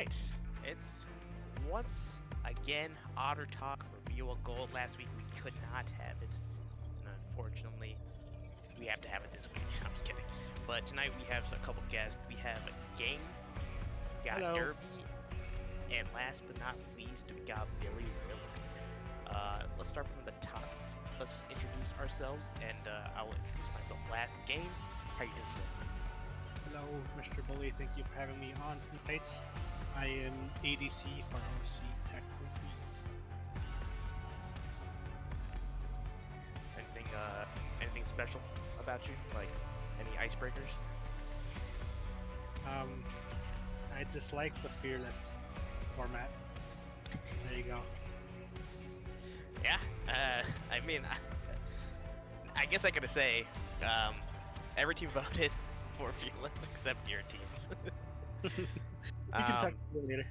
right, it's once again Otter Talk for BOL Gold. Last week we could not have it, and unfortunately, we have to have it this week. I'm just kidding. But tonight we have a couple guests. We have a game, we got Hello. Derby, and last but not least, we got Billy Riller. Let's start from the top. Let's introduce ourselves, and I will introduce myself. Last game, how you doing, Billy? Hello, Mr. Bully. Thank you for having me on tonight. I am ADC for OC Tactical Fleets. Anything special about you? Like any icebreakers? I dislike the Fearless format. There you go. Yeah. I mean, I guess I gotta say, every team voted for Fearless except your team. We can talk about it later.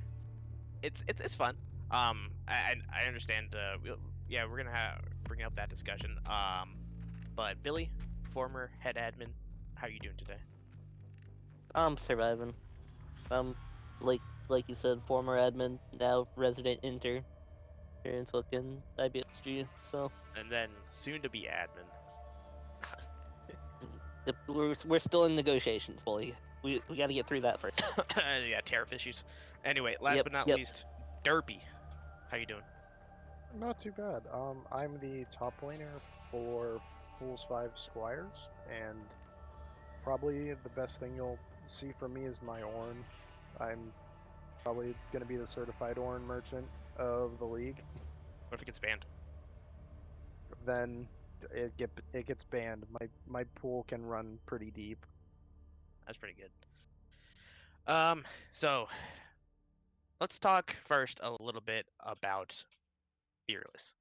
It's fun. I understand. We're gonna bring up that discussion. But Billy, former head admin, how are you doing today? I'm surviving. Like you said, former admin, now resident inter. Here in fucking IBSG. So And then soon to be admin. we're still in negotiations, boy. We got to get through that first. Yeah, tariff issues. Anyway, last Yep, but not yep. least, Derpy, how you doing? Not too bad. I'm the top laner for Fools 5 Squires, and probably the best thing you'll see from me is my Ornn. I'm probably going to be the certified Ornn merchant of the league. What if it gets banned? Then it gets banned. My pool can run pretty deep. That's pretty good. So let's talk first a little bit about Fearless.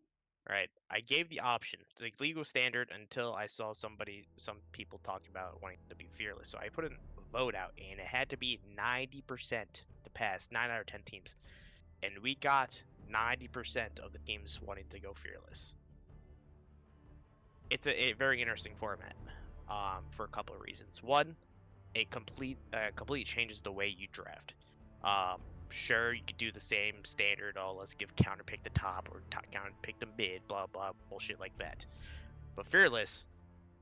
Right, I gave the option, the legal standard, until I saw some people talking about wanting to be Fearless. So I put a vote out, and it had to be 90% to pass, 9 out of 10 teams, and we got 90% of the teams wanting to go Fearless. It's a very interesting format, for a couple of reasons. One, it completely changes the way you draft. Sure, you could do the same standard, let's give counter pick the top or counter pick the mid, blah blah bullshit like that. But Fearless,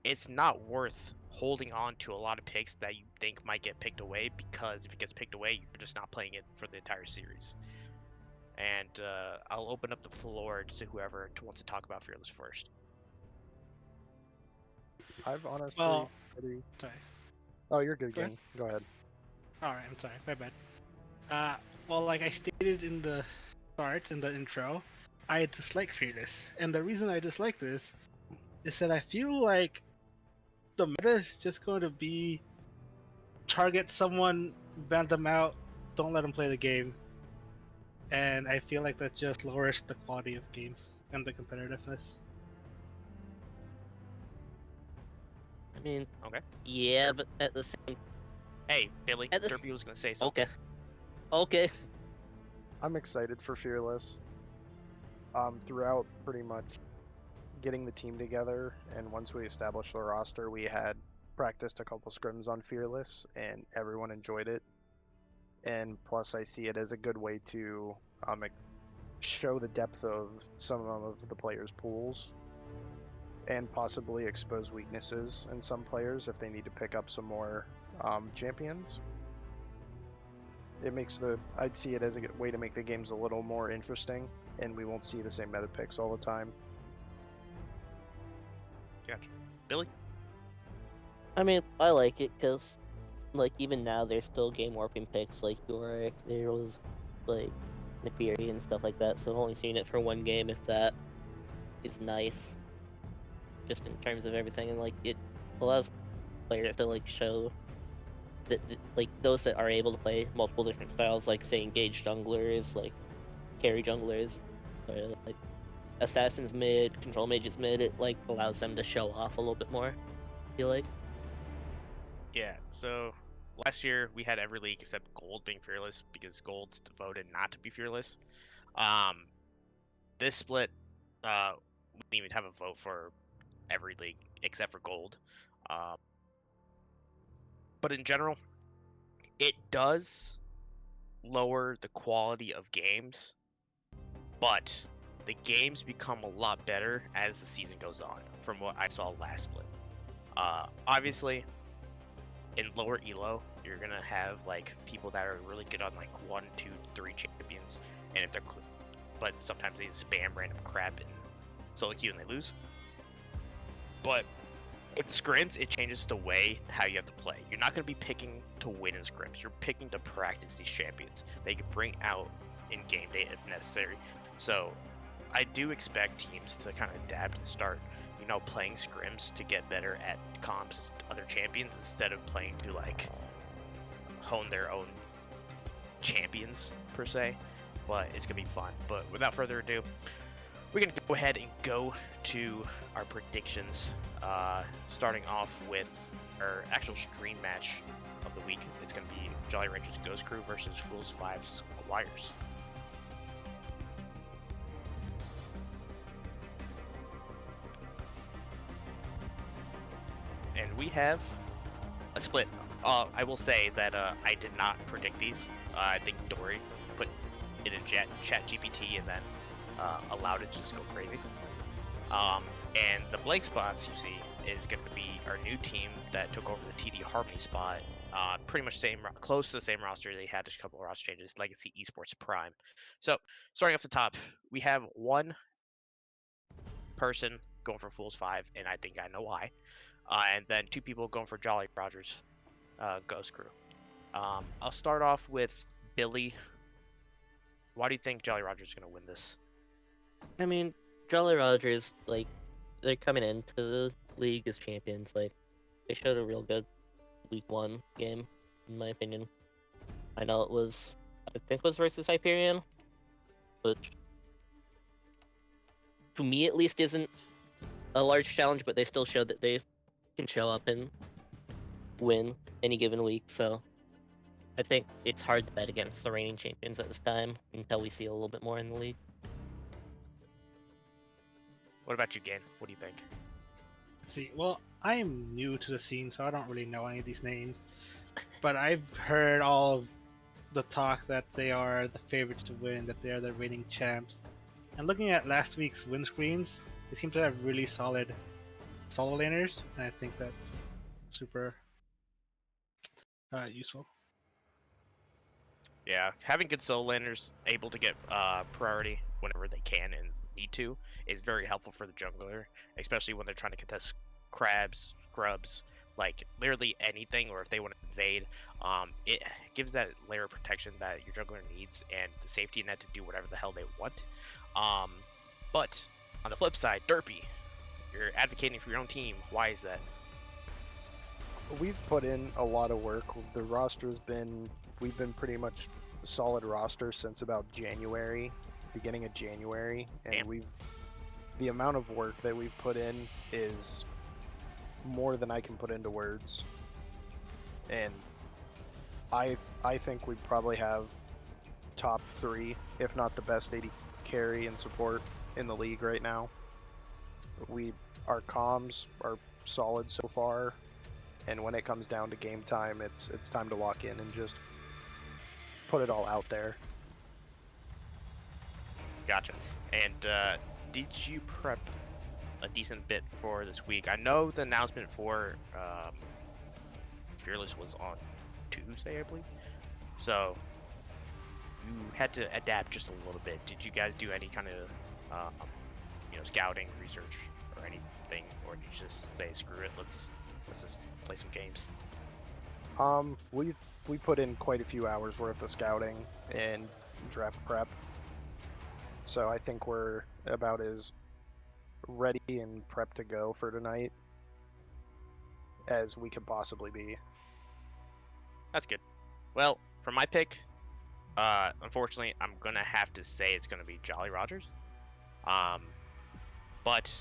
it's not worth holding on to a lot of picks that you think might get picked away, because if it gets picked away, you're just not playing it for the entire series. And I'll open up the floor to whoever wants to talk about Fearless first. I've honestly Well, pretty. sorry. Oh, you're good, Go ahead. gang. Go ahead. Alright, I'm sorry. My bad. Well, like I stated in the start, in the intro, I dislike Fearless. And the reason I dislike this is that I feel like the meta is just going to be target someone, ban them out, don't let them play the game. And I feel like that just lowers the quality of games and the competitiveness. I mean, Okay. yeah, but at the same. Hey, Billy, At this- Derpy was gonna say something. Okay. I'm excited for Fearless. Throughout pretty much getting the team together, and once we established the roster, we had practiced a couple scrims on Fearless, and everyone enjoyed it. And plus, I see it as a good way to show the depth of some of the players' pools, and possibly expose weaknesses in some players if they need to pick up some more champions. I'd see it as a way to make the games a little more interesting, and we won't see the same meta picks all the time. Gotcha. Billy? I mean, I like it because, like, even now there's still game warping picks like Yorick. There was like Neferi and stuff like that. So only seeing it for one game, if that, is nice. Just in terms of everything, and like it allows players to like show that like those that are able to play multiple different styles, like say engaged junglers, like carry junglers, or like assassins mid, control mages mid. It like allows them to show off a little bit more. I feel like. Yeah, so last year we had every league except Gold being Fearless, because Gold's voted not to be Fearless. This split, we didn't even have a vote for every league except for Gold. But in general, it does lower the quality of games, but the games become a lot better as the season goes on, from what I saw last split. Obviously, in lower elo, you're gonna have like people that are really good on like 1, 2, 3 champions, and if they're, but sometimes they spam random crap in solo queue and they lose. But with scrims, it changes the way how you have to play. You're not gonna be picking to win in scrims. You're picking to practice these champions. They can bring out in game day if necessary. So I do expect teams to kind of adapt and start, playing scrims to get better at comps to other champions instead of playing to like hone their own champions per se. But it's gonna be fun. But without further ado, we're gonna go ahead and go to our predictions. Starting off with our actual stream match of the week. It's gonna be Jolly Ranchers Ghost Crew versus Fools 5 Squires. And we have a split. I will say that I did not predict these. I think Dory put it in chat GPT and then allowed it to just go crazy. And the blank spots you see is going to be our new team that took over the TD Harmony spot. Pretty much close to the same roster. They had just a couple of roster changes, Legacy Esports Prime. So starting off the top, we have one person going for Fools 5, and I think I know why. And then 2 people going for Jolly Rogers Ghost Crew. I'll start off with Billy. Why do you think Jolly Rogers is going to win this? I mean, Jolly Rogers, like, they're coming into the league as champions. Like, they showed a real good week 1 game, in my opinion. I know it was, I think it was versus Hyperion, which, to me at least, isn't a large challenge, but they still showed that they can show up and win any given week, so I think it's hard to bet against the reigning champions at this time until we see a little bit more in the league. What about you, Gain? What do you think? Let's see, well, I am new to the scene, so I don't really know any of these names. But I've heard all of the talk that they are the favorites to win, that they are the reigning champs. And looking at last week's win screens, they seem to have really solid solo laners, and I think that's super useful. Yeah, having good solo laners able to get priority whenever they can and need to is very helpful for the jungler, especially when they're trying to contest crabs, grubs, like literally anything, or if they want to invade. It gives that layer of protection that your jungler needs and the safety net to do whatever the hell they want. But on the flip side, Derpy, you're advocating for your own team. Why is that? We've put in a lot of work. The roster's been, we've been pretty much a solid roster since about January, beginning of January, and Damn. the amount of work that we've put in is more than I can put into words. And I think we probably have top 3, if not the best AD carry and support in the league right now. Our comms are solid so far, and when it comes down to game time, it's time to lock in and just put it all out there. Gotcha. And did you prep a decent bit for this week? I know the announcement for Fearless was on Tuesday, I believe. So you had to adapt just a little bit. Did you guys do any kind of scouting, research, or anything, or did you just say screw it, let's just play some games? We put in quite a few hours worth of scouting and draft prep, so I think we're about as ready and prepped to go for tonight as we could possibly be. That's good. Well, for my pick, unfortunately, I'm gonna have to say it's gonna be Jolly Rogers. But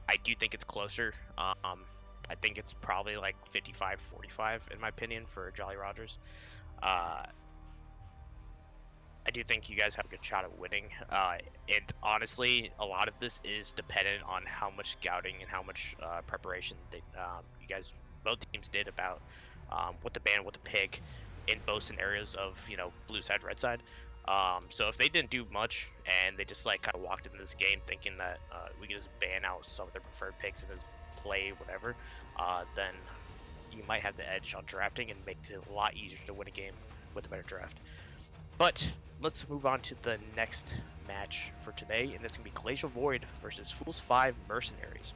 I do think it's closer. I think it's probably like 55-45 in my opinion for Jolly Rogers. I do think you guys have a good shot at winning. And honestly, a lot of this is dependent on how much scouting and how much preparation that you guys, both teams, did about what to ban, what to pick. in both scenarios of blue side, red side. So if they didn't do much and they just like kind of walked into this game thinking that we could just ban out some of their preferred picks and just play whatever, then you might have the edge on drafting and makes it a lot easier to win a game with a better draft. But let's move on to the next match for today, and it's gonna be Glacial Void versus Fools 5 Mercenaries.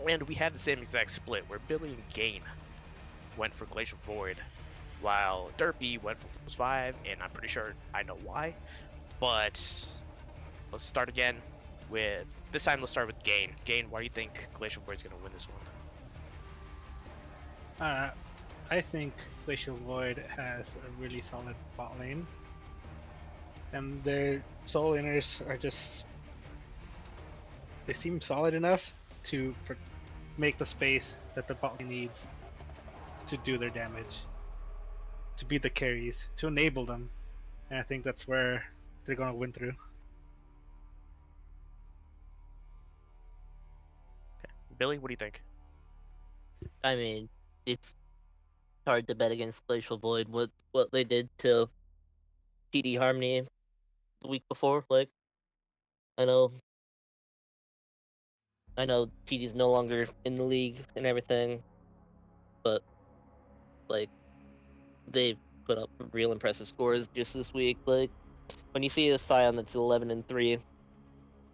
And we have the same exact split where Billy and Gain went for Glacial Void, while Derpy went for Fools 5, and I'm pretty sure I know why. But let's start again with, this time let's start with Gain. Gain, why do you think Glacial Void's gonna win this one? I think Glacial Void has a really solid bot lane, and their soul laners are just, they seem solid enough to make the space that the bot lane needs to do their damage, to be the carries, to enable them, and I think that's where they're going to win through. Okay, Billy, what do you think? I mean, it's hard to bet against Glacial Void. What they did to TD Harmony the week before, like I know TD's no longer in the league and everything, but like they put up real impressive scores just this week. Like when you see a Scion that's 11-3,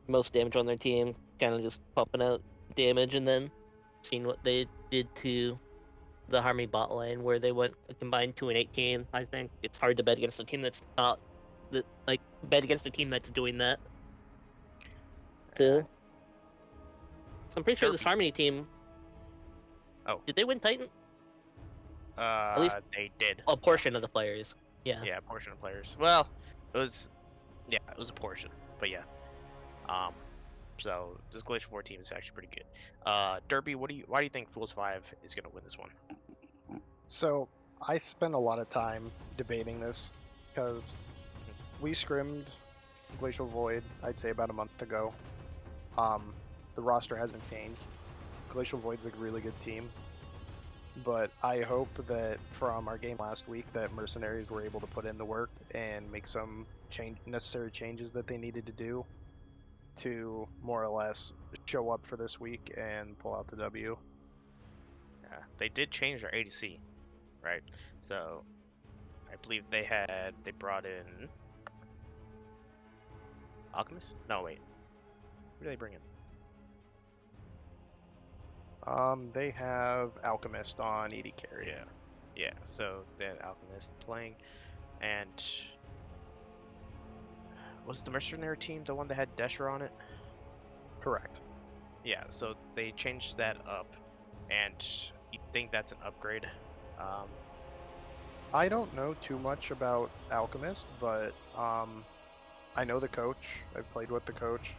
most damage on their team, kind of just pumping out damage, and then seeing what they did to the Harmony bot lane where they went a combined 2-18. I think it's hard to bet against a team that's not bet against a team that's doing that. So I'm pretty sure this Harmony team. Oh, did they win Titan? At least they did. A portion of the players. Yeah. Yeah, a portion of players. Well, it was a portion, but yeah. So this Glacial 4 team is actually pretty good. Derby, why do you think Fools 5 is gonna win this one? So I spent a lot of time debating this because we scrimmed Glacial Void, I'd say about a month ago. The roster hasn't changed. Glacial Void's a really good team, but I hope that from our game last week that Mercenaries were able to put in the work and make some necessary changes that they needed to do to more or less show up for this week and pull out the W. Yeah, they did change their ADC, right? So I believe they brought in Alchemist? No, wait. Who did they bring in? They have Alchemist on ED carry. Yeah. So they had Alchemist playing, and was the Mercenary team the one that had Desher on it? Correct. Yeah. So they changed that up, and you think that's an upgrade? I don't know too much about Alchemist, but I know the coach. I've played with the coach.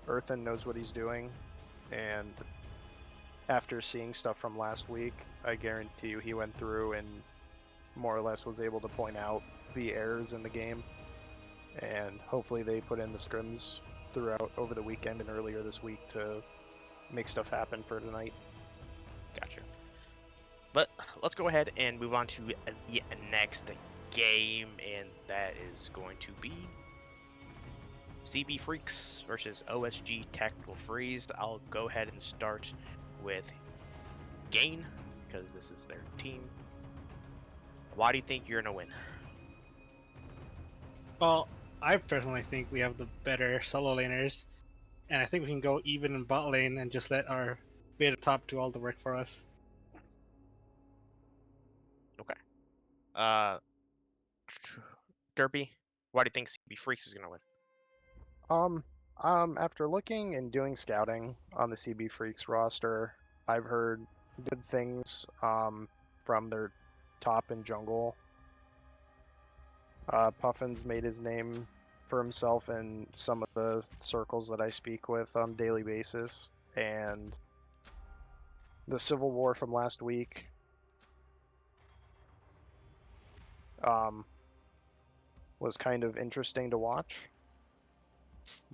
Earthen knows what he's doing, and after seeing stuff from last week, I guarantee you he went through and more or less was able to point out the errors in the game, and hopefully they put in the scrims throughout over the weekend and earlier this week to make stuff happen for tonight. Gotcha. But let's go ahead and move on to the next game, and that is going to be CB Freaks versus OSG Tactical Freeze. I'll go ahead and start with Gain, because this is their team. Why do you think you're going to win? Well, I personally think we have the better solo laners, and I think we can go even in bot lane and just let our beta top do all the work for us. Okay. Derpy, why do you think CB Freaks is going to win? After looking and doing scouting on the CB Freaks roster, I've heard good things from their top and jungle. Puffin's made his name for himself in some of the circles that I speak with on a daily basis, and the Civil War from last week was kind of interesting to watch,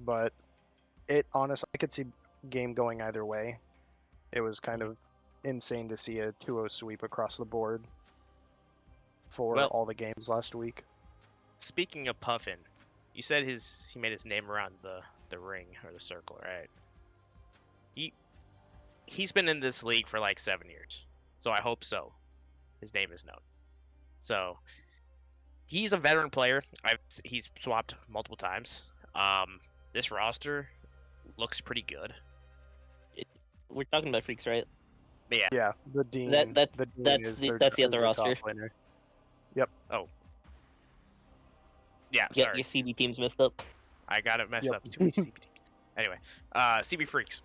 but it honestly, I could see game going either way. It was kind of insane to see a 2-0 sweep across the board. for Well, all the games last week. speaking of Puffin, you said he made his name around the ring or the circle, right? He's been in this league for like 7 years, so I hope so. His name is known. So he's a veteran player. He's swapped multiple times. This roster looks pretty good. We're talking about freaks, right? But yeah. Yeah, the Dean. That's the Dean that's is the their, that's the is other their roster. top laner. Oh. Yeah. Yeah, Sorry. your CB team's messed up. I got it messed Yep. up. Too many CB teams. Anyway, CB freaks.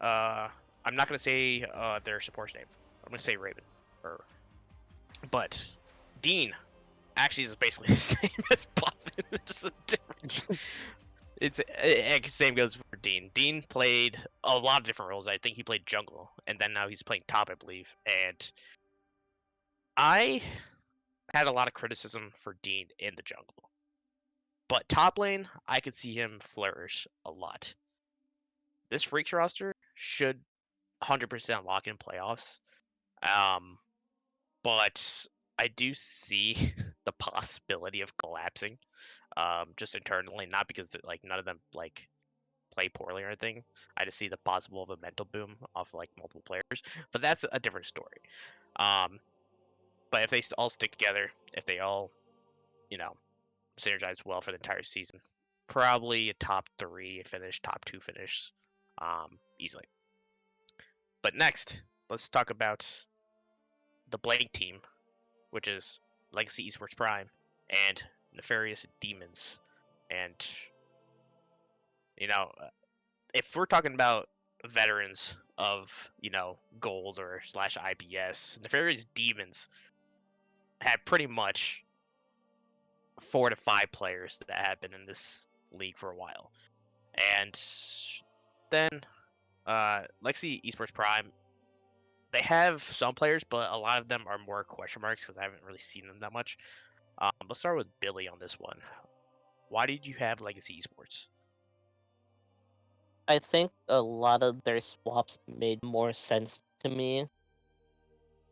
I'm not gonna say their support's name. I'm gonna say Raven. But Dean actually is basically the same as Puffin. Just a different. Same goes for Dean. Dean played a lot of different roles. I think he played jungle, and then now he's playing top, I believe. And I had a lot of criticism for Dean in the jungle, but top lane, I could see him flourish a lot. This Freaks roster should 100% lock in playoffs. But I do see the possibility of collapsing, just internally, not because like none of them like play poorly or anything. I just see the possible of a mental boom off like multiple players, but that's a different story. But if they all stick together, if they all, you know, synergize well for the entire season, probably a top 3 finish, top 2 finish, easily. But next, let's talk about the Blade team, which is Legacy Esports Prime and Nefarious Demons. And, you know, if we're talking about veterans of, Gold or / IBS, Nefarious Demons had pretty much 4 to 5 players that have been in this league for a while. And then Legacy Esports Prime, they have some players, but a lot of them are more question marks because I haven't really seen them that much. Let's start with Billy on this one. Why did you have Legacy Esports? I think a lot of their swaps made more sense to me,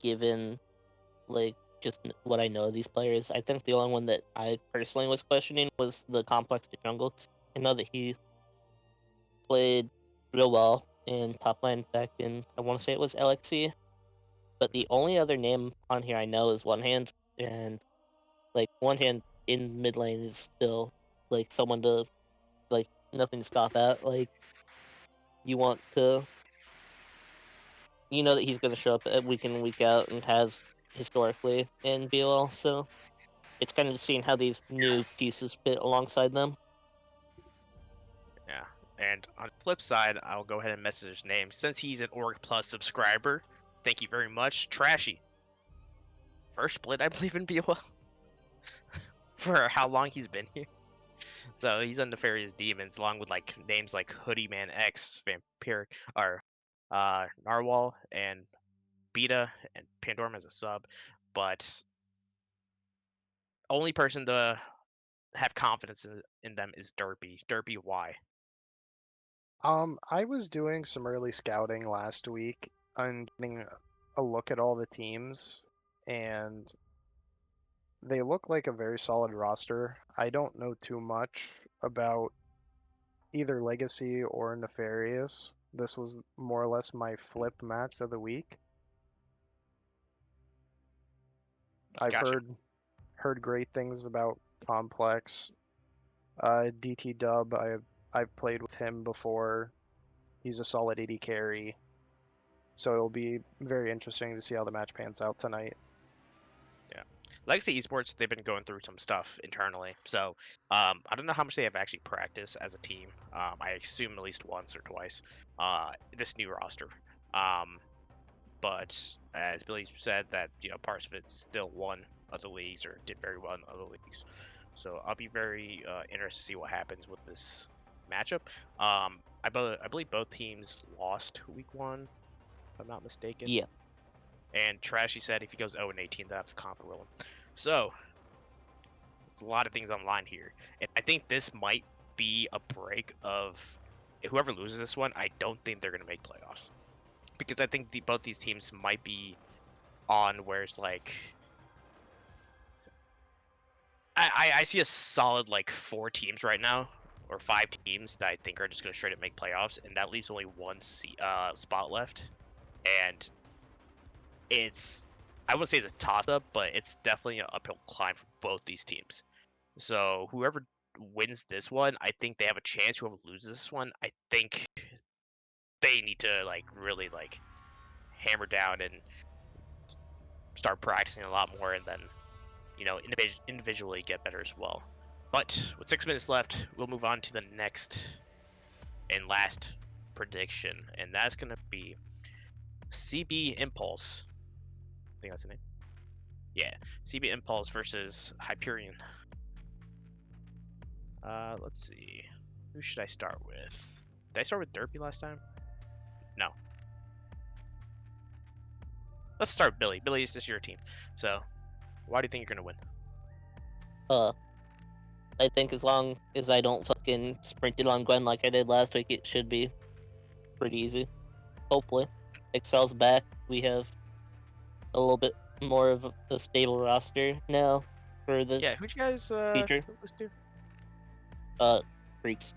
given like just what I know of these players. I think the only one that I personally was questioning was the complex to jungle. I know that he played real well in top lane back in, I want to say it was LXC, but the only other name on here I know is One Hand, and like One Hand in mid lane is still like someone to like nothing to scoff at. Like you want to, you know that he's going to show up week in week out and has historically in BOL. So it's kind of just seeing how these new pieces fit alongside them. Yeah. And on the flip side, I'll go ahead and message his name. Since he's an Org Plus subscriber, thank you very much. Trashy. First split, I believe, in BOL. For how long he's been here. So he's on Nefarious Demons, along with like names like Hoodie Man X, Vampiric, or Narwhal, and Beta, and Pandorum as a sub. But only person to have confidence in them is Derpy. Derpy, why? I was doing some early scouting last week and getting a look at all the teams, and they look like a very solid roster. I don't know too much about either Legacy or Nefarious. This was more or less my flip match of the week. I've Gotcha. heard great things about Complex. DT Dub, I've played with him before. He's a solid AD carry. So it'll be very interesting to see how the match pans out tonight. Yeah. Legacy Esports, they've been going through some stuff internally. So I don't know how much they have actually practiced as a team. I assume at least once or twice. This new roster. But as Billy said, that parts of it still won other leagues or did very well in other leagues. So I'll be very interested to see what happens with this matchup. I believe both teams lost week 1, if I'm not mistaken. Yeah. And Trashy said if he goes 0-18, that's comparable. So there's a lot of things on line here, and I think this might be a break of whoever loses this one. I don't think they're gonna make playoffs because I think both these teams might be on where it's like I see a solid like 4 teams right now, or 5 teams that I think are just gonna straight up make playoffs, and that leaves only one spot left, and it's I wouldn't say it's a toss up, but it's definitely an uphill climb for both these teams. So whoever wins this one, I think they have a chance. Whoever loses this one, I think they need to like really like hammer down and start practicing a lot more, and then individually get better as well. But with 6 minutes left, we'll move on to the next and last prediction, and that's gonna be CB Impulse. I think that's the name. Yeah, CB Impulse versus Hyperion. Let's see. Who should I start with? Did I start with Derpy last time? No. Let's start with Billy. Billy, this is your team. So, why do you think you're gonna win? I think as long as I don't fucking sprint it on Gwen like I did last week, it should be pretty easy. Hopefully. Excel's back. We have a little bit more of a stable roster now for the Yeah, who'd you guys future. lose to? Freaks.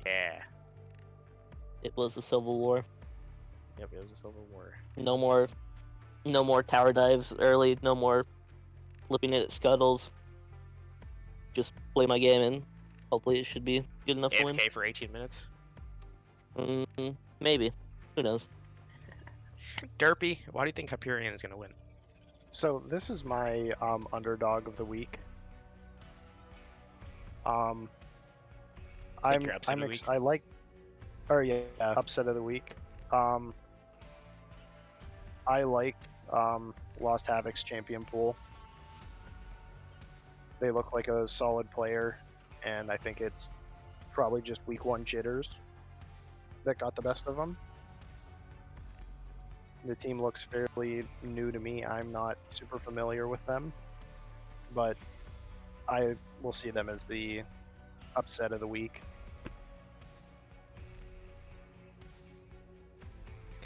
Yeah. It was a civil war. Yep, it was a Civil War. No more tower dives early, no more flipping it at scuttles. Just play my game and hopefully it should be good enough to win. AFK for 18 minutes. Maybe. Who knows? Derpy, why do you think Hyperion is gonna win? So this is my underdog of the week. I'm your upset of the week? I like, or yeah, upset of the week. I like Lost Havoc's champion pool. They look like a solid player, and I think it's probably just week 1 jitters that got the best of them. The team looks fairly new to me. I'm not super familiar with them, but I will see them as the upset of the week.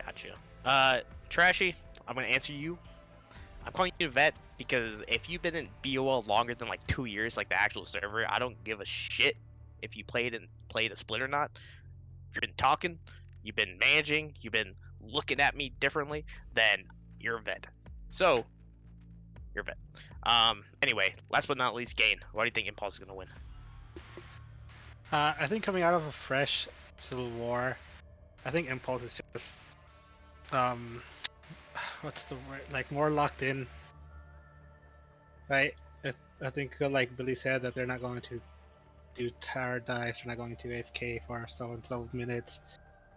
Gotcha. Trashy, I'm gonna answer you. I'm calling you a vet because if you've been in BOL longer than like 2 years, like the actual server, I don't give a shit if you played a split or not. If you've been talking, you've been managing, you've been looking at me differently, then you're a vet. So, you're a vet. Anyway, last but not least, Gain. Why do you think Impulse is gonna win? I think coming out of a fresh Civil War, I think Impulse is just what's the word? Like more locked in, right? I think like Billy said that they're not going to do tower dives, they're not going to AFK for so and so minutes.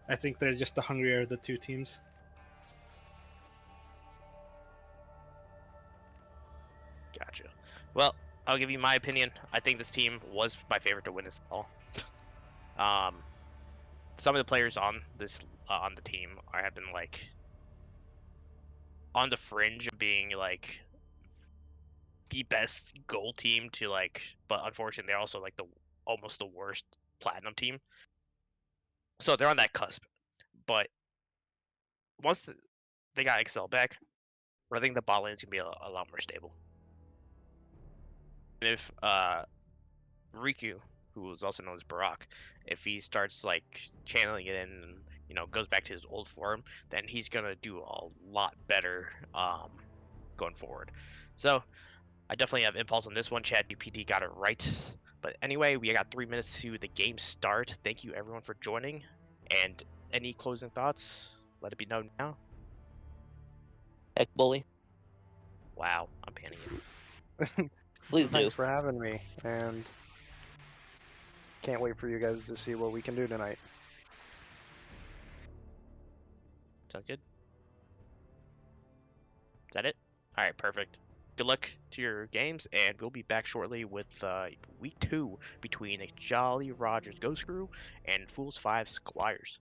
I think they're just the hungrier of the two teams. Gotcha. Well, I'll give you my opinion. I think this team was my favorite to win this all. Some of the players on this on the team have been like on the fringe of being like the best gold team to like, but unfortunately they're also like the almost the worst platinum team. So they're on that cusp. But once they got Excel back, I think the bot lane is gonna be a lot more stable. And if Riku, who is also known as Barak, if he starts like channeling it in and goes back to his old form, then he's gonna do a lot better going forward. So I definitely have Impulse on this one. ChatGPT got it right. But anyway, we got 3 minutes to the game start. Thank you everyone for joining. And any closing thoughts? Let it be known now. Heck, bully. Wow, I'm panning it. Please do. Thanks for having me, and can't wait for you guys to see what we can do tonight. Sounds good. Is that it? All right, perfect. Good luck to your games, and we'll be back shortly with week 2 between a Jolly Rogers Ghost Crew and Fools 5 Squires.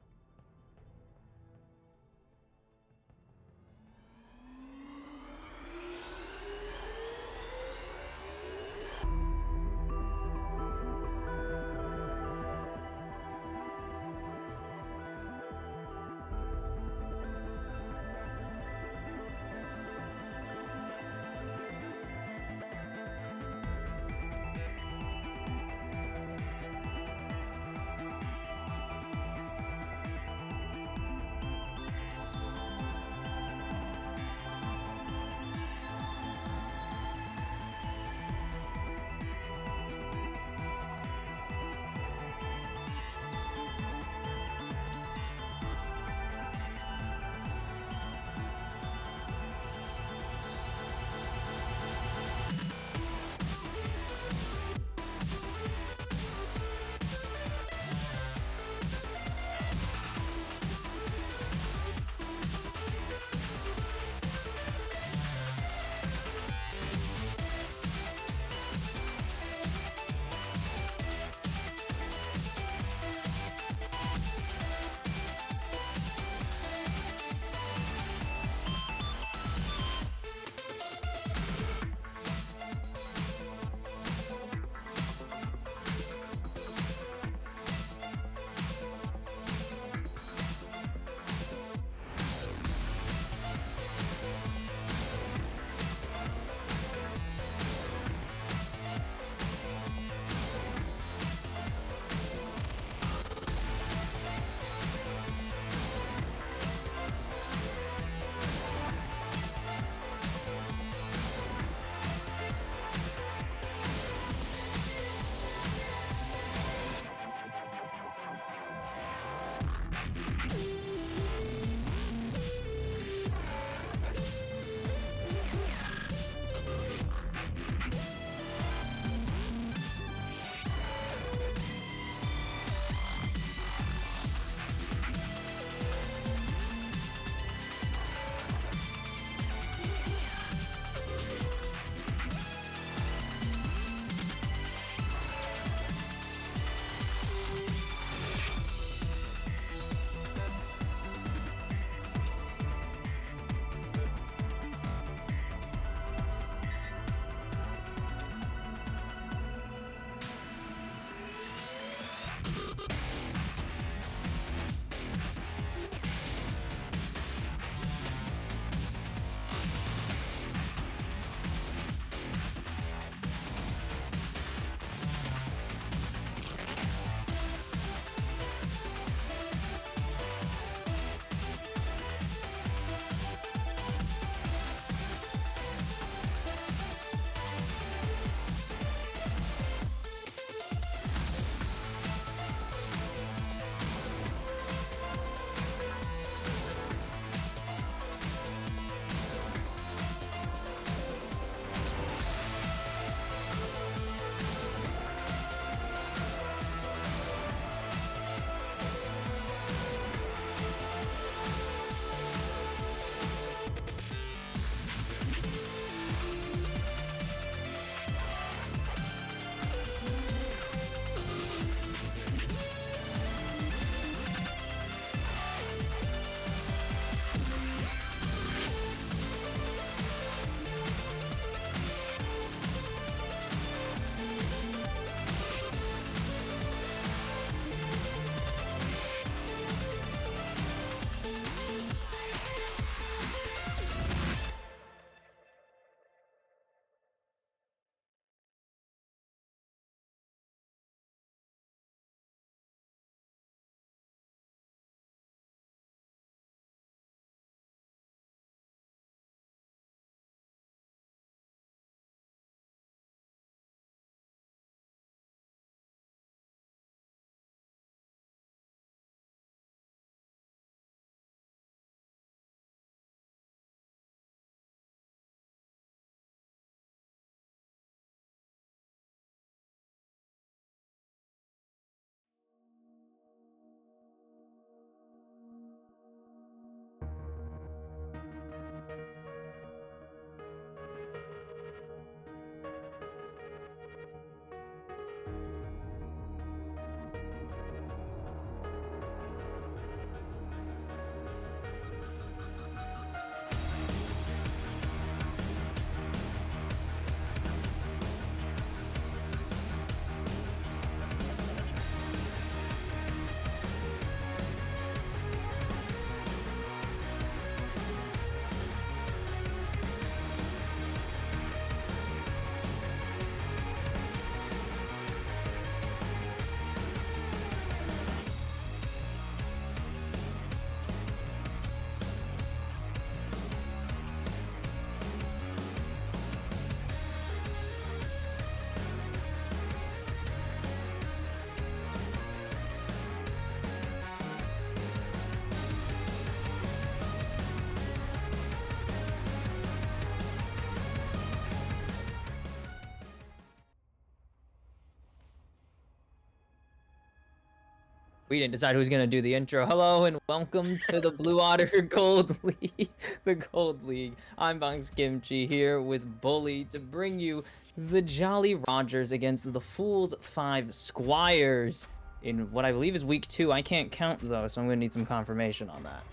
We didn't decide who was gonna do the intro. Hello and welcome to the Blue Otter Gold League, the Gold League. I'm Bunks Kimchi here with Bully to bring you the Jolly Rogers against the Fools 5 Squires in what I believe is week 2. I can't count though, so I'm gonna need some confirmation on that.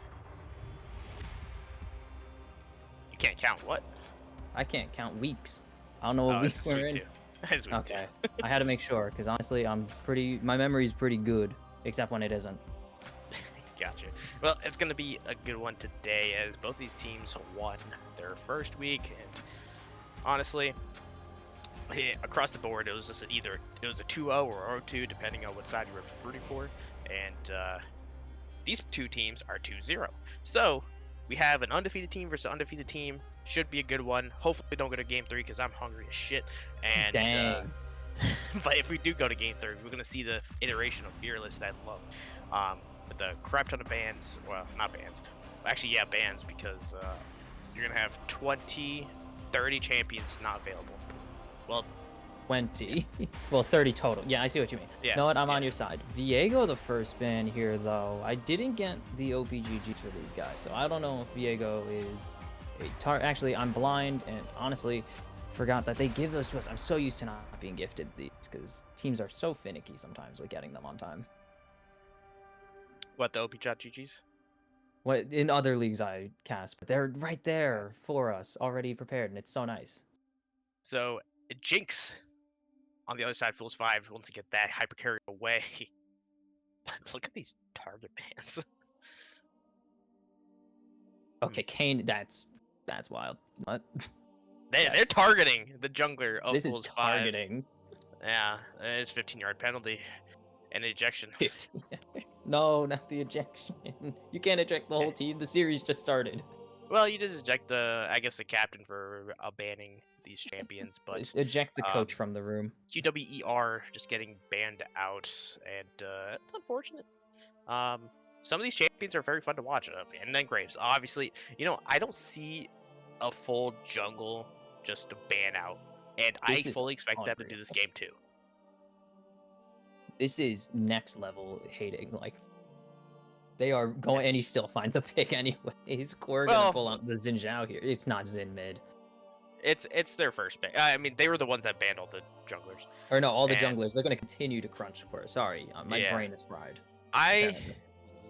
You can't count what? I can't count weeks. I don't know what Oh, week this is we're week in. 2. This is week Okay, 2. I had to make sure because honestly, my memory's pretty good, except when it isn't. Gotcha. Well, it's going to be a good one today as both these teams won their first week, and honestly, across the board, it was just either it was a 2-0 or 0-2, depending on what side you were rooting for, and these two teams are 2-0. So we have an undefeated team versus an undefeated team. Should be a good one. Hopefully, we don't go to game 3 because I'm hungry as shit. And Dang. but if we do go to game 3, we're gonna see the iteration of Fearless that I love. the crap ton of bans. Well, not bans. Actually, yeah, bans, because you're going to have 20, 30 champions not available. Well, 20. Well, 30 total. Yeah, I see what you mean. yeah. You know what? I'm on your side. Viego, the first ban here, though. I didn't get the OPGGs for these guys, so I don't know if Viego is a Actually, I'm blind, and honestly, forgot that they give those to us. I'm so used to not being gifted these, because teams are so finicky sometimes with getting them on time. What, the OP.GGs? What in other leagues I cast, but they're right there for us, already prepared, and it's so nice. So, Jinx, on the other side, Fools 5, wants to get that hyper carry away. Look at these target bans. Okay, Kane, that's wild. What? They're That's- targeting the jungler of This is Fools 5. targeting. Yeah, it's 15-yard penalty and ejection. 15. No, not the ejection. You can't eject the whole team. The series just started. Well, you just eject the captain for banning these champions, but Eject the coach from the room. QWER just getting banned out, and it's unfortunate. Some of these champions are very fun to watch, and then Graves. Obviously, I don't see a full jungle just to ban out, and I This is fully expect them to do unreal. this game too. This is next level hating. Like, they are going, and he still finds a pick anyways. We're gonna pull out the Xin Zhao here. It's not Xin mid. It's their first ban. I mean, they were the ones that banned all the junglers. Or no, all the And- junglers. They're gonna continue to crunch for it. Sorry, my Yeah. brain is fried. I apparently.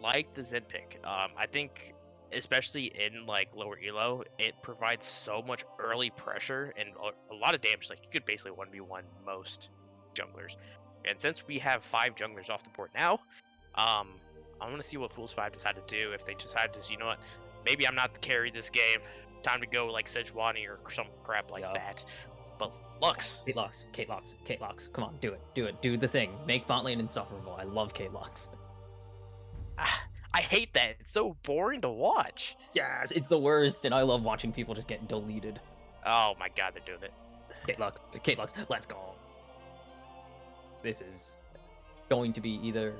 like the Zen pick. I think, especially in like lower elo, it provides so much early pressure and a lot of damage. Like, you could basically 1v1 most junglers. And since we have 5 junglers off the board now, I'm gonna see what Fools 5 decide to do. If they decide to, you know what, maybe I'm not the carry this game. Time to go like Sejuani or some crap like that. But Lux. Kate Lux. Come on, do it. Do the thing. Make bot lane insufferable. I love Kate Lux. I hate that. It's so boring to watch. Yes, it's the worst, and I love watching people just get deleted. Oh my god, they're doing it. Kate Lux, let's go. This is going to be either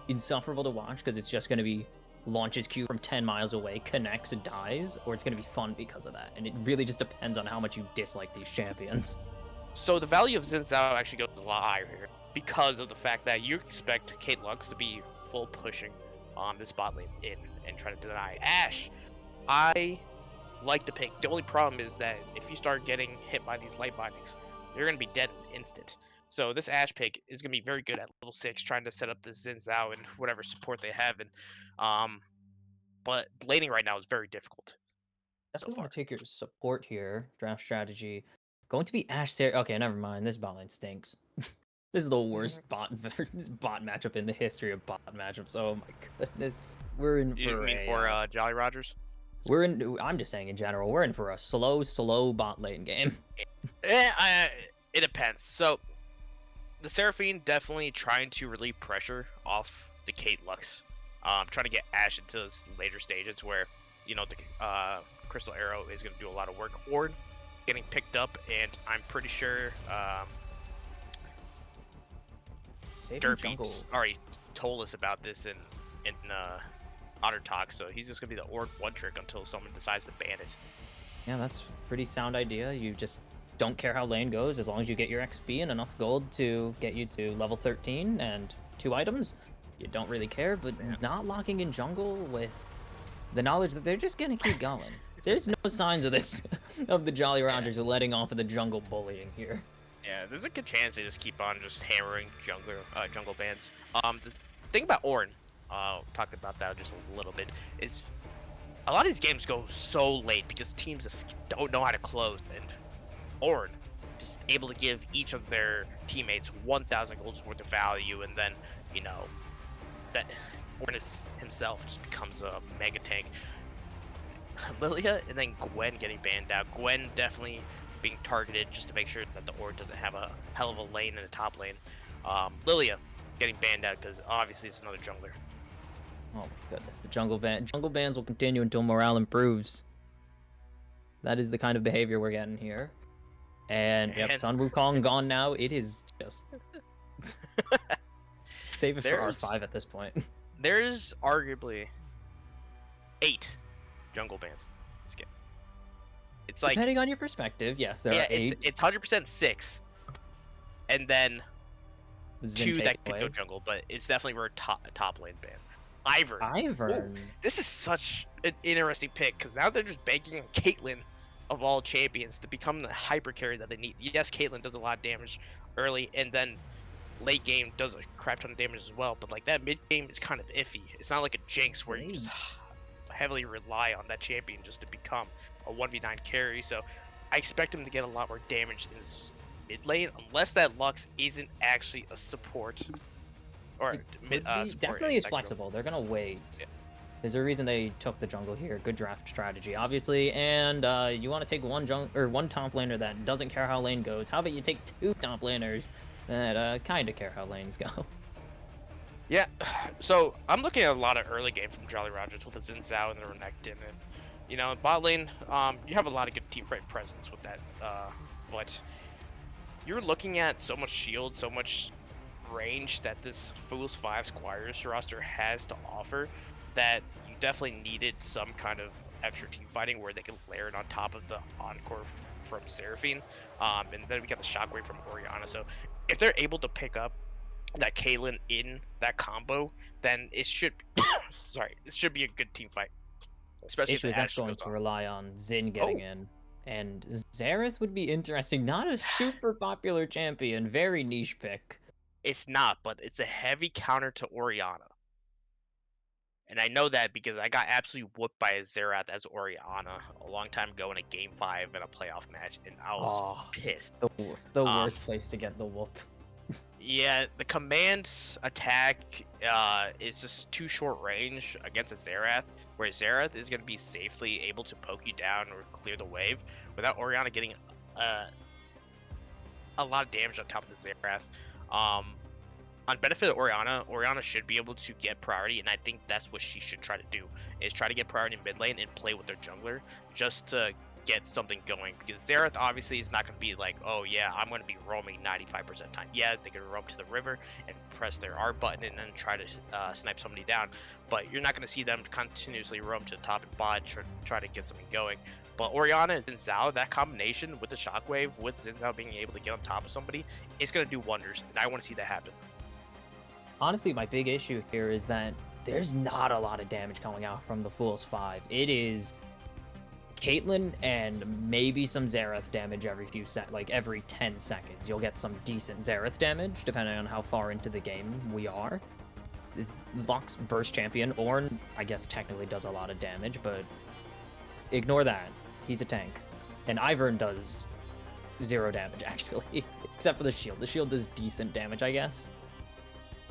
insufferable to watch because it's just going to be launches Q from 10 miles away, connects, dies, or it's going to be fun because of that. And it really just depends on how much you dislike these champions. So the value of Xin Zhao actually goes a lot higher here because of the fact that you expect Kate Lux to be full pushing on this bot lane and try to deny Ashe. I like the pick. The only problem is that if you start getting hit by these light bindings, you're going to be dead in an instant. So this Ashe pick is going to be very good at level 6, trying to set up the Xin Zhao and whatever support they have. And but laning right now is very difficult. Definitely want to take your support here. Draft strategy. Going to be Ashe Sarah. Okay, never mind. This bot lane stinks. This is the worst bot matchup in the history of bot matchups. Oh my goodness. We're in for You mean for Jolly Rogers? I'm just saying in general, we're in for a slow bot lane game. It depends. So the Seraphine definitely trying to relieve pressure off the Kate Lux. Trying to get Ashe into those later stages where, the Crystal Arrow is going to do a lot of work. Ord getting picked up, and I'm pretty sure Derpy's already told us about this in Otter Talk, so he's just going to be the Ord one trick until someone decides to ban it. Yeah, that's a pretty sound idea. You just don't care how lane goes as long as you get your XP and enough gold to get you to level 13 and 2 items. You don't really care, but not locking in jungle with the knowledge that they're just gonna keep going. There's no signs of this, of the Jolly Rogers letting off of the jungle bullying here. Yeah, there's a good chance they just keep on just hammering jungle bans. The thing about Ornn, talked about that just a little bit, is a lot of these games go so late because teams just don't know how to close, and Ornn just able to give each of their teammates 1,000 gold's worth of value, and then, that Ornn himself just becomes a mega tank. Lilia and then Gwen getting banned out. Gwen definitely being targeted just to make sure that the Ord doesn't have a hell of a lane in the top lane. Lilia getting banned out because obviously it's another jungler. Oh my goodness, the jungle bans will continue until morale improves. That is the kind of behavior we're getting here. And yep, Sun Wukong gone now. It is just save it for R5 at this point. there's arguably 8 jungle bans. Skip. It's like Depending on your perspective, yes, there yeah, are 8. it's 100% 6, and then Zin 2 that could away. go jungle, but it's definitely for top lane ban. Ivern. Ivern. Ooh, this is such an interesting pick because now they're just banking on Caitlyn of all champions to become the hyper carry that they need. Yes, Caitlyn does a lot of damage early, and then late game does a crap ton of damage as well. But like that mid game is kind of iffy. It's not like a Jinx where you just heavily rely on that champion just to become a 1v9 carry. So I expect him to get a lot more damage in this mid lane, unless that Lux isn't actually a support or mid support. Definitely is flexible. They're gonna wait. Yeah. There's a reason they took the jungle here. Good draft strategy, obviously. And you want to take one top laner that doesn't care how lane goes. How about you take 2 top laners that kind of care how lanes go? Yeah, so I'm looking at a lot of early game from Jolly Rogers with the Xin Zhao and the Renekton, and you know, in bot lane, you have a lot of good team fight presence with that, but you're looking at so much shield, so much range that this Fool's 5 Squires roster has to offer that you definitely needed some kind of extra team fighting where they could layer it on top of the Encore from Seraphine, and then we got the Shockwave from Orianna. So if they're able to pick up that Caitlyn in that combo, then it should it should be a good team fight. Especially Issue if is the that's Ashe going goes to on. rely on Xin getting in. And Xerath would be interesting. Not a super popular champion. Very niche pick. It's not, but it's a heavy counter to Orianna. And I know that because I got absolutely whooped by Xerath as Orianna a long time ago in a Game 5 in a playoff match, and I was pissed. The worst place to get the whoop. Yeah, the command attack is just too short range against a Xerath, where Xerath is going to be safely able to poke you down or clear the wave without Orianna getting a lot of damage on top of the Xerath. On benefit of Orianna should be able to get priority, and I think that's what she should try to do, is try to get priority in mid lane and play with their jungler just to get something going, because Xerath obviously is not going to be like, oh yeah, I'm going to be roaming 95% of the time. Yeah, they can roam to the river and press their R button and then try to snipe somebody down, but you're not going to see them continuously roam to the top and bot, try to get something going. But Orianna and Xin Zhao, that combination with the Shockwave, with Xin Zhao being able to get on top of somebody, is going to do wonders, and I want to see that happen. Honestly, my big issue here is that there's not a lot of damage coming out from the Fool's 5. It is Caitlyn and maybe some Xerath damage every every 10 seconds. You'll get some decent Xerath damage, depending on how far into the game we are. Lux burst champion, Ornn, I guess technically does a lot of damage, but ignore that. He's a tank. And Ivern does 0 damage, actually, except for the shield. The shield does decent damage, I guess.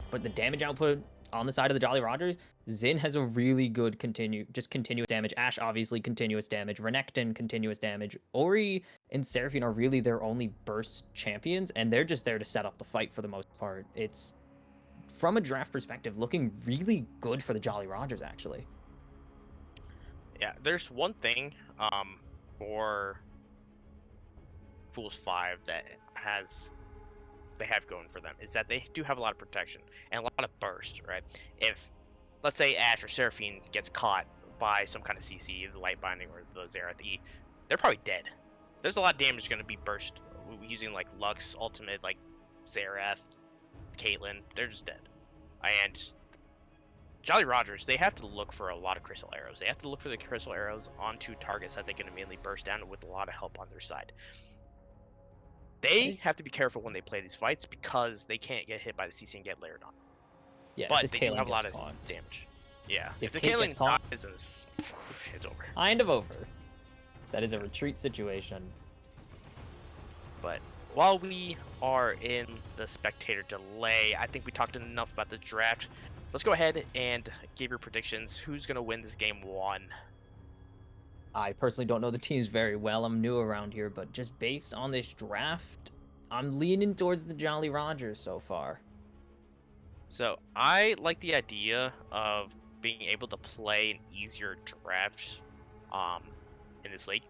But the damage output on the side of the Jolly Rogers, Xin has a really good continuous damage. Ashe, obviously, continuous damage. Renekton, continuous damage. Ori and Seraphine are really their only burst champions, and they're just there to set up the fight for the most part. It's, from a draft perspective, looking really good for the Jolly Rogers, actually. Yeah, there's one thing for Fool's 5 that they have going for them, is that they do have a lot of protection and a lot of burst, right? If, let's say, Ashe or Seraphine gets caught by some kind of CC, the Light Binding or the Xerath E, they're probably dead. There's a lot of damage going to be burst using like Lux, Ultimate, like Xerath, Caitlyn. They're just dead. And Jolly Rogers, they have to look for a lot of crystal arrows. They have to look for the crystal arrows onto targets that they can immediately burst down with a lot of help on their side. They have to be careful when they play these fights because they can't get hit by the CC and get layered on. Yeah, but they do have a lot of damage. Yeah, if the Caitlyn dies, it's over. Kind of over. That is a retreat situation. But while we are in the spectator delay, I think we talked enough about the draft. Let's go ahead and give your predictions. Who's going to win this game 1? I personally don't know the teams very well. I'm new around here, but just based on this draft, I'm leaning towards the Jolly Rogers so far. So I like the idea of being able to play an easier draft in this league,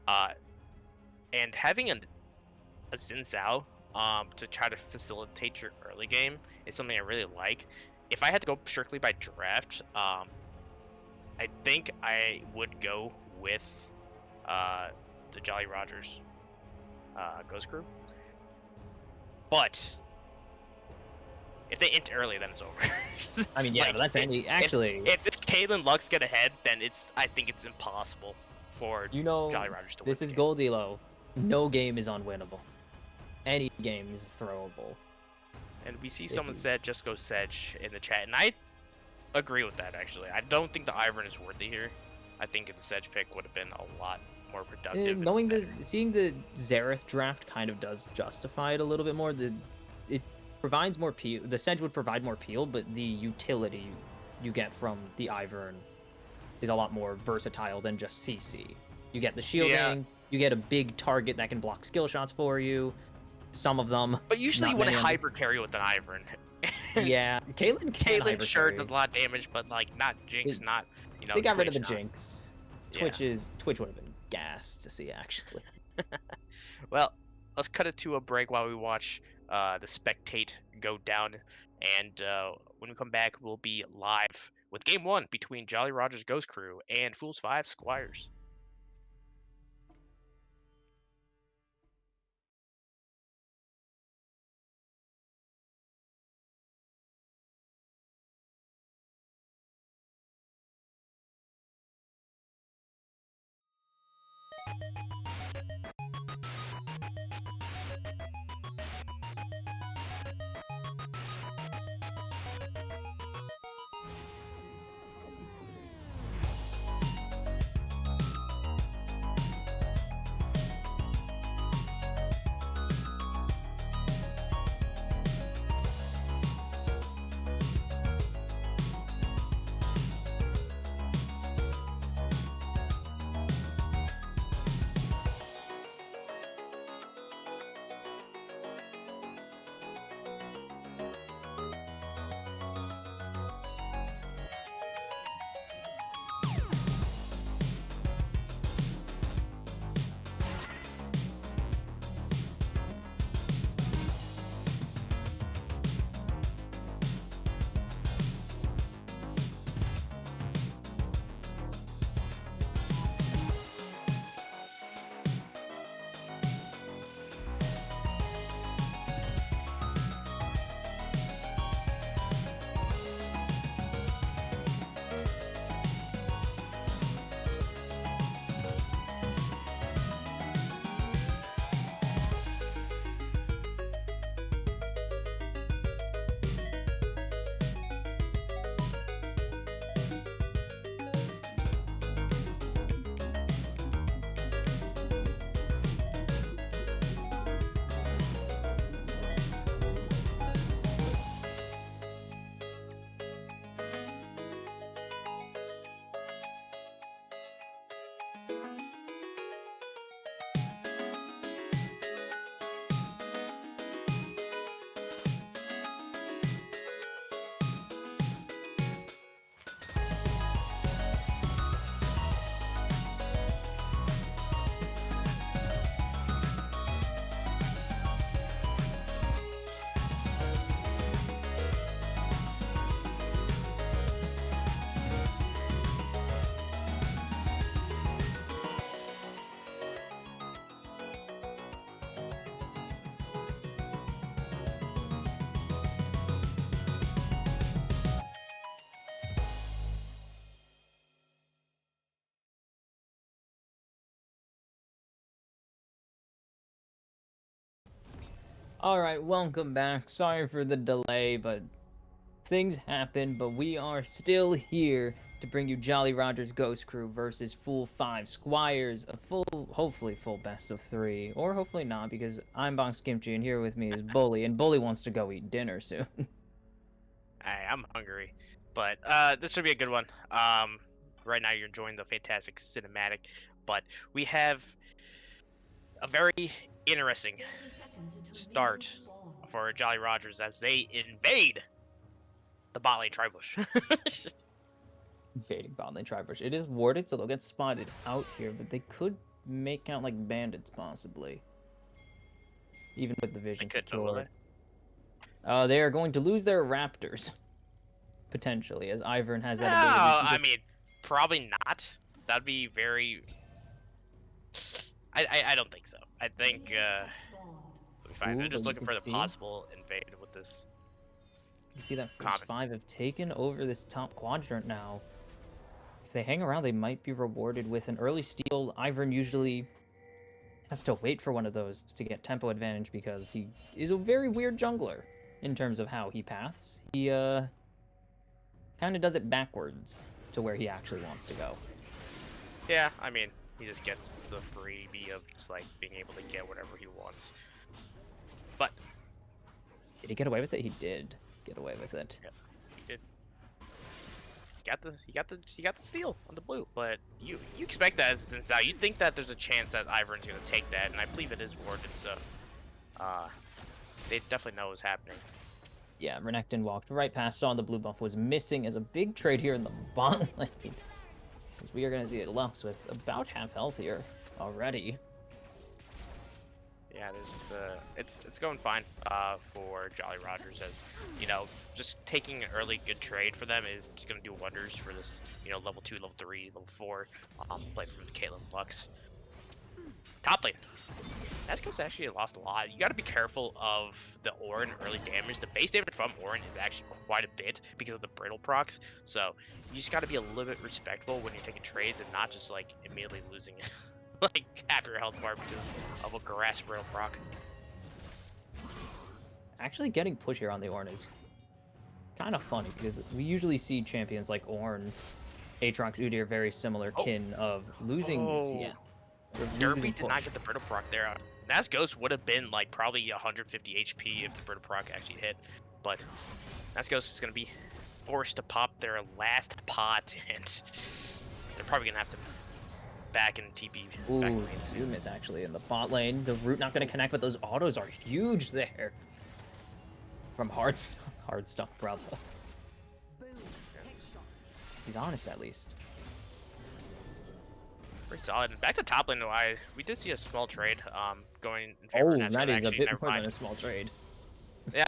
and having a Xin Zhao to try to facilitate your early game is something I really like. if I had to go strictly by draft, I think I would go with the Jolly Rogers Ghost Crew. But if they int early, then it's over. I mean, yeah, Like, but that's any actually. If this Caitlyn Lux get ahead, then I think it's impossible for You know, Jolly Rogers to win this is game. Goldilo. No game is unwinnable. Any game is throwable. And we see someone said just go Sedge in the chat, and I agree with that actually. I don't think the Ivern is worthy here. I think the Sedge pick would have been a lot more productive. Knowing this, seeing the Xerath draft kind of does justify it a little bit more. It provides more peel. The Sedge would provide more peel, but the utility you get from the Ivern is a lot more versatile than just CC. You get the shielding. You get a big target that can block skill shots for you. Some of them. But usually you want to to hyper carry with an Ivern. Yeah, Caitlyn sure carry. does a lot of damage, but like not Jinx, not They got rid of the Twitch, not- Jinx. Yeah. Twitch would have been gas to see actually. Well, let's cut it to a break while we watch the spectate go down, and when we come back, we'll be live with Game 1 between Jolly Rogers Ghost Crew and Fools 5 Squires. Alright, welcome back. Sorry for the delay, but things happen, but we are still here to bring you Jolly Rogers Ghost Crew versus Fool 5 Squires, a hopefully full best of 3, or hopefully not, because I'm Bonks Kimchi, and here with me is Bully, and Bully wants to go eat dinner soon. I'm hungry, but this should be a good one. Right now you're enjoying the fantastic cinematic, but we have a very interesting start for Jolly Rogers as they invade the bot lane tribush. Invading bot lane tribush. It is warded, so they'll get spotted out here, but they could make out like bandits, possibly. Even with the vision They could, though, will secured. They are going to lose their raptors. potentially, as Ivern has No, that ability. I mean, probably not. That'd be very. I don't think so. I think it'll be fine. Ooh, I'm just but you looking can for the see- possible invade with this. You see that first Common. 5 have taken over this top quadrant now. If they hang around, they might be rewarded with an early steal. Ivern usually has to wait for one of those to get tempo advantage because he is a very weird jungler in terms of how he paths. He kind of does it backwards to where he actually wants to go. Yeah, I mean, he just gets the freebie of just like being able to get whatever he wants. But Did he get away with it? He did get away with it. he did. He got the steal on the blue, but you expect that since now you'd think that there's a chance that Ivern's gonna take that, and I believe it is warded, so they definitely know what's happening. Yeah, Renekton walked right past, saw the blue buff was missing as a big trade here in the bot lane. Because we are going to see it Lux with about half health here already. Yeah, it's going fine for Jolly Rogers, as you know, just taking an early good trade for them is going to do wonders for this, you know, level 2, level 3, level 4 play from the Caitlyn Lux. Top lane. Nesco's actually lost a lot. You got to be careful of the Orin early damage. The base damage from Orin is actually quite a bit because of the brittle procs. So you just got to be a little bit respectful when you're taking trades and not just like immediately losing like half your health bar because of a grass brittle proc. Actually getting push here on the Ornn is kind of funny because we usually see champions like Ornn, Aatrox, Udyr, very similar kin of losing CN. Derby did not get the brittle proc there. Nas Ghost would have been like probably 150 HP if the brittle proc actually hit, but Nas Ghost is going to be forced to pop their last pot, and they're probably going to have to back in TP back Ooh, lane soon. miss actually in the bot lane. The root not going to connect, but those autos are huge there. From Hardstuck, brother. He's honest at least. Pretty solid. And back to top lane, we did see a small trade going in favor of Nesco. That is Actually, a bit never more than mind. a small trade. Yeah,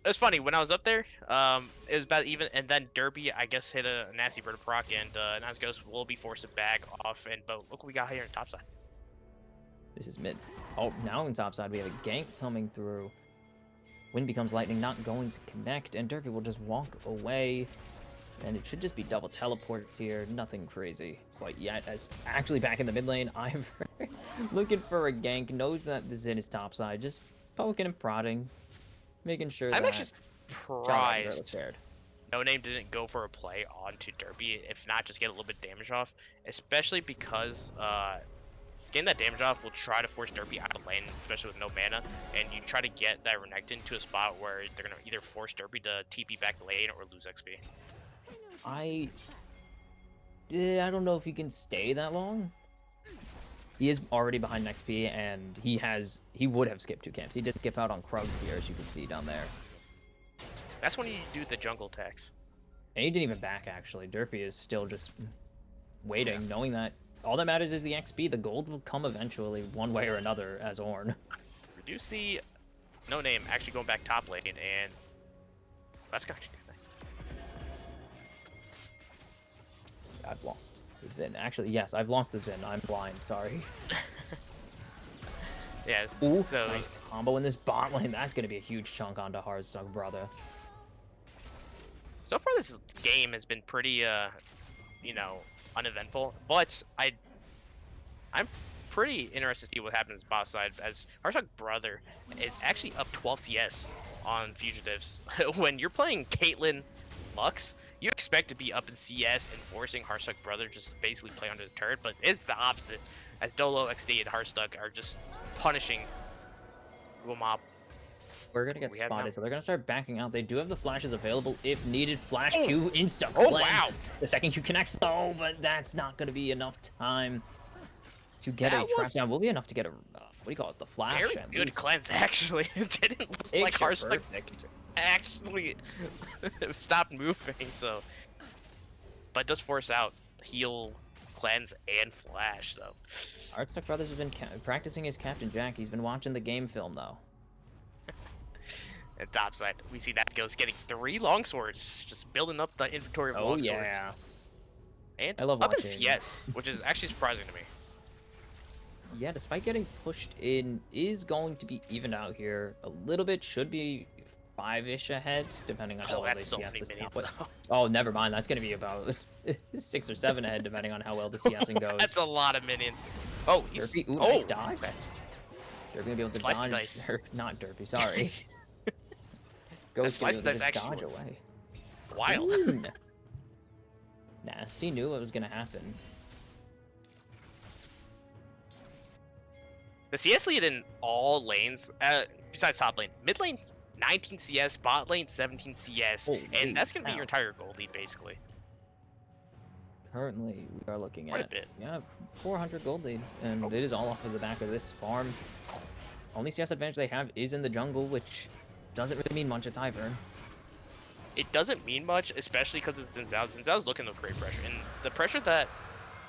it was funny when I was up there. It was about even, and then Derby, I guess, hit a nasty brittle proc, and Nas Ghost will be forced to back off. And but look what we got here on top side. This is mid. Oh, now on top side we have a gank coming through. Wind becomes lightning, not going to connect, and Derby will just walk away. And it should just be double teleports here. Nothing crazy quite yet. As actually back in the mid lane, Ivern looking for a gank, knows that the Zin is topside, just poking and prodding, making sure I'm that actually Jolly surprised scared. No Name didn't go for a play onto Derby, if not just get a little bit damage off, especially because getting that damage off will try to force Derby out of lane, especially with no mana, and you try to get that Renekton to a spot where they're going to either force Derby to TP back lane or lose XP. I don't know if he can stay that long. He is already behind XP, and he would have skipped 2 camps. He did skip out on Krugs here, as you can see down there. That's when you do the jungle tax. And he didn't even back, actually. Derpy is still just waiting, knowing that all that matters is the XP. The gold will come eventually, one way or another, as Ornn. We do see No Name actually going back top lane, and that's actually I've lost the Zin. Actually, yes, I've lost the Zin. I'm blind, sorry. yeah. Ooh, So nice combo in this bot lane. That's going to be a huge chunk onto Hardstuck, brother. so far this game has been pretty uneventful, but I'm pretty interested to see what happens bot side, as Hardstuck brother is actually up 12 CS on fugitives. When you're playing Caitlyn Lux, you expect to be up in CS and forcing Hardstuck brother just to basically play under the turret, but it's the opposite, as Dolo, XD, and Hardstuck are just punishing Wumop. We're going to get We have now. spotted, so they're going to start backing out. They do have the flashes available if needed. Flash Q, insta Oh, cleanse. wow. The second Q connects, though, but that's not going to be enough time to get That a trap was down. Will be enough to get a, what do you call it, the flash Very at good least. cleanse, actually. It didn't look like Picture Hardstuck perfect. actually stopped moving, so. But it does force out heal, cleanse, and flash, so. Hardstuck Brothers has been practicing his Captain Jack. He's been watching the game film, though. At top side, we see that goes getting 3 long swords, just building up the inventory of Oh long swords. yeah. And I love up in watching. CS, which is actually surprising to me. Yeah, despite getting pushed in, is going to be evened out here a little bit. Should be 5-ish ahead, depending on how Oh, well they that's so CS many this minions, top lane. though. Oh, never mind. That's going to be about 6 or 7 ahead, depending on how well the CSing goes. That's a lot of minions. Oh, he's... Derpy, ooh, oh, nice dodge. okay. Derpy gonna be able to Slice and dodge. dice. Or, not Derpy, sorry. Ghost slice gonna and be able to dice just actually dodge was away. Wild. Ooh. Nasty knew what was gonna happen. The CS lead in all lanes, besides top lane, mid lane 19 CS, bot lane 17 CS, Holy and that's gonna be cow. your entire gold lead basically. Currently, we are looking Quite a at bit. 400 gold lead, and it is all off of the back of this farm. Only CS advantage they have is in the jungle, which doesn't really mean much at Ivern. It doesn't mean much, especially because it's Zinzao. Zinzao's looking to create pressure, and the pressure that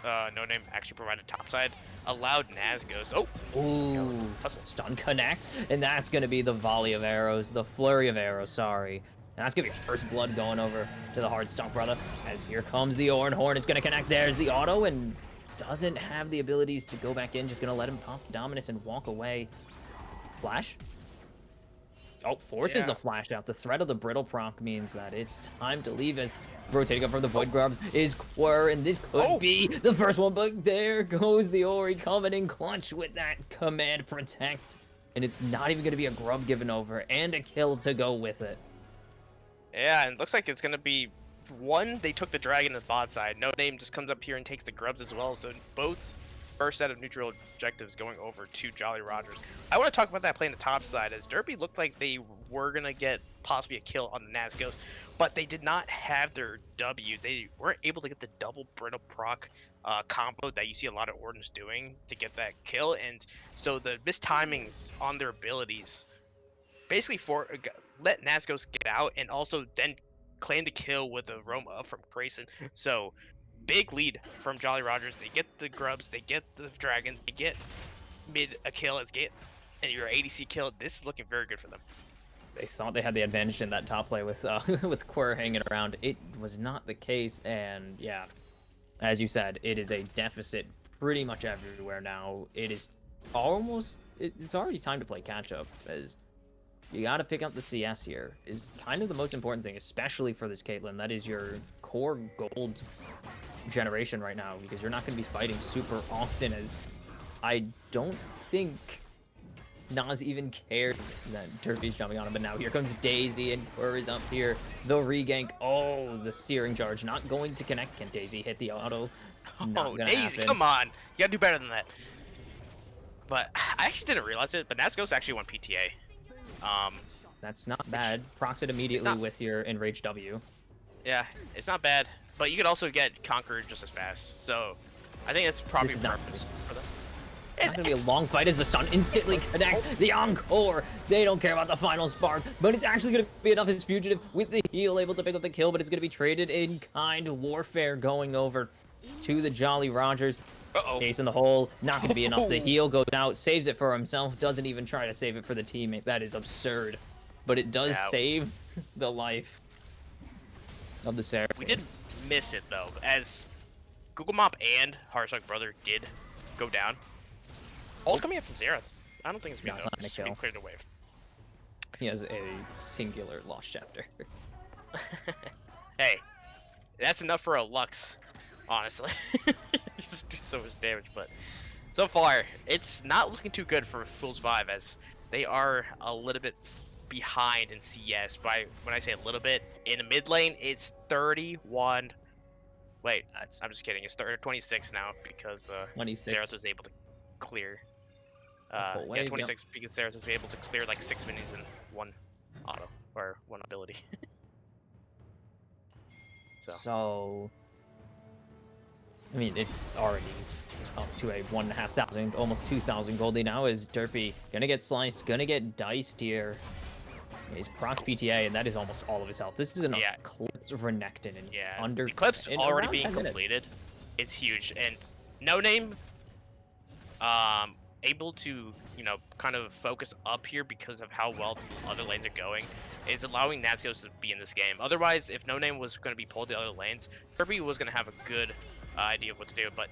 No Name actually provided topside allowed Nazgos. Oh, Ooh, tussle. stun connect, and that's gonna be the volley of arrows, the flurry of arrows, sorry. And that's gonna be first blood going over to the hard stomp, brother. As here comes the Orin Horn, it's gonna connect, there's the auto, and doesn't have the abilities to go back in, just gonna let him pop dominance and walk away. Flash? Oh, forces Yeah. the flash out. The threat of the brittle proc means that it's time to leave as rotating up from the Void Grubs is Quir, and this could be the first one, but there goes the Ori coming in clutch with that command protect. And it's not even going to be a grub given over, and a kill to go with it. Yeah, and it looks like it's gonna be one. They took the dragon to the bot side. No Name just comes up here and takes the grubs as well. So both first set of neutral objectives going over to Jolly Rogers. I want to talk about that play on the top side, as Derpy looked like they were gonna get possibly a kill on the Nazgos, but they did not have their W. They weren't able to get the double brittle proc combo that you see a lot of Ordens doing to get that kill, and so the mistimings on their abilities basically let Nazgos get out, and also then claim the kill with a roam up from Grayson. So big lead from Jolly Rogers. They get the grubs, they get the dragon, they get mid a kill, and your ADC kill. This is looking very good for them. They thought they had the advantage in that top play with with Quir hanging around. It was not the case, and yeah, as you said, it is a deficit pretty much everywhere now. It is almost, it's already time to play catch up, as you got to pick up the CS here is kind of the most important thing, especially for this Caitlyn. That is your core gold generation right now, because you're not going to be fighting super often, as I don't think Nas even cares that Derpy's jumping on him. But now here comes Daisy, and Quir is up here. The regank. Oh, the searing charge not going to connect. Can Daisy hit the auto? Not Oh, gonna Daisy, happen. come on. You gotta do better than that. But I actually didn't realize it, but Nazgos actually won PTA. That's not bad. Procs it immediately not- with your enraged W. Yeah, it's not bad, but you could also get conquered just as fast. So I think that's probably This a is not preference for them. It's not gonna be a long fight as the sun instantly connects. The encore. They don't care about the final spark, but it's actually gonna be enough as Fugitive with the heal able to pick up the kill, but it's gonna be traded in kind warfare going over to the Jolly Rogers. Uh-oh. Ace in the hole, not gonna be enough. The heal goes out, saves it for himself, doesn't even try to save it for the teammate. That is absurd. But it does Yeah. save the life of the Seraphim. We did miss it though, as Google Mop and Harshark Brother did go down. All coming up from Xerath. I don't think it's being No, it's not noticed. It's gonna being kill. cleared away. He has a singular lost chapter. Hey, that's enough for a Lux, honestly. Just do so much damage, but so far it's not looking too good for Fool's Vibe, as they are a little bit behind in CS. By when I say a little bit, in the mid lane it's 31. Wait, That's I'm just kidding. It's 26 now because 26. Xerath was able to clear. full Yeah, wave, yep. 26 because Xerath was able to clear like 6 minions in one auto or one ability. So, I mean, it's already up to a 1,500, almost 2,000 goldie now. Is Derpy gonna get sliced, gonna get diced here? He's proc PTA, and that is almost all of his health. This is an Yeah. Eclipse of Renekton in Yeah, under the clip's in already around being 10 minutes. completed. It's huge, and No Name, able to, kind of focus up here because of how well the other lanes are going, is allowing Nazgos to be in this game. Otherwise, if No Name was going to be pulled the other lanes, Kirby was going to have a good idea of what to do. But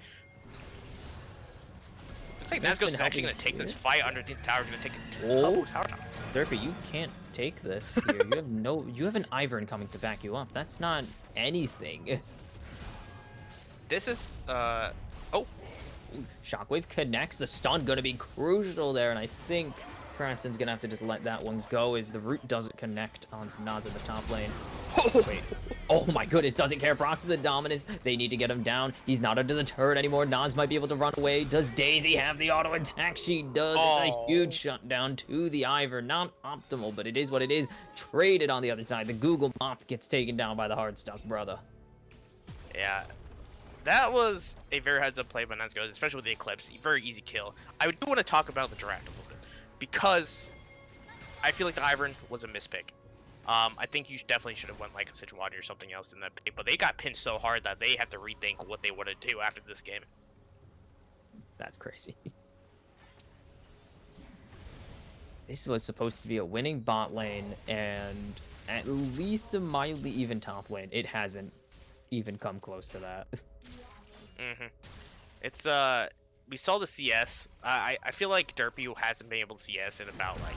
looks like Nazgos is actually going to take this fight underneath the tower. Going to take a couple tower shots. Derpy, you can't take this here. You have an Ivern coming to back you up. That's not anything. This is Shockwave connects. The stun gonna be crucial there, and I think Cranston's gonna have to just let that one go as the root doesn't connect onto Nas in the top lane. Wait. Oh my goodness, doesn't care. Procs the dominance. They need to get him down. He's not under the turret anymore. Nas might be able to run away. Does Daisy have the auto attack? She does. It's a huge shutdown to the Ivern. Not optimal, but it is what it is. Traded on the other side. The Google Mop gets taken down by the hard stuck brother. Yeah. That was a very heads-up play by Nazgos, especially with the Eclipse. Very easy kill. I do want to talk about the draft a little bit, because I feel like the Ivern was a mispick. I think you definitely should have went like a Sejuani or something else in that pick, but they got pinched so hard that they have to rethink what they want to do after this game. That's crazy. This was supposed to be a winning bot lane and at least a mildly even top lane. It hasn't even come close to that. It's we saw the CS. I feel like Derpy hasn't been able to CS in about like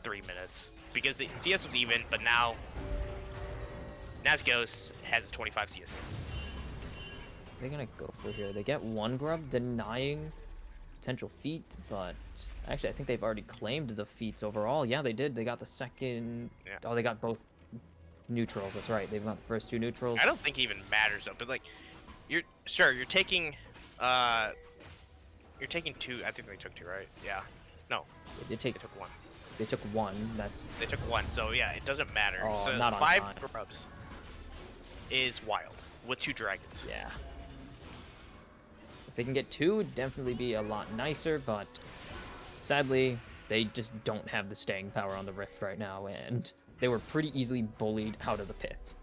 3 minutes because the CS was even, but now Nazgos has a 25 CS. They're gonna go for here. They get one grub, denying potential feat, but actually I think they've already claimed the feats overall. Yeah, they did. They got the second. Yeah. Oh, they got both neutrals. That's right. They've got the first 2 neutrals. I don't think it even matters though, but like, you're taking 2. I think they took 2, right? Yeah. No. They took 1. They took 1. They took 1. So yeah, it doesn't matter. Oh, so not on 5 time. grubs is wild with 2 dragons. Yeah. If they can get 2, it'd definitely be a lot nicer, but sadly, they just don't have the staying power on the Rift right now, and they were pretty easily bullied out of the pit.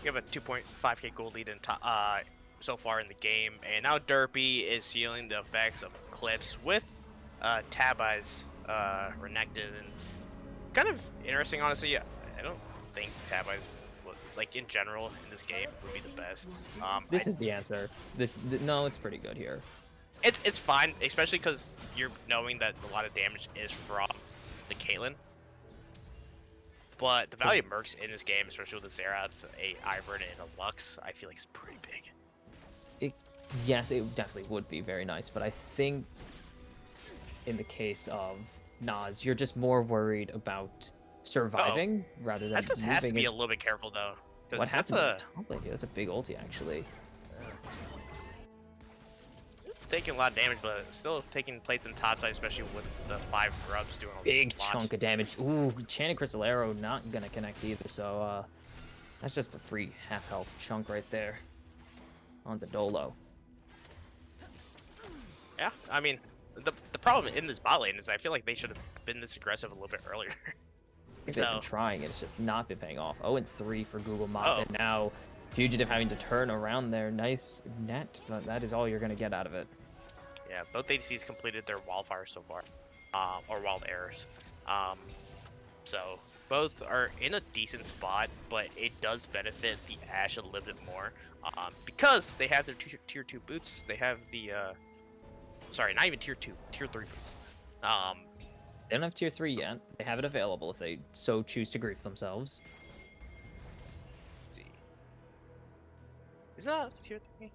You have a 2.5k gold lead in so far in the game, and now Derpy is feeling the effects of Eclipse with Tab Eyes renekted, and kind of interesting, honestly. I don't think Tab Eyes, like in general in this game, would be the best. This is the answer. No, it's pretty good here. It's fine, especially because you're knowing that a lot of damage is from the Caitlyn. But the value of Mercs in this game, especially with a Xerath, a Ivern, and a Lux, I feel like is pretty big. Yes, it definitely would be very nice, but I think in the case of Nas, you're just more worried about surviving rather than Nazgos has to be a little bit careful though. What happened to the top lane? That's a big ulti actually. Taking a lot of damage, but still taking plates in top side, especially with the 5 grubs doing a Big lot. chunk of damage. Ooh, Chanting Crystal Arrow not gonna connect either, so that's just a free half health chunk right there on the Dolo. Yeah, I mean, the problem in this bot lane is I feel like they should have been this aggressive a little bit earlier. I think they've been trying, it's just not been paying off. 0-3 for Google Mop, and now Fugitive having to turn around there. Nice net, but that is all you're gonna get out of it. Yeah, both ADCs completed their wildfires so far, or wild arrows. So both are in a decent spot, but it does benefit the Ashe a little bit more because they have their tier 2 boots. They have the sorry, not even tier 2, tier 3 boots. They don't have tier 3 yet. They have it available if they so choose to grief themselves. Let's see, is that tier 3?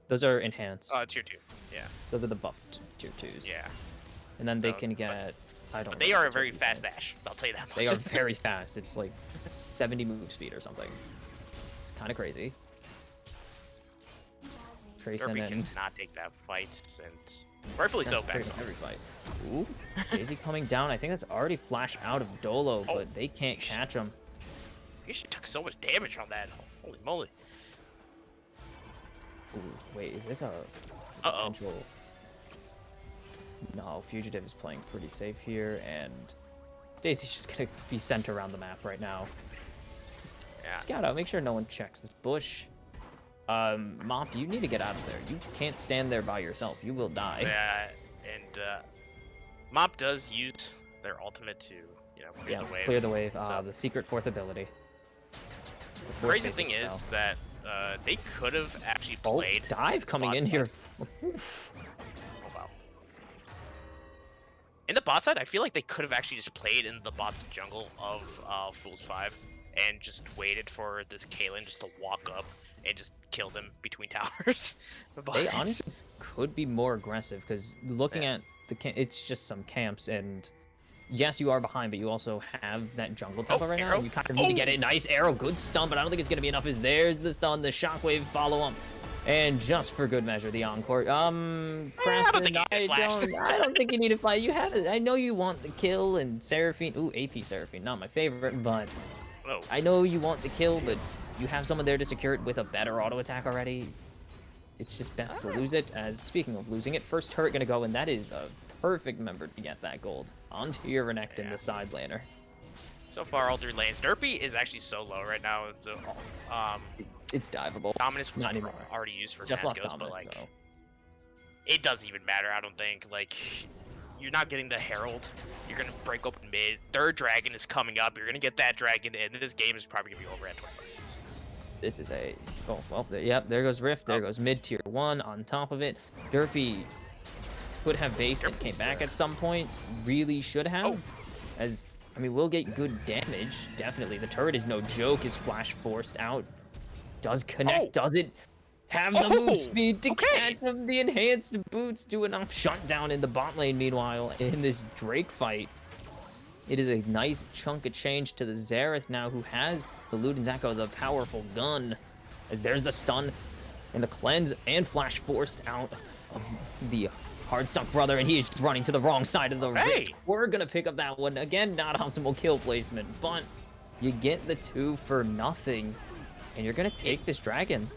Those are enhanced. Tier 2, yeah. Those are the buffed tier 2s. Yeah. And then they can get, I don't know. But they are a very fast Ashe, I'll tell you that much. They are very fast. It's like 70 move speed or something. It's kind of crazy. Grayson Derpy and cannot take that fight, and rightfully so back. Every fight. Ooh, Daisy coming down. I think that's already flash out of Dolo, but they can't catch him. He took so much damage on that. Holy moly. Ooh, wait, is this a potential? No, Fugitive is playing pretty safe here, and Daisy's just gonna be sent around the map right now. Just scout out, make sure no one checks this bush. Mop, you need to get out of there. You can't stand there by yourself. You will die. Yeah, and Mop does use their ultimate to, clear the wave. Clear the wave. So- The secret fourth ability. The fourth Crazy basic thing is spell. that they could have actually Oh, played dive coming bot in side. here. Oh, wow. In the bot side, I feel like they could have actually just played in the bot jungle of Fools 5 and just waited for this Kaylin just to walk up and just kill them between towers. They honestly could be more aggressive because looking at it's just some camps, and yes, you are behind, but you also have that jungle tempo right now. Arrow. And you kind of need to get it. Nice arrow, good stun, but I don't think it's gonna be enough. There's the stun, the shockwave follow up, and just for good measure, the encore. Crescent, I don't think you need to flash. You had it. I know you want the kill, and Seraphine. Ooh, AP Seraphine, not my favorite, but Oh. I know you want the kill, but you have someone there to secure it with a better auto attack already. It's just best to lose it. As speaking of losing it, first turret gonna go, and that is a perfect member to get that gold onto your Renekton, the side laner. So far, all 3 lanes. Derpy is actually so low right now. The, It's diveable. Dominus was Not anymore. already used for Just lost Cascos, Dominus, but like, though. it doesn't even matter. I don't think. Like, you're not getting the Herald. You're gonna break open mid. 3rd dragon is coming up. You're gonna get that dragon, and this game is probably gonna be over at 25 minutes. This is a... Oh, well, yep, there goes Rift. There goes mid-tier 1 on top of it. Derpy could have based and came back at some point. Really should have. As, I mean, we'll get good damage. Definitely. The turret is no joke. Is flash forced out. Does connect. Does it have the move speed to catch him? The enhanced boots do enough shutdown in the bot lane. Meanwhile, in this Drake fight, it is a nice chunk of change to the Xerath now, who has the Luden's Echo, the powerful gun. As there's the stun and the cleanse and flash forced out of the Hardstuck brother, and he's just running to the wrong side of the rift. We're gonna pick up that one. Again, not optimal kill placement, but you get the 2 for nothing, and you're gonna take this dragon.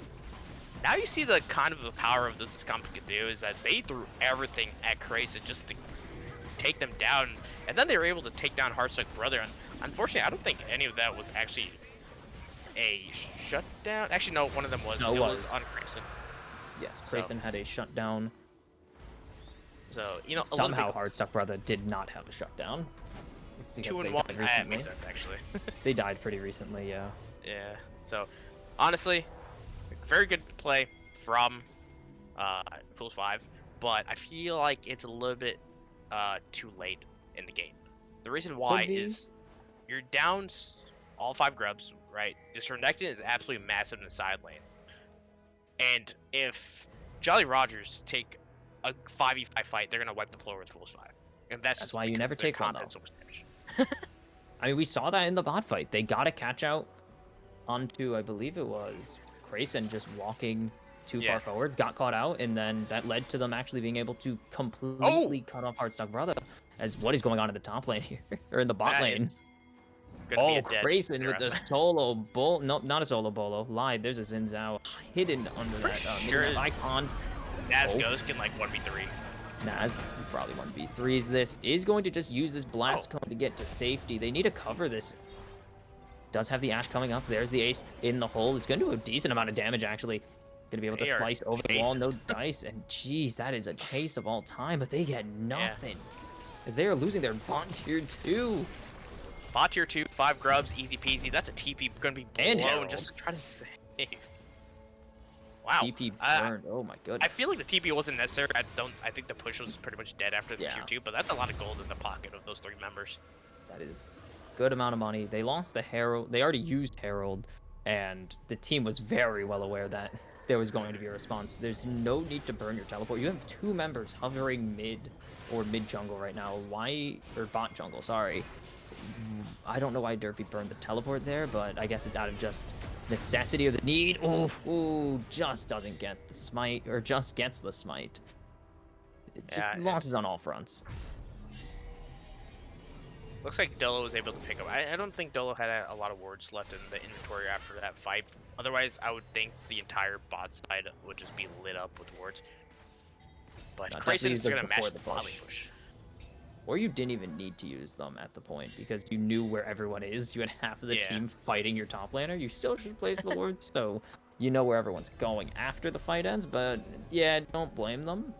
Now you see the kind of the power of this comp could do is that they threw everything at Krayson just to take them down, and then they were able to take down Hardstuck brother. And unfortunately, I don't think any of that was actually a shutdown. Actually, no, one of them was. No, it was was on Krayson. Yes, Grayson had a shutdown. So, somehow Hardstuck brother did not have a shutdown. It's because 2 they and 1. died That recently. makes sense, actually. They died pretty recently, yeah. Yeah. So, honestly, very good play from Fools 5, but I feel like it's a little bit too late in the game. The reason why is you're down all 5 grubs, right? This Renekton is absolutely massive in the side lane. And if Jolly Rogers take a 5v5 fight, they're going to wipe the floor with Fools 5. And that's why you because never their take one, comp though. has so much damage. I mean, we saw that in the bot fight. They got a catch out onto, I believe it was Grayson just walking too far forward, got caught out, and then that led to them actually being able to completely cut off Hardstuck brother. As what is going on in the top lane here, or in the bot lane? Oh, Grayson with the solo bolo. No, not a solo bolo. Lied. There's a Xin Zhao hidden under that midnight icon. Naz Ghost can like 1v3. Naz probably 1v3s. This is going to just use this blast cone to get to safety. They need to cover this. Does have the Ashe coming up. There's the Ace in the hole. It's going to do a decent amount of damage, actually. Going to be able to slice over the wall. No dice. And jeez, that is a chase of all time. But they get nothing. As they are losing their bot tier 2. Bot tier 2, 5 grubs, easy peasy. That's a TP going to be blown. Herald. Just trying to save. Wow. TP burned. Oh my goodness. I feel like the TP wasn't necessary. I think the push was pretty much dead after the tier 2, but that's a lot of gold in the pocket of those 3 members. That is good amount of money. They lost the Herald. They already used Herald, and the team was very well aware that there was going to be a response. There's no need to burn your teleport. You have 2 members hovering mid or mid jungle right now. Why, or bot jungle, sorry. I don't know why Derpy burned the teleport there, but I guess it's out of just necessity or the need. Ooh, just doesn't get the smite, or just gets the smite. It just losses on all fronts. Looks like Dolo was able to pick up. I don't think Dolo had a lot of wards left in the inventory after that fight. Otherwise, I would think the entire bot side would just be lit up with wards. But Krayson's going to match the bot lane push. Or you didn't even need to use them at the point because you knew where everyone is. You had half of the team fighting your top laner. You still should place the wards, so you know where everyone's going after the fight ends, but yeah, don't blame them.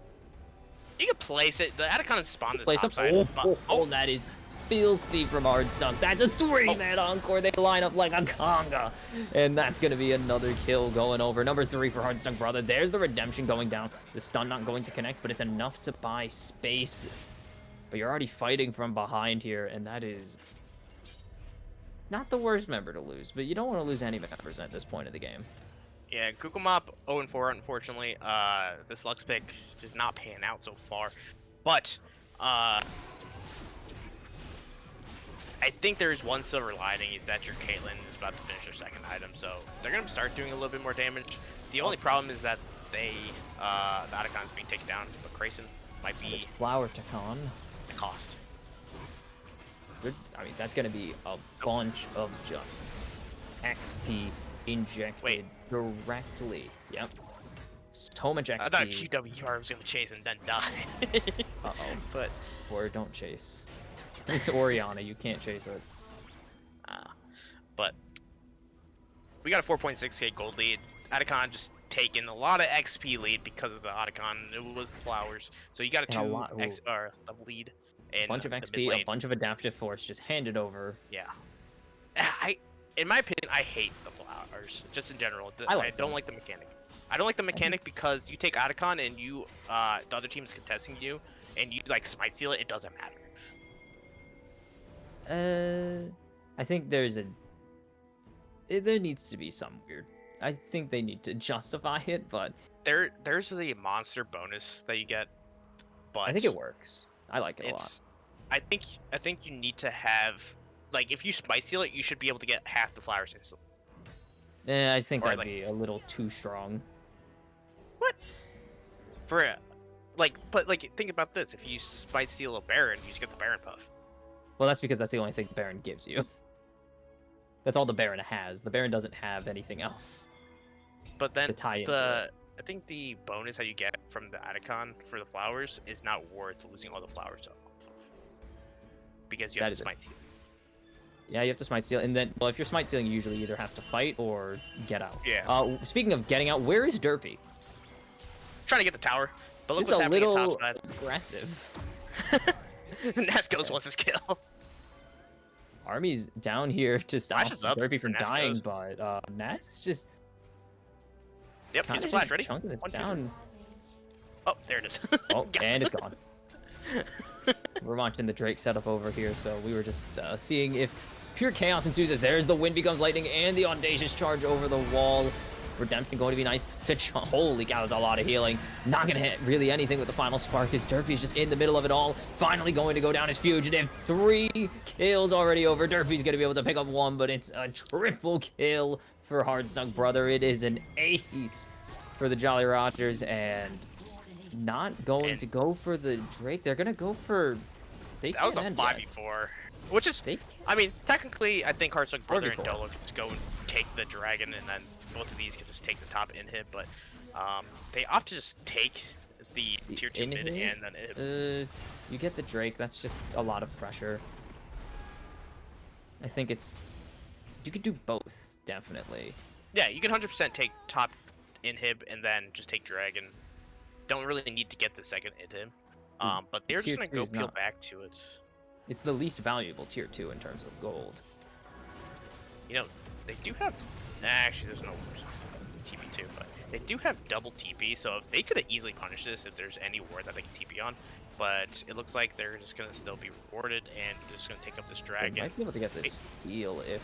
You can place it. The Atacon is spawned at the Place top up. side. Oh, that is filthy from Hardstuck. That's a 3-man encore. They line up like a conga. And that's going to be another kill going over. Number 3 for Hardstuck Brother. There's the redemption going down. The stun not going to connect, but it's enough to buy space. But you're already fighting from behind here, and that is not the worst member to lose, but you don't want to lose any members at this point of the game. Yeah, Google Mop 0-4, unfortunately. This Lux pick does not pan out so far. But, I think there's one silver lining, is that your Caitlyn is about to finish their second item, so they're going to start doing a little bit more damage. The only problem is that the Atacon's being taken down, but Grayson might be This Flower Tacon. the cost. Good. I mean, that's going to be a bunch of just XP injected directly. Yep. So much XP. I thought QWR was going to chase and then die. Uh-oh. But, Or don't chase. It's Oriana. You can't chase it. but we got a 4.6k gold lead. Atacon just taking a lot of XP lead because of the Atacon. It was the flowers. So you got a And a 2 lot- X of lead. A bunch of the XP, mid a lane. bunch of adaptive force just handed over. Yeah. In my opinion, I hate the flowers, just in general. I like don't them. like the mechanic. I don't like the mechanic because you take Atacon and you, the other team is contesting you, and you like smite seal it, it doesn't matter. I think there needs to be some weird. I think they need to justify it, but There's the monster bonus that you get, but I think it works. I like it a lot. I think you need to have, like, if you smite seal it, you should be able to get half the flowers instantly. I think Or, that'd like- be a little too strong. What? For but think about this: if you smite seal a Baron, you just get the Baron buff. Well, that's because that's the only thing the Baron gives you. That's all the Baron has. The Baron doesn't have anything else But then to tie into it. I think the bonus that you get from the Atacon for the flowers is not worth losing all the flowers off of, because you That have is to it. smite seal. Yeah, you have to smite seal, and then, well, if you're smite sealing, you usually either have to fight or get out. Yeah. Speaking of getting out, where is Derpy? Trying to get the tower, but look It's what's a happening little at top aggressive. side. Nasco's wants his kill. Army's down here to stop Flash is up Derpy from for Nas dying, goes. but Nas is just Yep, kind he's of a flash ready. chunking this 1, 2, down. Oh, there it is. Oh, Got and it. it's gone. We're watching the Drake setup over here, so we were just seeing if pure chaos ensues as there's the wind becomes lightning and the audacious charge over the wall. Redemption going to be nice to holy cow, that's a lot of healing. Not gonna hit really anything with the final spark as Derpy's just in the middle of it all. Finally going to go down as fugitive. 3 kills already over. Derpy's gonna be able to pick up 1, but it's a triple kill for Hardstuck Brother. It is an ace for the Jolly Rogers, and not going to go for the Drake. They're gonna go for That was a 5v4, which is, I mean, technically, I think Heartstug Brother and 4v4. Dolo could just go and take the dragon, and then both of these could just take the top inhib, but they opt to just take the tier 2 mid inhib? and then inhib. You get the Drake, that's just a lot of pressure. I think it's... You could do both, definitely. Yeah, you can 100% take top inhib and then just take dragon. Don't really need to get the second inhib. But they're just tier gonna 2 go is peel not- back to it. It's the least valuable tier 2 in terms of gold. You know, they do have... Actually, there's no TP2, but they do have double TP, so if they could have easily punished this if there's any ward that they can TP on, but it looks like they're just going to still be rewarded, and they're just going to take up this They dragon. might be able to get this steal if...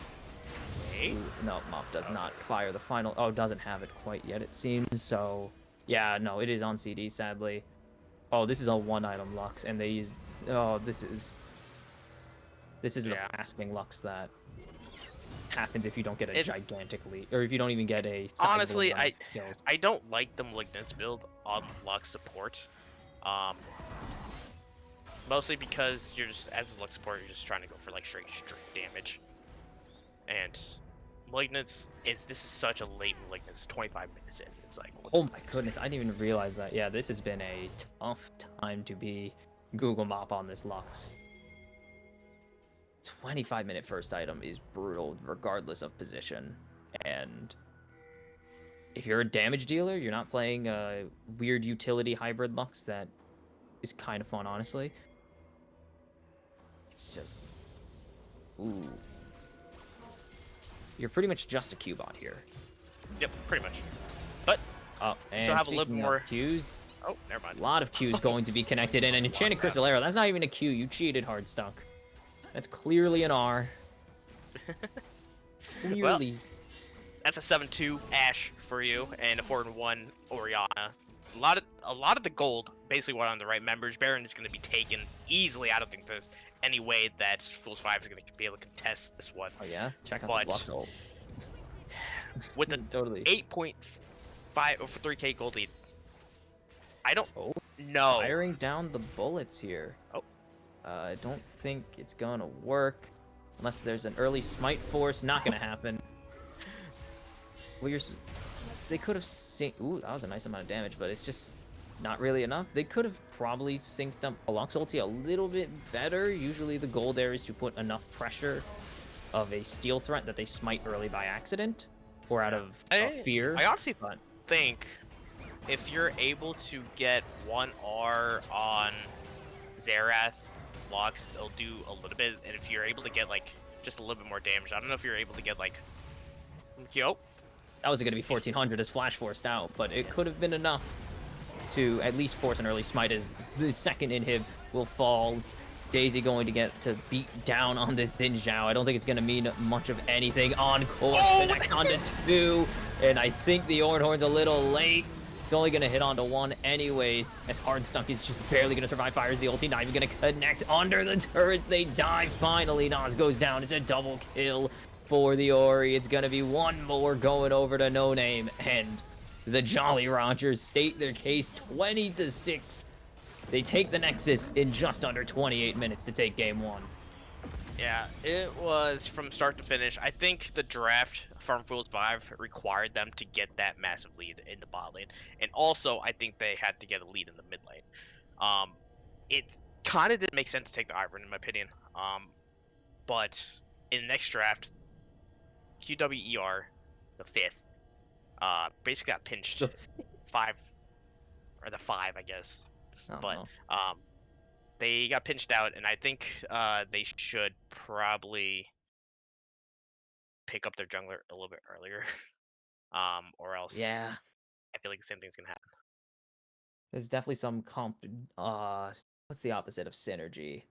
Hey? Ooh, no, Mop does not fire the final... Oh, doesn't have it quite yet, it seems, so... Yeah, no, it is on CD, sadly. Oh, this is a 1-item Lux, and they use... Oh, this is... This is Yeah. the fasting Lux that happens if you don't get a It- gigantic lead, or if you don't even get a sizable Honestly, amount of kills. I don't like the Malignance build on Lux support. Mostly because you're just, as a Lux support, you're just trying to go for like straight damage. And Malignance, this is such a late Malignance, 25 minutes in. It's like, what's Oh my next? goodness, I didn't even realize that. Yeah, this has been a tough time to be Google Mop on this Lux. 25-minute first item is brutal regardless of position, and if you're a damage dealer, you're not playing a weird utility hybrid Lux that is kind of fun, honestly. It's just, ooh. You're pretty much just a Q-bot here. Yep, pretty much. But Oh, and still have a little speaking more of Qs, Oh, never mind. a lot of Qs going to be connected, and an Enchanted crap. Crystal Arrow. That's not even a Q. You cheated, Hardstuck. That's clearly an R. Clearly. That's a 7-2 Ash for you, and a 4-1 Oriana. A lot of the gold basically went on the right members. Baron is going to be taken easily. I don't think there's any way that Fools 5 is going to be able to contest this one. Oh yeah, check out But this Lux ult. with the Totally. 8.5 over 3k gold lead, I don't Oh, know. firing down the bullets here. Oh. I don't think it's gonna work unless there's an early smite force. Not gonna happen. Well, they could have synced. Ooh, that was a nice amount of damage, but it's just not really enough. They could have probably synced up a Lux ulti a little bit better. Usually the goal there is to put enough pressure of a steal threat that they smite early by accident or out of fear. I honestly think if you're able to get 1R on Xerath, Lux, it'll do a little bit. And if you're able to get like just a little bit more damage, I don't know if you're able to get like, yo. That was going to be 1400 as flash forced out, but it could have been enough to at least force an early smite as the second inhib will fall. Daisy going to get to beat down on this Xin Zhao. I don't think it's going to mean much of anything. On course, connect onto 2, and I think the Ornhorn's a little late. It's only going to hit onto 1 anyways, as Hardstuck is just barely going to survive. Fires the ulti, not even going to connect under the turrets. They die finally. Nas goes down. It's a double kill for the Ori. It's going to be one more going over to No Name, and the Jolly Rogers state their case 20-6. They take the Nexus in just under 28 minutes to take game 1. Yeah, it was from start to finish. I think the draft from Fools 5 required them to get that massive lead in the bot lane. And also, I think they had to get a lead in the mid lane. It kind of didn't make sense to take the Ivern, in my opinion. But in the next draft, QWER, the 5th, basically got pinched. 5, or the 5, I guess. But they got pinched out, and I think they should probably pick up their jungler a little bit earlier, or else Yeah, I feel like the same thing's gonna happen. there's definitely some what's the opposite of synergy?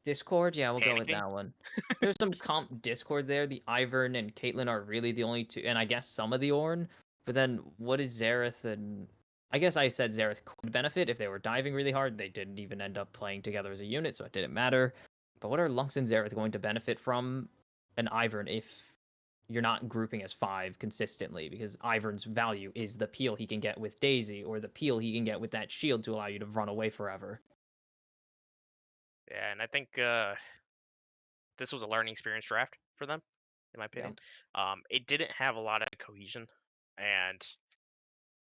Discord? Yeah, we'll go with Panicking? that one. There's some comp Discord there. The Ivern and Caitlyn are really the only two, and I guess some of the Ornn. But then what is Xerath and... I guess I said Xerath could benefit if they were diving really hard. They didn't even end up playing together as a unit, so it didn't matter. But what are Lux and Xerath going to benefit from an Ivern if you're not grouping as 5 consistently? Because Ivern's value is the peel he can get with Daisy, or the peel he can get with that shield to allow you to run away forever. Yeah, and I think this was a learning experience draft for them, in my opinion. It didn't have a lot of cohesion, and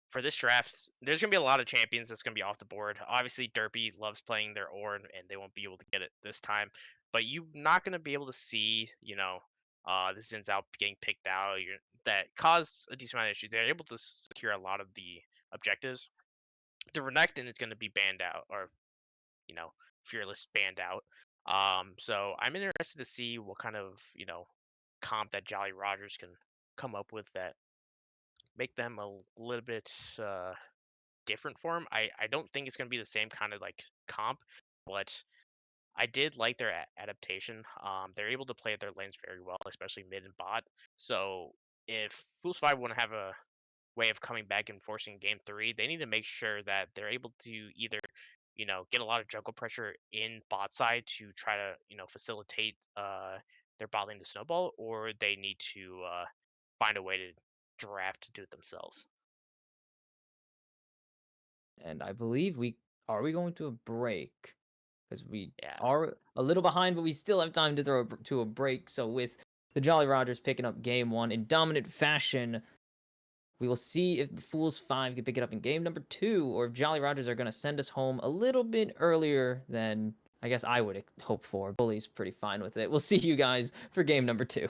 for this draft, there's gonna be a lot of champions that's gonna be off the board. Obviously, Derpy loves playing their Ornn, and they won't be able to get it this time. But you're not gonna be able to see, the Zin's out getting picked out. That caused a decent amount of issues. They're able to secure a lot of the objectives. The Renekton is gonna be banned out, or Fearless banned out. So I'm interested to see what kind of comp that Jolly Rogers can come up with that make them a little bit different for him. I don't think it's going to be the same kind of like comp, but I did like their adaptation. They're able to play their lanes very well, especially mid and bot. So if Fools 5 want to have a way of coming back and forcing game 3, they need to make sure that they're able to either get a lot of jungle pressure in bot side to try to facilitate their bot lane to snowball, or they need to find a way to draft to do it themselves. And I believe we going to a break, because we Yeah. are a little behind, but we still have time to throw to a break. So with the Jolly Rogers picking up game 1 in dominant fashion, we will see if the Fools 5 can pick it up in game number 2, or if Jolly Rogers are going to send us home a little bit earlier than I guess I would hope for. Bully's pretty fine with it. We'll see you guys for game number 2.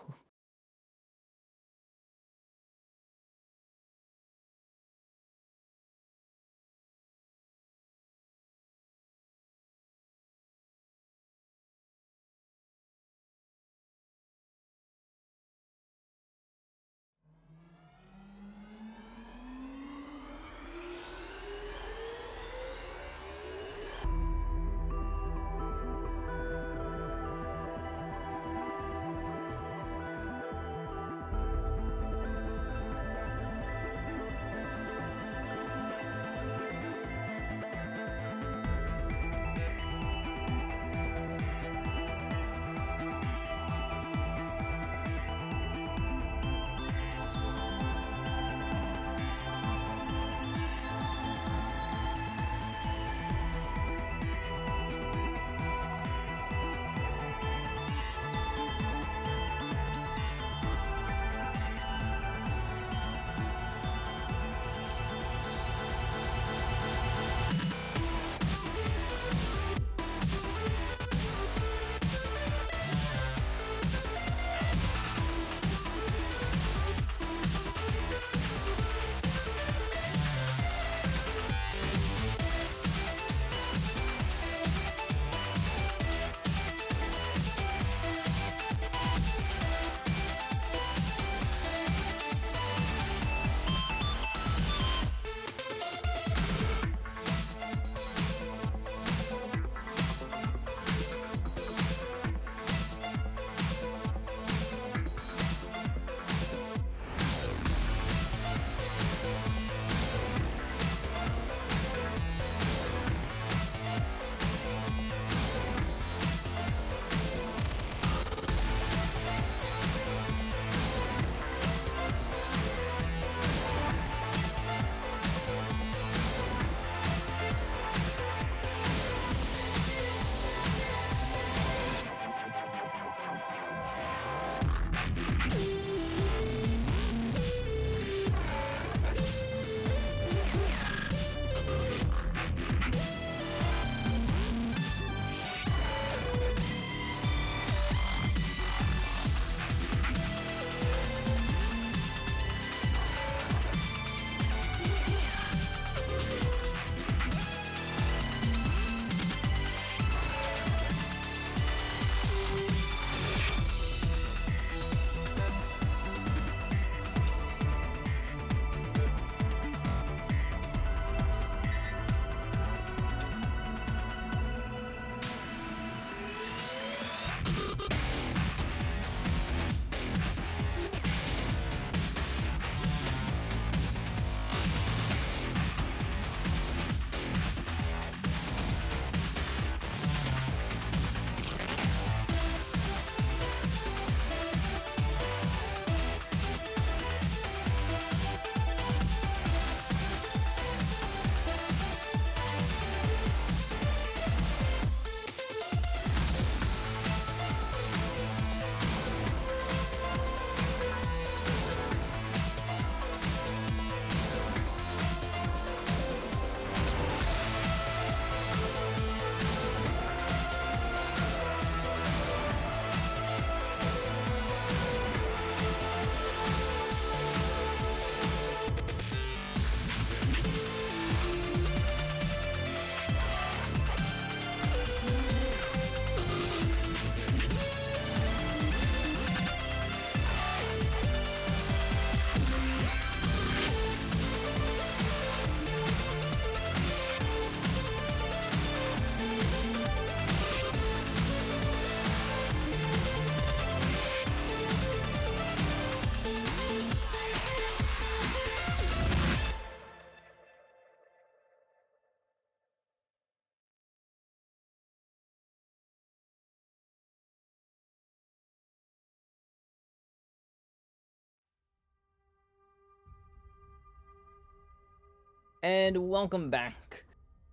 And welcome back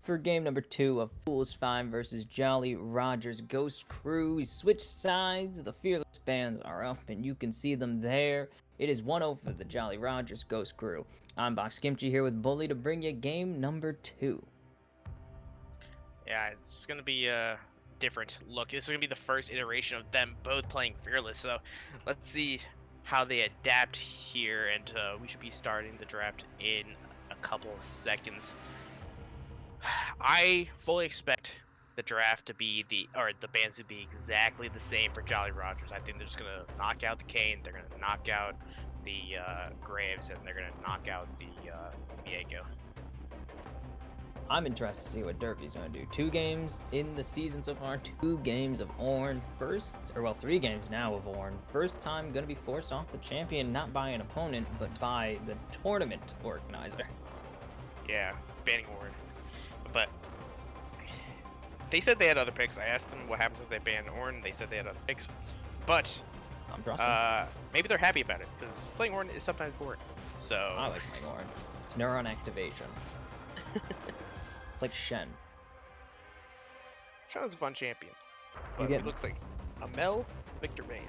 for game number 2 of Fools 5 versus Jolly Rogers Ghost Crew. We switch sides, the Fearless bands are up, and you can see them there. It is 1-0 for the Jolly Rogers Ghost Crew. I'm Box Kimchi here with Bully to bring you game number 2. Yeah, it's gonna be a different look. This is gonna be the first iteration of them both playing Fearless, so let's see how they adapt here, and we should be starting the draft in a couple of seconds. I fully expect the draft to be the bands to be exactly the same for Jolly Rogers. I think they're just gonna knock out the Kane, they're gonna knock out the Graves, and they're gonna knock out the Miego. I'm interested to see what Derpy's going to do. 2 games in the season so far, 2 games of Ornn. 3 games now of Ornn. First time going to be forced off the champion, not by an opponent, but by the tournament organizer. Yeah, banning Ornn. But they said they had other picks. I asked them what happens if they ban Ornn. They said they had other picks. But I'm trusting. maybe they're happy about it, because playing Ornn is sometimes boring. So I like playing Ornn. It's neuron activation. It's like Shen. Sean's a fun champion. You But get it looks like Amel, Victor Van.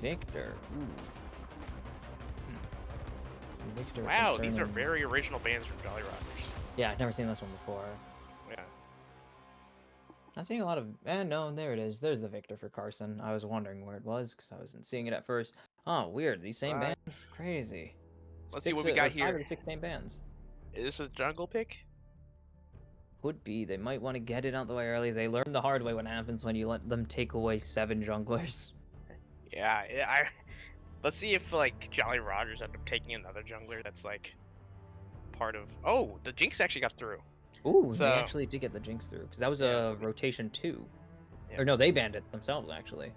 Victor. Ooh. Victor. Wow, these are concerning. very original bands from Jolly Rogers. Yeah, I've never seen this one before. Yeah. I'm seeing a lot of. No, there it is. There's the Victor for Carson. I was wondering where it was because I wasn't seeing it at first. Oh, weird. These same Right. bands. Crazy. Let's see what we got 5 here. or 6 same bands. Is this a jungle pick? Would be. They might want to get it out the way early. They learn the hard way what happens when you let them take away 7 junglers. Yeah, let's see if like Jolly Rogers end up taking another jungler that's like part of. Oh, the Jinx actually got through. Ooh, So- they actually did get the Jinx through because that was Yeah, a so rotation 2. Yeah. Or no, they banned it themselves actually.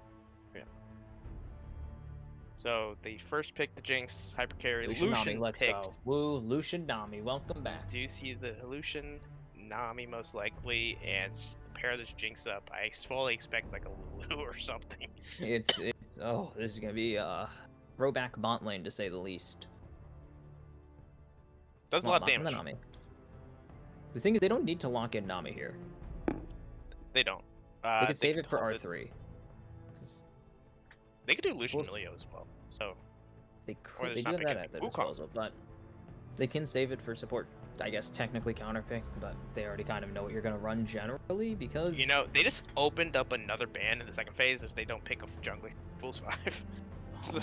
So the first pick, the Jinx, hyper carry, Lucian Nami, Lucian let's picked. go. Woo, Lucian Nami, welcome back. Do you see the Lucian, Nami most likely, and pair this Jinx up? I fully expect like a Lulu or something. It's oh, this is gonna be throwback bot lane to say the least. Does a Come on, lot of lock in the damage. Nami. The thing is, they don't need to lock in Nami here. They don't. They could save it for hold R3. 'Cause They could do Lucian Most- Milio as well. So They Or could. they're They not do have that picking at their Wukong. disposal, but they can save it for support. I guess technically counterpick, but they already kind of know what you're gonna run generally because you know they just opened up another ban in the second phase if they don't pick a jungler. Fools 5. So-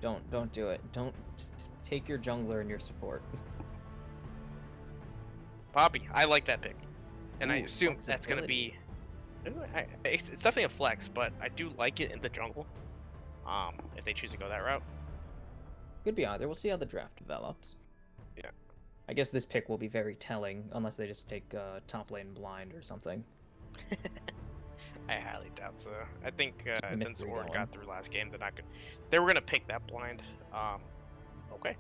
no, don't do it. Don't just take your jungler and your support. Poppy, I like that pick, and I Ooh, assume that's gonna flexibility. be. It's definitely a flex, but I do like it in the jungle. If they choose to go that route. Could be either. We'll see how the draft develops. Yeah. I guess this pick will be very telling, unless they just take top lane blind or something. I highly doubt so. I think the since mystery Ornn going. got through last game, they're not good. They were gonna pick that blind. Okay.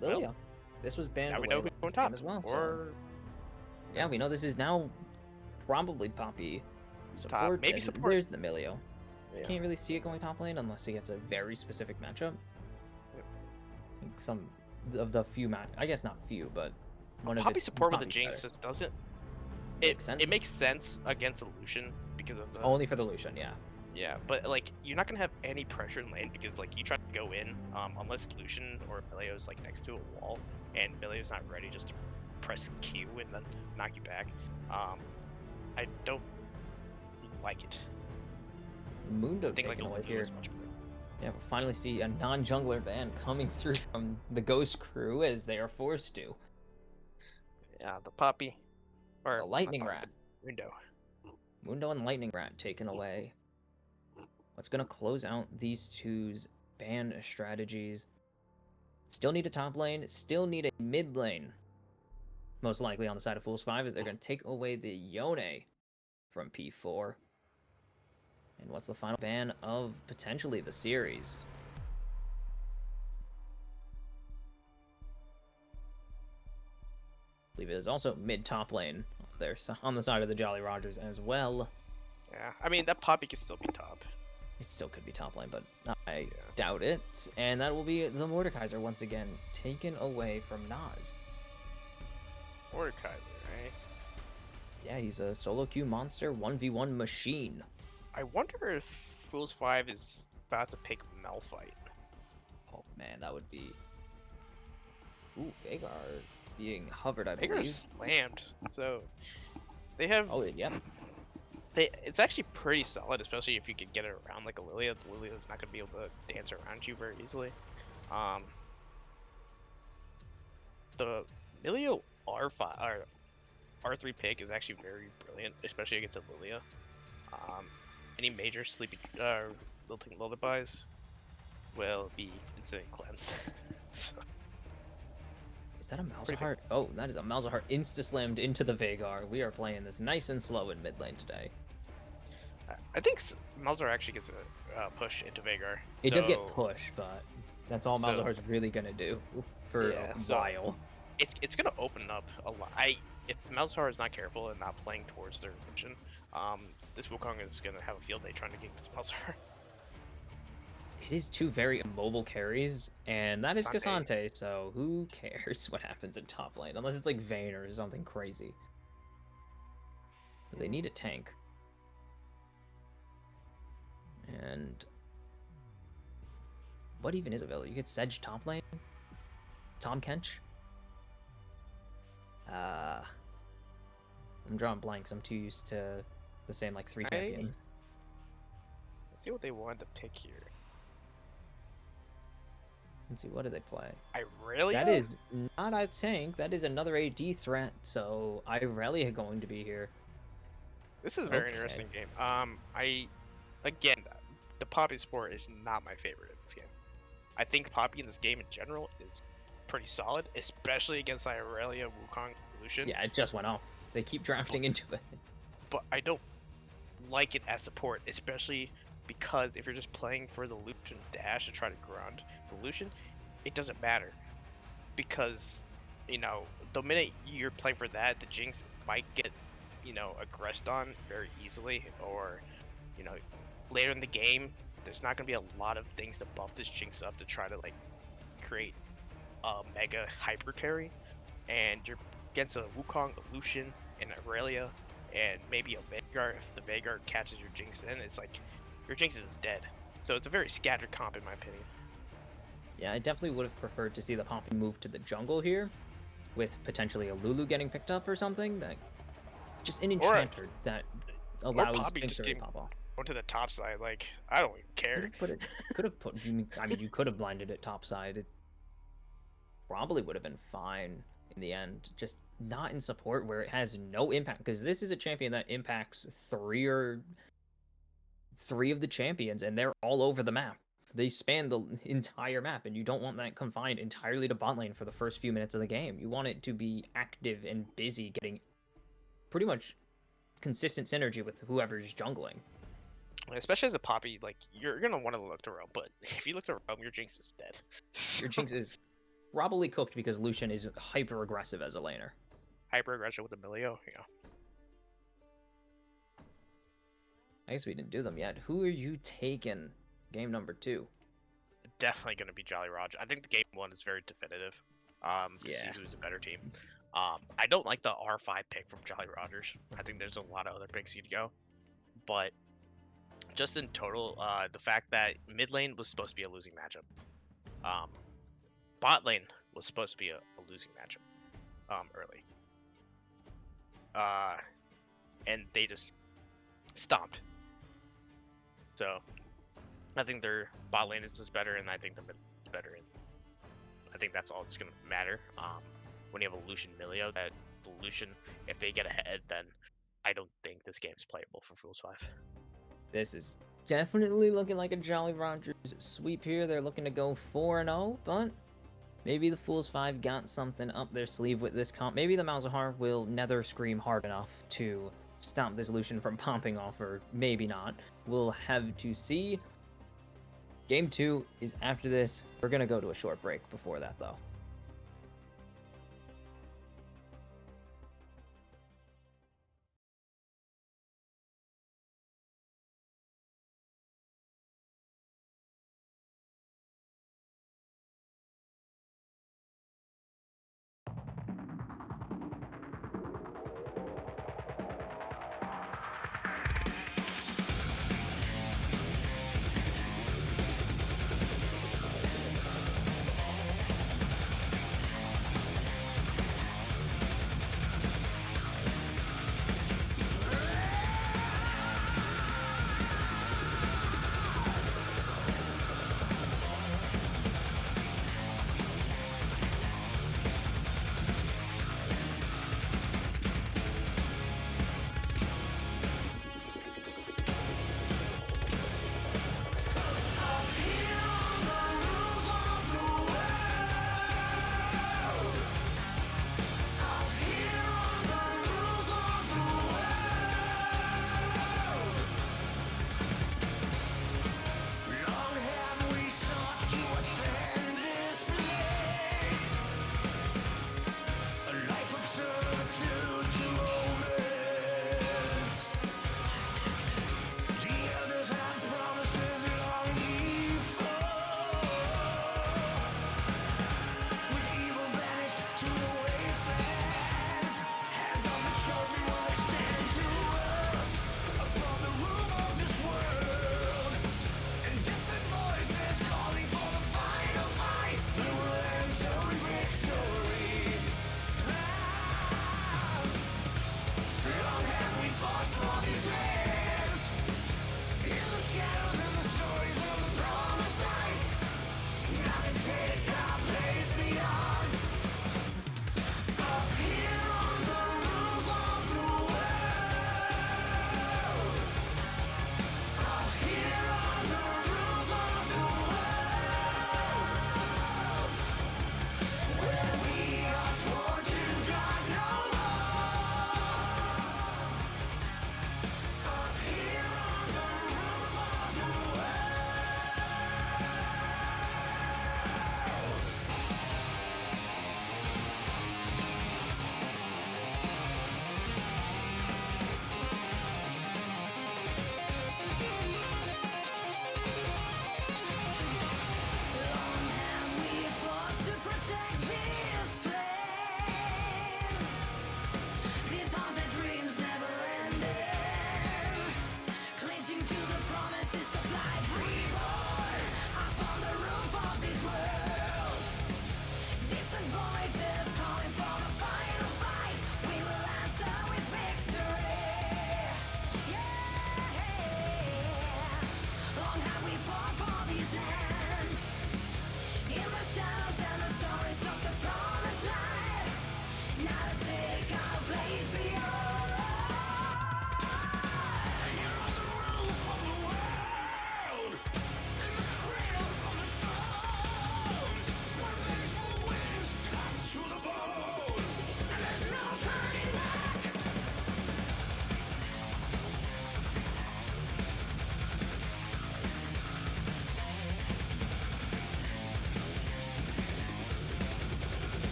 Well, Lilia. This was banned Now we away know who's last going game top. as well. Or Yeah, we know this is now probably Poppy support. maybe and support. There's the Milio. yeah. Can't really see it going top lane unless he gets a very specific matchup. Yep. I think some of the few I guess not few, but one of Poppy it, support with the Poppy's Jinx better. just doesn't. Makes sense. It makes sense against a Lucian because of the Only for the Lucian, yeah. yeah, but like you're not gonna have any pressure in lane because like you try to go in unless Lucian or Milio's like next to a wall and Milio's not ready just to press Q and then knock you back. I don't like it. Mundo I think like a taken away Lulu here. is much better. Yeah, we'll finally see a non-jungler ban coming through from the Ghost Crew as they are forced to. Yeah, the Poppy or The not Lightning Poppy, Rat. the Mundo. Mundo and Lightning Rat taken away. What's going to close out these two's ban strategies? Still need a top lane, still need a mid lane. Most likely on the side of Fools 5 is they're going to take away the Yone from P4. And what's the final ban of potentially the series? I believe it is also mid top lane there on the side of the Jolly Rogers as well. Yeah, I mean that Poppy can still be top. It still could be top lane, but I doubt it. And that will be the Mordekaiser once again taken away from Nas. Mordecai, right? Yeah, he's a solo queue monster, 1v1 machine. I wonder if Fools 5 is about to pick Malphite. Oh man, that would be. Ooh, Vagar being hovered, I Vigor's believe. slammed, so they have. Oh yeah. It's actually pretty solid, especially if you could get it around like a Lilia. The Lilia's not gonna be able to dance around you very easily. Um, the Milio R5 or R3 pick is actually very brilliant, especially against a Lilia. Any major sleepy lilting lullabies will be instantly cleansed. So, Is that a pretty Malzahar? Oh, that is a Malzahar insta-slammed into the Vagar. We are playing this nice and slow in mid lane today. I think Malzahar actually gets a push into Vagar. It does get so- pushed, but that's all So- Malzahar's really gonna do for Yeah, a so- while. It's gonna open up a lot. If Malzahar is not careful and not playing towards their vision, this Wukong is gonna have a field day trying to gank this Malzahar. It is two very immobile carries, and that is Cassante. Cassante, so who cares what happens in top lane? Unless it's like Vayne or something crazy. But they need a tank. And what even is available? You get Sedge top lane? Tom Kench? I'm drawing blanks. I'm too used to the same like 3 champions. Let's see what they wanted to pick here. Let's see, what do they play? Irelia? That is not a tank. That is another AD threat. So Irelia going to be here. This is a very Okay. interesting game. Again, the Poppy support is not my favorite in this game. I think Poppy in this game in general is pretty solid, especially against Irelia, Wukong, Lucian. Yeah, it just went off. They keep drafting into it. But I don't like it as support, especially because if you're just playing for the Lucian dash to try to ground the Lucian, it doesn't matter. Because, the minute you're playing for that, the Jinx might get, aggressed on very easily, or, later in the game, there's not going to be a lot of things to buff this Jinx up to try to, create a mega hyper carry. And you're against a Wukong, a Lucian, and Irelia, and maybe a Vagar. If the Vagar catches your Jinx in, it's like your Jinx is dead. So it's a very scattered comp in my opinion. Yeah, I definitely would have preferred to see the Poppy move to the jungle here, with potentially a Lulu getting picked up or something. That just an enchanter that allows Poppy things just to getting pop off. Going to the top side, I don't even care. You could have blinded it topside. It probably would have been fine in the end. Just not in support where it has no impact, because this is a champion that impacts three of the champions, and they're all over the map. They span the entire map, and you don't want that confined entirely to bot lane for the first few minutes of the game. You want it to be active and busy, getting pretty much consistent synergy with whoever's jungling. Especially as a Poppy, you're gonna want to look to roam, but if you look to roam, your Jinx is dead. Your Jinx is probably cooked because Lucian is hyper aggressive as a laner. Hyper aggression with Emilio, I guess we didn't do them yet. Who are you taking? Game number 2. Definitely gonna be Jolly Roger. I think the game 1 is very definitive. To see Yeah. who's a better team. I don't like the R5 pick from Jolly Rogers. I think there's a lot of other picks you'd go, but just in total, the fact that mid lane was supposed to be a losing matchup. Bot lane was supposed to be a losing matchup early. And they just stomped. So I think their bot lane is just better, and I think the mid is better. And I think that's all that's going to matter. When you have a Lucian Milio, that the Lucian, if they get ahead, then I don't think this game is playable for Fools 5. This is definitely looking like a Jolly Rogers sweep here. They're looking to go 4-0, but maybe the Fools 5 got something up their sleeve with this comp. Maybe the Malzahar will nether scream hard enough to stop this Lucian from popping off, or maybe not. We'll have to see. Game 2 is after this. We're going to go to a short break before that, though.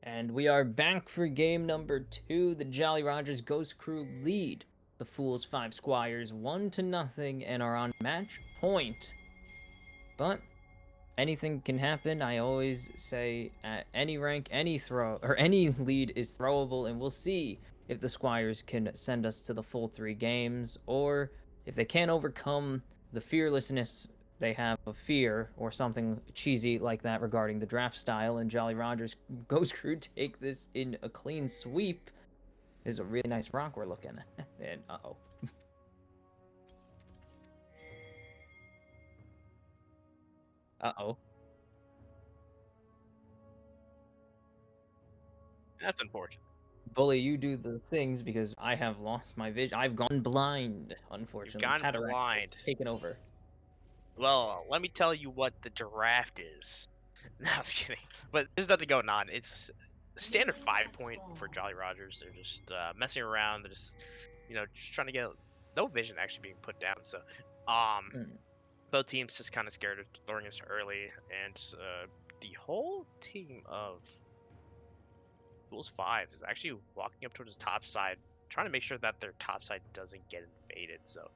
And we are back for game number 2. The Jolly Rogers Ghost Crew lead the Fools 5 Squires 1-0 and are on match point. But anything can happen. I always say at any rank, any lead is throwable, and we'll see if the Squires can send us to the full 3 games, or if they can't overcome the fearlessness they have of fear, or something cheesy like that regarding the draft style, and Jolly Rogers Ghost Crew take this in a clean sweep. This is a really nice rock we're looking at. And uh-oh. Uh-oh. That's unfortunate. Bully, you do the things because I have lost my vision. I've gone blind, unfortunately. You've gone Cataracts blind. have taken over. Well, let me tell you what the draft is. No, I was kidding. But there's nothing going on. It's standard 5-point for Jolly Rogers. They're just messing around. They're just, just trying to get no vision actually being put down. So, both teams just kind of scared of throwing us early, and the whole team of Fools 5 is actually walking up towards the top side, trying to make sure that their top side doesn't get invaded. So,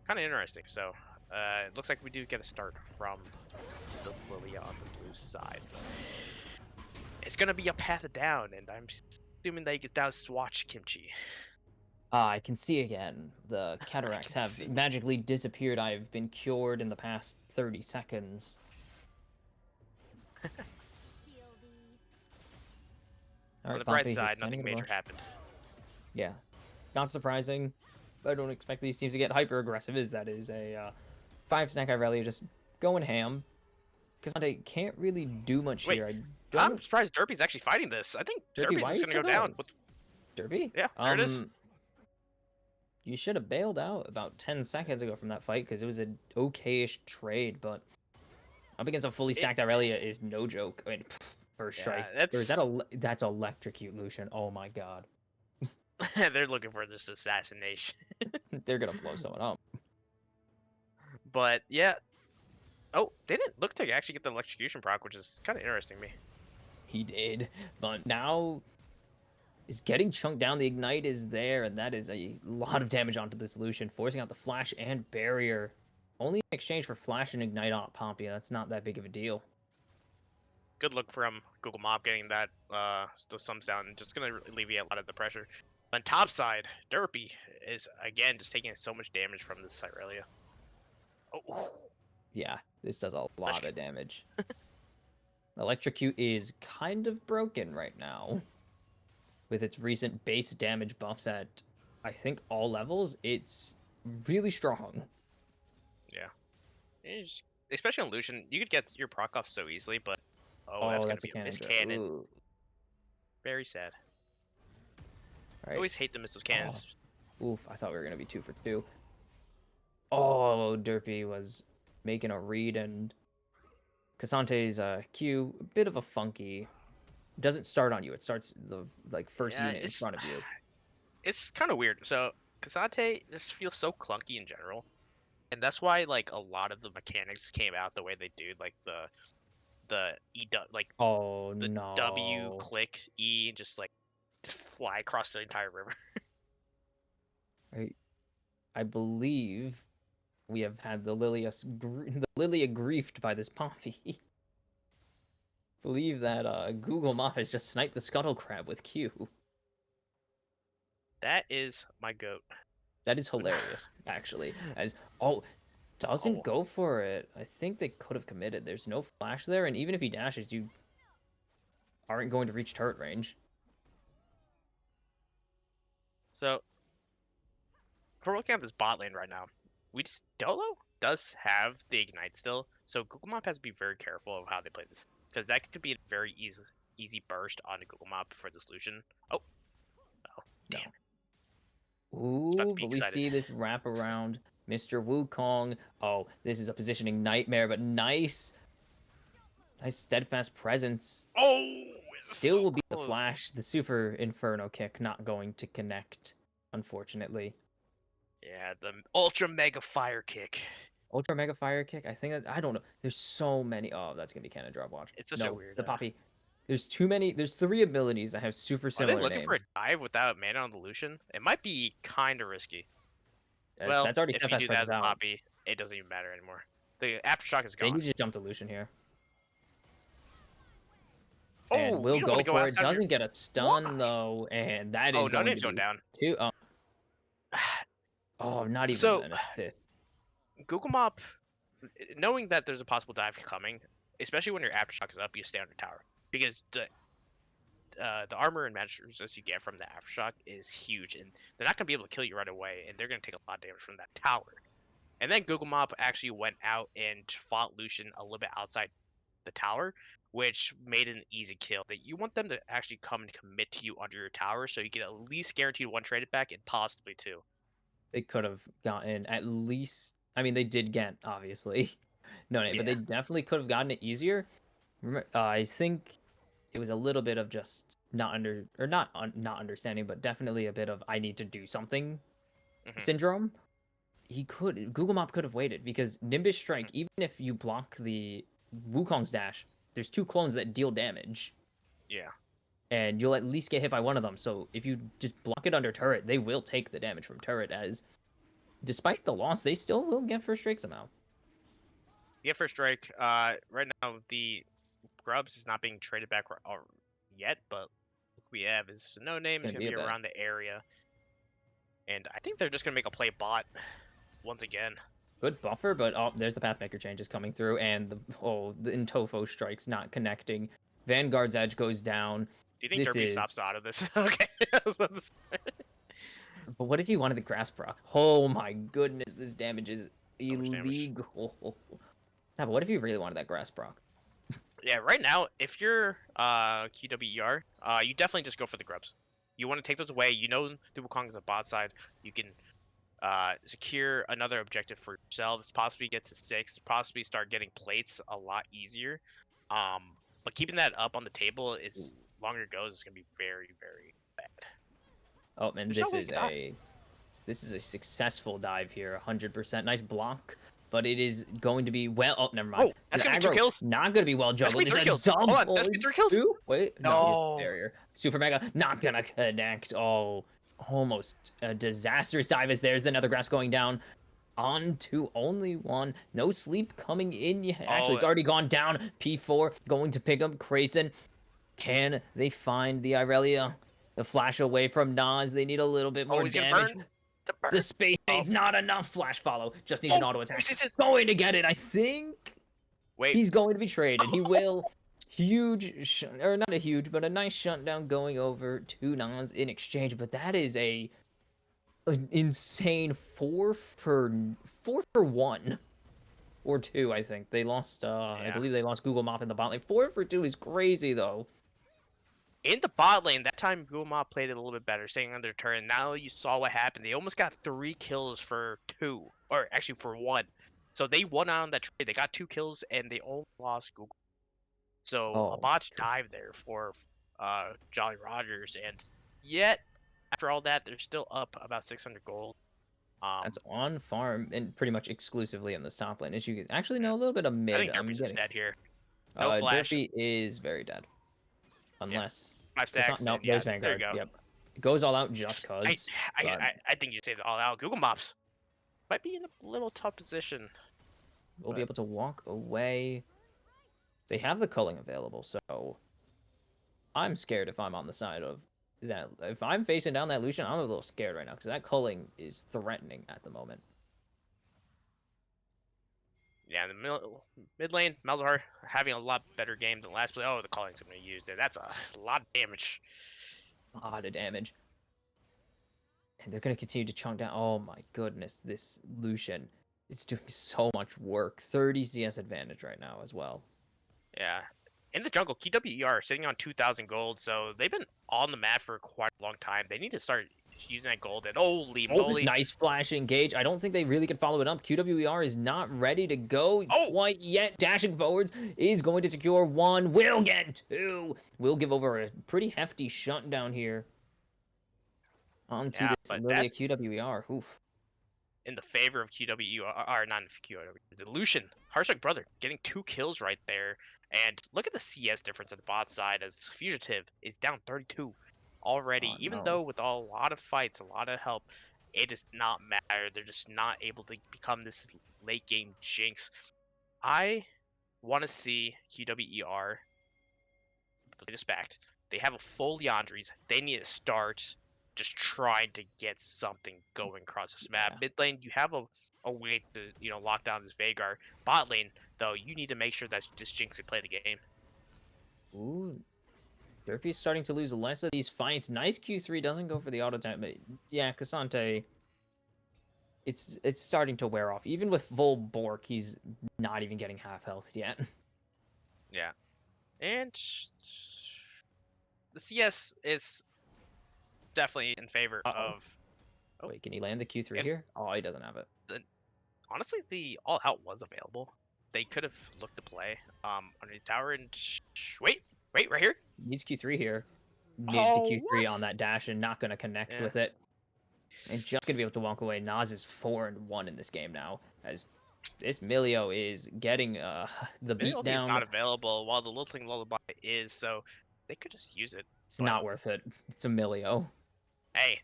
kind of interesting. So, it looks like we do get a start from the Lilia on the blue side. So, it's gonna be a path down, and I'm assuming that he gets down Swatch Kimchi. I can see again. The cataracts have magically disappeared. I've been cured in the past 30 seconds. On the bright side, nothing major happened. Yeah, not surprising. I don't expect these teams to get hyper aggressive. That is a 5-stack Irelia just going ham. Cassante can't really do much here. I'm surprised Derpy's actually fighting this. I think Derpy's just gonna go down. Derpy? Yeah, there it is. You should have bailed out about 10 seconds ago from that fight because it was an okay-ish trade, but up against a fully stacked Irelia is no joke. I mean, first strike. That's electrocute Lucian. Oh my god. They're looking for this assassination. They're gonna blow someone up. But yeah. Oh, they didn't look to actually get the electrocution proc, which is kind of interesting to me. He did, but now is getting chunked down. The ignite is there, and that is a lot of damage onto the solution, forcing out the flash and barrier. Only in exchange for flash and ignite on Pompia. That's not that big of a deal. Good look from Google Mob getting that those sums down, and just gonna alleviate a lot of the pressure. On top side, Derpy is again just taking so much damage from this Irelia. Oh. Yeah, this does a lot of damage. Electrocute is kind of broken right now. With its recent base damage buffs at, I think, all levels, it's really strong. Yeah. Especially on Lucian, you could get your proc off so easily, but that's gonna be a missed cannon. Ooh. Very sad. Right. I always hate the missile cannons. Oof, I thought we were gonna be 2 for 2. Oh, Derpy was making a read, and Cassante's Q, a bit of a funky. Doesn't start on you. It starts the first unit in front of you. It's kind of weird. So Cassante just feels so clunky in general, and that's why a lot of the mechanics came out the way they do. Like the E W click E, just fly across the entire river. I believe we have had the Lilia griefed by this Pompey. Believe that Google Mop has just sniped the Scuttle Crab with Q. That is my goat. That is hilarious, actually. Doesn't go for it. I think they could have committed. There's no flash there, and even if he dashes, you aren't going to reach turret range. So, we're looking at this bot lane right now. Dolo does have the ignite still, so Google Mop has to be very careful of how they play this. Because that could be a very easy burst on a Google Mop for the solution. Oh, damn. Ooh, but we see this wrap around Mr. Wukong. Oh, this is a positioning nightmare, but nice steadfast presence. Oh, still so will be close. The flash, the super inferno kick not going to connect, unfortunately. Yeah, the ultra mega fire kick. Ultra Mega Fire Kick? I think I don't know. There's so many. Oh, that's going to be cannon drop. Watch. It's just so weird. The Poppy. There's too many. There's 3 abilities that have super Are they similar looking for a names. dive without mana on the Lucian? It might be kind of risky. That's already If tough you as do per that as a out. poppy, it doesn't even matter anymore. The aftershock is They gone. need to jump the Lucian here. Oh, And will you don't want go to go for it. outside your... Doesn't get a stun Why? though, and that Oh, is no going name's to going be down. 2. Oh, not even So, an assist. Google Mop, knowing that there's a possible dive coming, especially when your aftershock is up, you stay on your tower. Because the armor and measures as you get from the aftershock is huge, and they're not going to be able to kill you right away, and they're going to take a lot of damage from that tower. And then Google Mop actually went out and fought Lucian a little bit outside the tower, which made it an easy kill. That you want them to actually come and commit to you under your tower, so you get at least guaranteed 1 traded back and possibly 2. They could have gotten at least. I mean, they did get obviously no name, but they Yeah. definitely could have gotten it easier. I think it was a little bit of just not understanding, but definitely a bit of I need to do something syndrome. Google Mop could have waited because Nimbus Strike, even if you block the Wukong's dash, there's 2 clones that deal damage. Yeah. And you'll at least get hit by one of them. So if you just block it under turret, they will take the damage from turret, as despite the loss, they still will get first strike somehow. Yeah, first strike. Right now the Grubs is not being traded back yet, but what we have is no name is gonna gonna be be a bit. around the area, and I think they're just gonna make a play bot once again. Good buffer, but oh, there's the Pathmaker changes coming through, and the Intofo strikes not connecting. Vanguard's edge goes down. Do you think This Derpy is- stops out of this? Okay, I was about to say. But what if you wanted the grass proc? Oh my goodness, this damage is So much damage. illegal. Yeah, but what if you really wanted that grass proc? Yeah, right now, if you're QWER, you definitely just go for the Grubs. You want to take those away. You know the Wukong is a bot side. You can secure another objective for yourselves, possibly get to 6, possibly start getting plates a lot easier. But keeping that up on the table is longer it goes, it's gonna be very, very bad. Oh, and There's this no way is to die. this is a successful dive here, 100%. Nice block, but it is going to be well. Oh, never mind. Oh, that's The gonna be 2 aggro, kills. Not going to be well That's gonna juggled. be It's 3 a kills. double. Hold on, that's gonna be 3 kills. 2? Wait, no, No. he's barrier. Super mega, not gonna connect. Oh, almost a disastrous dive. As there's another grasp going down. On to only 1. No sleep coming in yet. Actually, it's already gone down. P4 going to pick up Grayson. Can they find the Irelia? The flash away from Nas. They need a little bit more He's gonna damage. burn. The space fade's not enough. Flash follow. Just needs an auto attack. this is- Going to get it, I think. Wait, He's going to be traded. He will. Or not a huge, but a nice shutdown going over to Nas in exchange. But that is an insane 4 for 1. Or 2, I think. They lost, I Yeah. believe they lost Google Mop in the bot lane. 4 for 2 is crazy, though. in the bot lane, that time Gulma played it a little bit better, staying under turn. Now you saw what happened. They almost got 3 kills for 2, or actually for 1. So they won out on that trade. They got 2 kills and they only lost Google. So a Oh. botch dive there for Jolly Rogers, and yet after all that, they're still up about 600 gold. That's on farm and pretty much exclusively in this top lane. As you can actually know a little bit of mid. I think I'm Derpy's just getting. dead here. No flash. Derpy is very dead. Unless 5 it's not, stacks. no, and yeah, there's there you Vanguard. go. Yep. It goes all out just cause. I think you saved it all out. Google Mops might be in a little tough position. We'll be able to walk away. They have the culling available, so I'm scared if I'm on the side of that. If I'm facing down that Lucian, I'm a little scared right now because that culling is threatening at the moment. Yeah, in the mid lane, Malzahar having a lot better game than last play. Oh, the calling's going to use it. That's a lot of damage. A lot of damage. And they're going to continue to chunk down. Oh my goodness, this Lucian is doing so much work. 30 CS advantage right now as well. Yeah. In the jungle, QWER sitting on 2,000 gold, so they've been on the map for quite a long time. They need to start using that gold, and holy moly. Nice flash engage. I don't think they really can follow it up. QWER is not ready to go quite yet. Dashing forwards is going to secure 1. Will get 2. Will give over a pretty hefty shutdown here. Onto Yeah, this but Lilia that's- QWER. Oof. in the favor of QWR, or not QWR, the Lucian, Heartstrike Brother, getting 2 kills right there. And look at the CS difference on the bot side as Fugitive is down 32 already. Oh, Even no. though with a lot of fights, a lot of help, it does not matter. They're just not able to become this late game jinx. I want to see QWER play this back. They have a full Leandries. They need to start just trying to get something going across this map. Yeah. Mid lane, you have a way to lock down this Veigar. Bot lane, though, you need to make sure that this Jinx can play the game. Ooh. Derpy's starting to lose less of these fights. Nice Q3 doesn't go for the auto time, but yeah, Cassante, it's starting to wear off. Even with Vol Bork, he's not even getting half health yet. Yeah, and the CS is definitely in favor of. Oh. Wait, can he land the Q3 here? Oh, he doesn't have it. Honestly, the all out was available. They could have looked to play underneath tower and wait, right here. Needs Q3 here. Needs Oh, the Q3 what? on that dash and not going to connect Yeah. with it. And just going to be able to walk away. Nas is 4-1 in this game now. As this Milio is getting the beat Is down. not available while the Lilting Lullaby is, so they could just use it. It's not worth it. It's a Milio. Hey,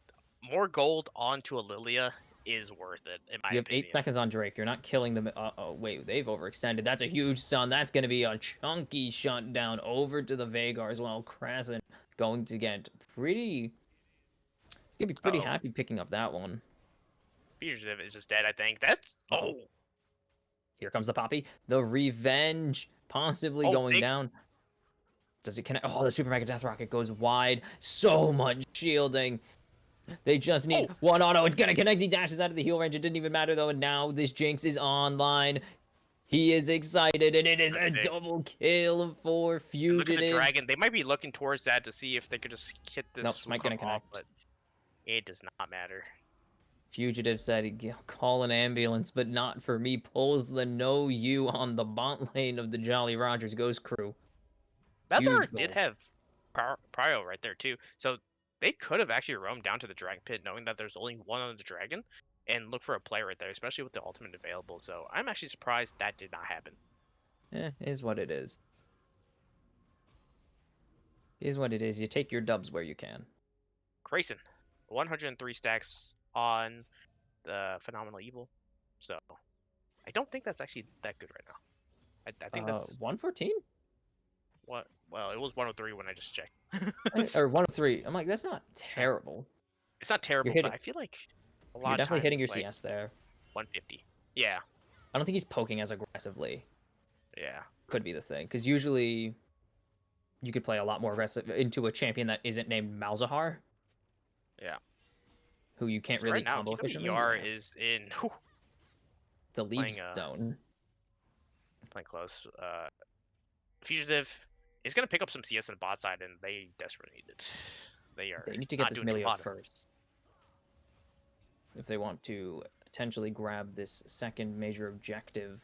more gold onto a Lilia is worth it, in my You have opinion. 8 seconds on Drake. You're not killing them. Uh-oh, wait, they've overextended. That's a huge stun. That's going to be a chunky shutdown over to the Veigar as well. Krasen going to get pretty... You'll be pretty happy picking up that one. Fugitive is just dead, I think. That's... Oh! Here comes the Poppy. The Revenge possibly going down. Does it connect? Oh, the Super Mega Death Rocket goes wide. So much shielding. They just need one auto. It's going to connect. He dashes out of the heal range. It didn't even matter, though. And now this Jinx is online. He is excited, and it is a double kill for Fugitive. Look at the Dragon. They might be looking towards that to see if they could just hit this. Nope, Smite going to connect. But it does not matter. Fugitive said, call an ambulance, but not for me. Pulls the no you on the bot lane of the Jolly Rogers Ghost crew. Bezzar did have Prio right there, too. So they could have actually roamed down to the Dragon Pit knowing that there's only one on the Dragon and look for a play right there, especially with the ultimate available. So I'm actually surprised that did not happen. Is what it is. Is what it is. You take your dubs where you can. Grayson, 103 stacks on the Phenomenal Evil. So I don't think that's actually that good right now. I think that's 114. What? Well, it was 103 when I just checked. Or 103. I'm like, that's not terrible. It's not terrible, but I feel like a lot You're of definitely hitting your times, CS there. 150. Yeah. I don't think he's poking as aggressively. Yeah. Could be the thing, because usually you could play a lot more aggressive into a champion that isn't named Malzahar. Yeah. Who you can't really right now, combo efficiently. TWR is in the Leaves zone. Playing close. Fugitive is going to pick up some CS on the bot side, and they desperately need it. They need to get this Milio first. If they want to potentially grab this second major objective.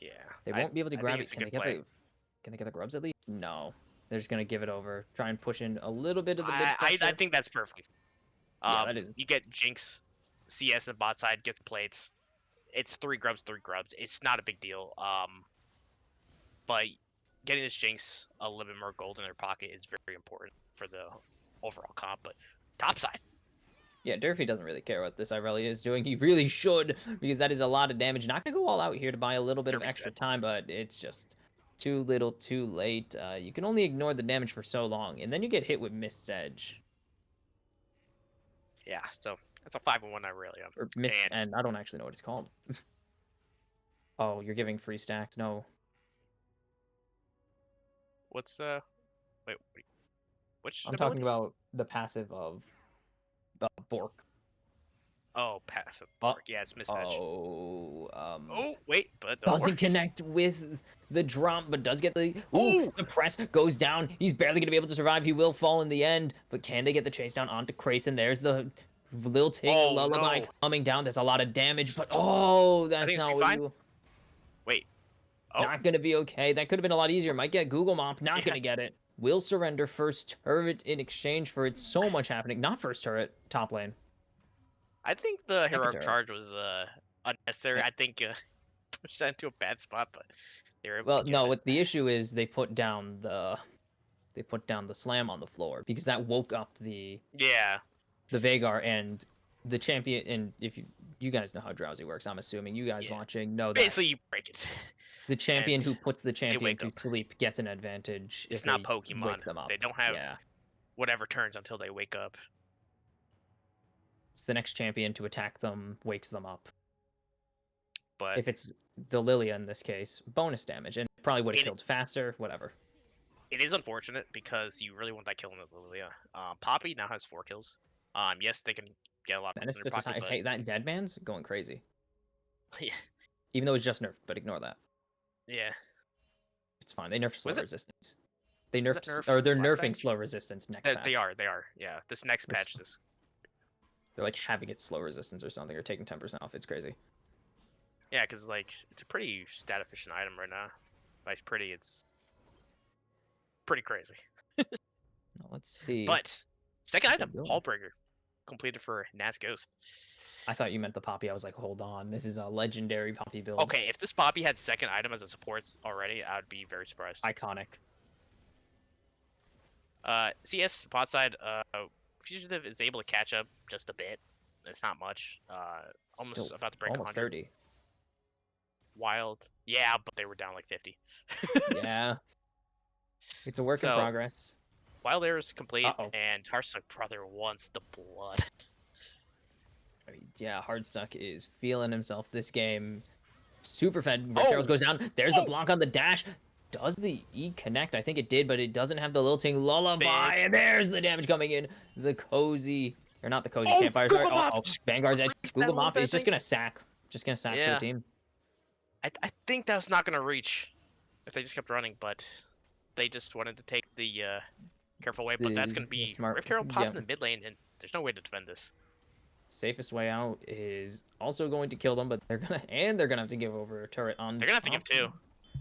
Yeah. They won't be able to grab it. Can they get the grubs at least? No. They're just going to give it over. Try and push in a little bit of the mid pressure. I think that's perfect. Yeah, that is. You get Jinx, CS on the bot side, gets plates. It's 3 grubs, 3 grubs. It's not a big deal. But getting this Jinx a little bit more gold in their pocket is very important for the overall comp. But top side. Yeah, Durfee doesn't really care what this Irelia is doing. He really should, because that is a lot of damage. Not going to go all out here to buy a little bit of extra time, but it's just too little, too late. You can only ignore the damage for so long, and then you get hit with Mist's Edge. Yeah, so that's a 5-1 Irelia. Or Mist, and I don't actually know what it's called. Oh, you're giving free stacks? No. What's wait, which? I'm talking about the passive of Bork. Oh, passive Bork. Yeah, it's Mist Edge. Oh, wait, but doesn't connect with the drop, but does get the the press goes down. He's barely gonna be able to survive. He will fall in the end, but can they get the chase down onto Grayson? There's the Lilting Lullaby coming down. There's a lot of damage, but that's not what you. Wait. Not gonna be okay. That could have been a lot easier. Might get Google Mop. Not gonna get it. Will surrender first turret in exchange for it. So much happening. Not first turret. Top lane. I think the Second heroic turret. charge was unnecessary. I think pushed that into a bad spot, but they were able Well, to no, get it. what the issue is they put down the slam on the floor because that woke up the Yeah, Vagar and the champion. And if you guys know how drowsy works, I'm assuming you guys Yeah. watching know that basically you break it. the champion and who puts the champion wake to up. sleep gets an advantage It's if not they Pokemon. wake them up. They don't have Yeah, whatever turns until they wake up. it's the next champion to attack them wakes them up. But If it's the Lilia in this case, bonus damage, and probably would have It- killed faster. Whatever. it is unfortunate because you really want that kill in the Lilia. Poppy now has 4 kills. Yes, they can get a lot Menace in their just pocket, but hey, that dead man's going crazy. yeah, Even though it's just nerfed, but ignore that. yeah. It's fine. They nerfed slow Was it- resistance. They was it nerfed, nerfed or they're last nerfing patch? slow resistance next patch. They are. Yeah, this next This- patch, this They're like having it slow resistance or something, or taking 10% off. It's crazy. yeah, because like it's a pretty stat efficient item right now. By pretty, it's pretty crazy. Now, let's see. But second What's that item, doing? Hallbreaker, completed for Naz Ghost. I thought you meant the Poppy. I was like, hold on, this is a legendary Poppy build. Okay, if this Poppy had second item as a support already, I would be very surprised. Iconic. CS bot side, Fugitive is able to catch up just a bit. It's not much. Almost Still about to break almost 100. 30. Wild. Yeah, but they were down like 50. Yeah. It's a work in So- progress. Wild Air is complete, Uh-oh. and Harsuk Brother wants the blood. I mean, yeah, Hardstuck is feeling himself this game. Super fed. Oh! Herald goes down. There's the Oh! block on the dash. Does the E connect? I think it did, but it doesn't have the lilting lullaby. Big. And there's the damage coming in. The cozy, or not the cozy Oh, campfire. Google Sorry. Mop! Oh, Vanguard's edge. That Google one Mop bad is just thing. gonna sack. Just gonna sack for Yeah. the team. I think that's not gonna reach if they just kept running, but they just wanted to take the careful way. But that's gonna The be smart- Rift Herald pop yeah. in the mid lane, and there's no way to defend this. Safest way out is also going to kill them, but they're gonna have to give over a turret on. They're gonna have to give top. 2.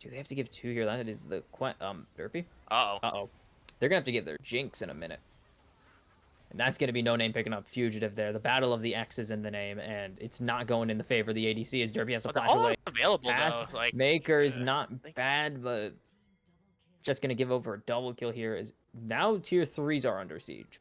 Do they have to give 2 here? That is the Derpy. Uh oh. Uh-oh. They're gonna have to give their Jinx in a minute. And that's gonna be No Name picking up Fugitive there. The Battle of the X is in the name, and it's not going in the favor of the ADC as Derpy has to But they're flash all away. available Path though. Like Maker is uh, not bad, but just gonna give over a double kill here. Is now tier 3s are under siege.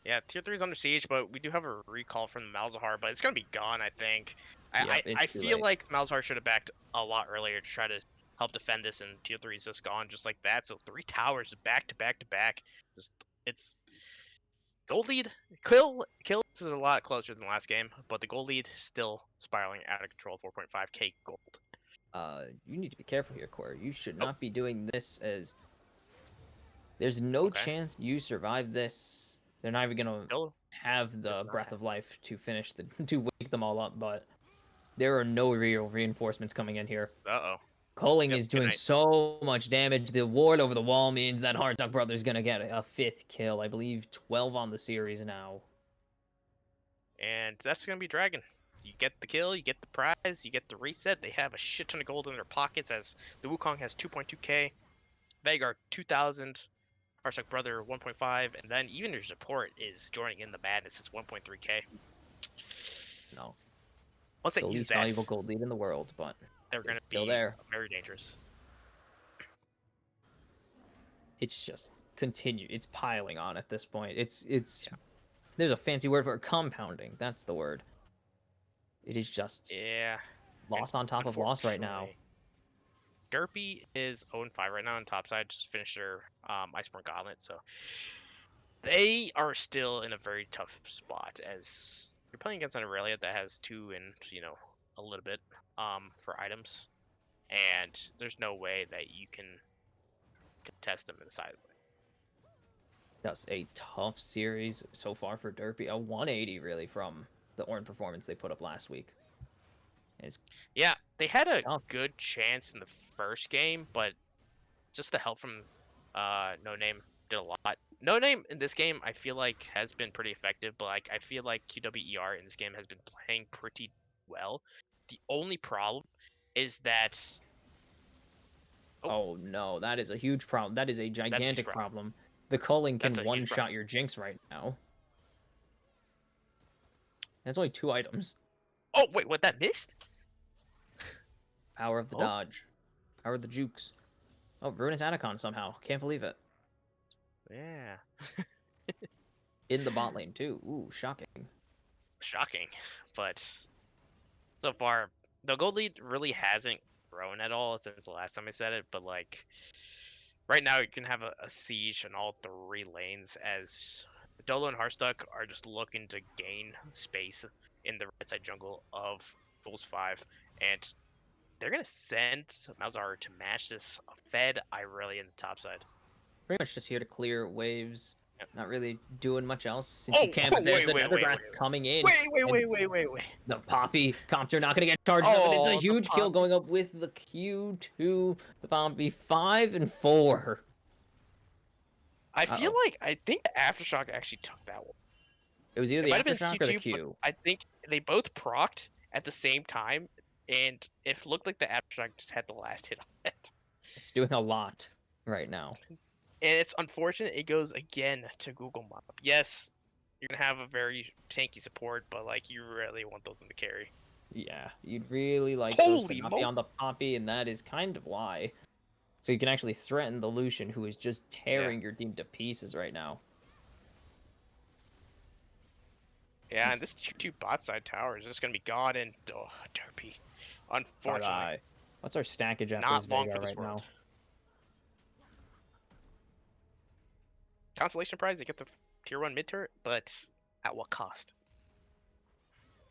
yeah, tier 3 is under siege, but we do have a recall from Malzahar, but it's gonna be gone. I think. Yep, I it's too feel late. like Malzahar should have backed a lot earlier to try to help defend this, and tier 3 is just gone just like that. So 3 towers back to back to back. Just it's gold lead. Kill is a lot closer than last game, but the gold lead is still spiraling out of control. 4.5k gold. You need to be careful here, Corey. You should Nope. not be doing this as there's no Okay. chance you survive this. They're not even gonna Kill have the does not breath have- of life to finish the to wake them all up, but there are no real reinforcements coming in here. Uh-oh. Culling Yep, is good doing night. so much damage. The ward over the wall means that Hardtuck Brother's gonna get a 5th kill. I believe 12 on the series now. And that's going to be Dragon. You get the kill, you get the prize, you get the reset. They have a shit ton of gold in their pockets as the Wukong has 2.2k, Vagar 2,000, Harsuk Brother 1.5, and then even your support is joining in the madness. It's 1.3k. No, Once they the use least that, valuable gold lead in the world, but they're going to it's still be there. very dangerous. It's just continue. It's piling on at this point. It's There's a fancy word for it, compounding. That's the word. It is just Yeah. loss on top of loss right now. Unfortunately, Derpy is 0-5 right now on top side. Just finished their Iceborne Gauntlet, so they are still in a very tough spot as you're playing against an Aurelia that has 2 and a little bit for items, and there's no way that you can contest them in the side. That's a tough series so far for Derpy. A 180 really from the Ornn performance they put up last week. Yeah, they had a Tough. good chance in the first game, but just the help from No Name did a lot. No Name in this game, I feel like, has been pretty effective, but like I feel like QWER in this game has been playing pretty well. The only problem is that Oh no, that is a huge problem. That is a gigantic problem. problem. The culling can That's a huge one-shot problem. your Jinx right now. That's only 2 items. Oh, wait, what, that missed? Power of the Oh. dodge. Power of the jukes. Oh, Ruinous Atacon somehow. Can't believe it. Yeah. In the bot lane, too. Ooh, shocking. Shocking. But so far, the gold lead really hasn't grown at all since the last time I said it, but like right now you can have a siege on all 3 lanes as Dolo and Hearthstuck are just looking to gain space in the right side jungle of Fools 5, and they're gonna send Malzahar to match this Fed Irelia in the top side. Pretty much just here to clear waves. Yep. Not really doing much else since Oh, you can't. But there's wait, another wait, grass wait. coming in. Wait. The Poppy Copter not going to get charged up, and it's a Oh, the huge kill Poppy. going up with the Q2. The Poppy 5 and 4. I feel like I think the Aftershock actually took that one. It was either It the might have been Aftershock or the Q2, Q. but I think they both procced at the same time, and it looked like the Aftershock just had the last hit on it. It's doing a lot right now. And it's unfortunate it goes again to Google Mop. Yes, you're gonna have a very tanky support, but like you really want those in the carry. Yeah, you'd really like those to Holy not be on the Poppy, and that is kind of why. So you can actually threaten the Lucian, who is just tearing your team to pieces right now. Yeah, and this 2 bot side tower is just gonna be gone and derpy. Unfortunately, Bye-bye. What's our stackage after not this long Veigar for this right world. now? Consolation prize, they get the tier 1 mid turret, but at what cost?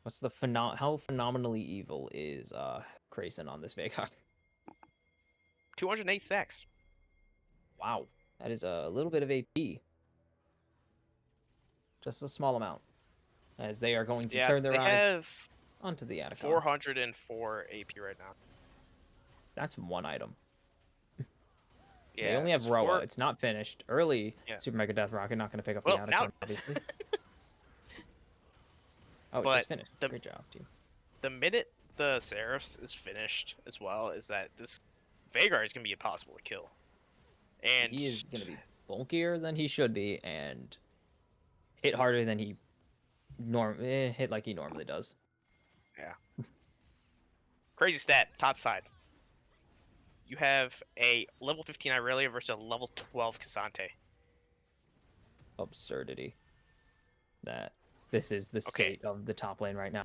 What's the how phenomenally evil is Grayson on this Veigar? 208 stacks. Wow, that is a little bit of AP. Just a small amount, as they are going to turn their they eyes have onto the Atacon. 404 AP right now. That's 1 item. Yeah, They only have it's Roa. It's not finished. Early Yeah. Super Mega Death Rocket not going to pick up Well, the now Atacon, obviously. Oh, But it's just finished. the- Great job, team. The minute the Seraphs is finished as well, is that this Veigar is gonna be impossible to kill. And He is going to be bulkier than he should be, and hit harder than he hit like he normally does. crazy stat, top side. You have a level 15 Irelia versus a level 12 Cassante. Absurdity. That this is the state of the top lane right now.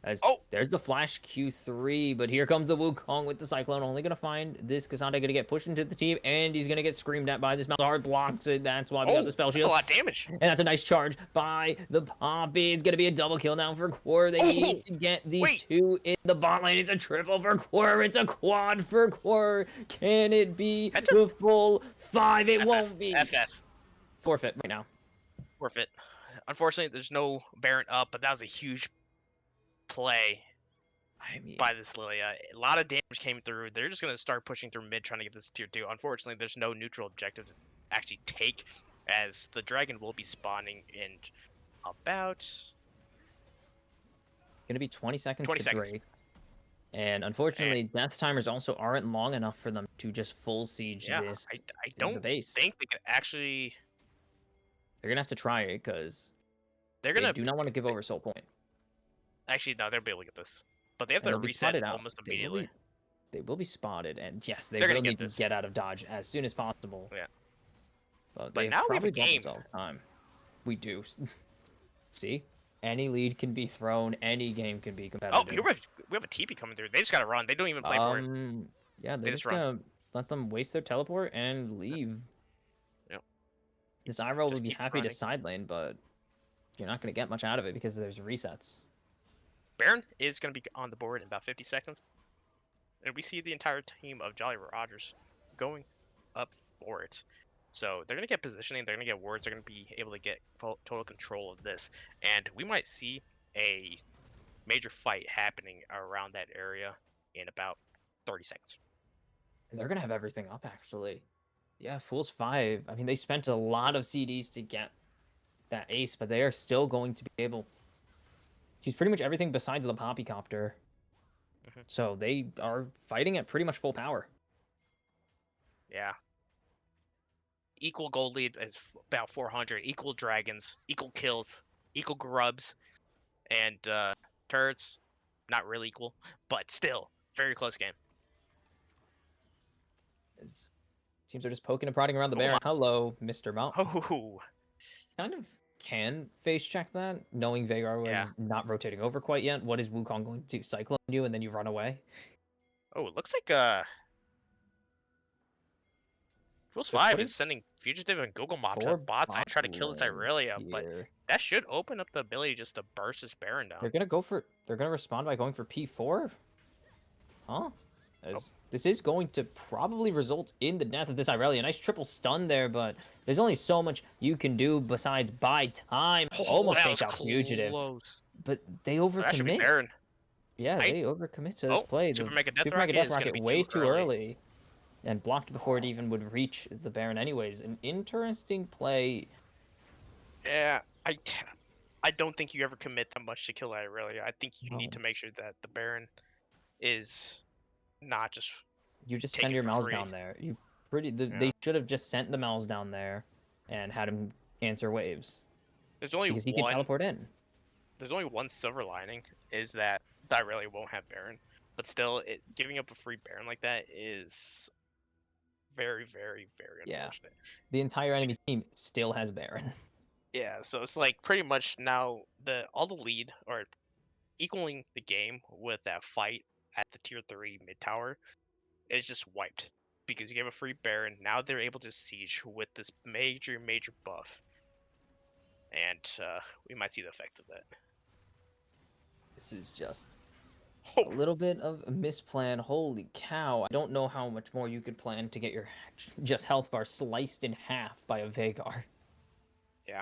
As there's the flash Q3, but here comes the Wukong with the Cyclone. Only gonna find this Cassandra gonna get pushed into the team, and he's gonna get screamed at by this Malzahar. Blocks it. That's why we got the spell That's shield. a lot of damage. And that's a nice charge by the Poppy. It's gonna be a double kill now for Quor. They need to get these 2 in the bot lane. It's a triple for Quor. It's a quad for Quor. Can it be the full 5? It won't be. FF. Forfeit right now. Forfeit. Unfortunately, there's no Baron up, but that was a huge play by this Lilia. A lot of damage came through. They're just going to start pushing through mid, trying to get this tier 2. Unfortunately, there's no neutral objective to actually take, as the dragon will be spawning in about... Gonna be 20 seconds 20 to seconds. Drake. And unfortunately, death timers also aren't long enough for them to just full siege this I don't the base. think they can actually... They're gonna have to try it, because they do not want to give over Soul Point. Actually, no, they'll be able to get this. But they have And to they'll be reset spotted out. almost immediately. They will be spotted, and yes, they They're will gonna need get this. to get out of dodge as soon as possible. Yeah. But But they now we have a probably bought game. themselves time. We do. See? Any lead can be thrown, any game can be Oh, competitive. we have a TP coming through. They just gotta run. They don't even play for it. Yeah, they're just just gonna let them waste their teleport and leave. Yep. This Iroh Just would be keep happy running. to side lane, but you're not gonna get much out of it because there's resets. Baron is gonna be on the board in about 50 seconds. And we see the entire team of Jolly Rogers going up for it. So they're going to get positioning, they're going to get wards, they're going to be able to get total control of this. And we might see a major fight happening around that area in about 30 seconds. And they're gonna have everything up, actually. Yeah, Fools 5. I mean, they spent a lot of CDs to get that ace, but they are still going to be able to use pretty much everything besides the Poppycopter. So they are fighting at pretty much full power. Yeah. Equal gold lead is about 400, equal dragons, equal kills, equal grubs, and turrets, not really equal, but still very close game. Teams are just poking and prodding around the Oh Baron. my- Hello, Mr. Mount. Oh, Kind of can face check that, knowing Veigar was Yeah. not rotating over quite yet. What is Wukong going to do? Cyclone you and then you run away? oh, it looks like Rules They're 5 putting is sending Fugitive and Google Mob to 4 bot side bot to try to kill this lane Irelia, but here. that should open up the ability just to burst this Baron down. They're gonna respond by going for P4? Huh? As this is going to probably result in the death of this Irelia. Nice triple stun there, but there's only so much you can do besides buy time. Almost that takes was out Fugitive. close. But they Oh, that should be overcommit. Baron. Yeah, I- they overcommit to this Oh, play. Super The Mega Death Super Mega Rocket Death is gonna Rocket be way too too early. early. And blocked before it even would reach the Baron anyways. An interesting play. Yeah, I don't think you ever commit that much to kill Irelia. I think you No. need to make sure that the Baron is not just You just Take send it your for Mels free. down there. They Yeah. should have just sent the Mels down there and had him answer waves. there's only Because he can one teleport in. there's only one silver lining is that Irelia won't have Baron. But still, giving up a free Baron like that is very, very, very Yeah. unfortunate. The entire enemy team still has Baron. Yeah, so it's like pretty much now all the lead or equaling the game with that fight at the tier 3 mid tower is just wiped because you gave a free Baron. Now they're able to siege with this major buff, and we might see the effects of that. This is just a little bit of a misplan. Holy cow. I don't know how much more you could plan to get your just health bar sliced in half by a Veigar. Yeah.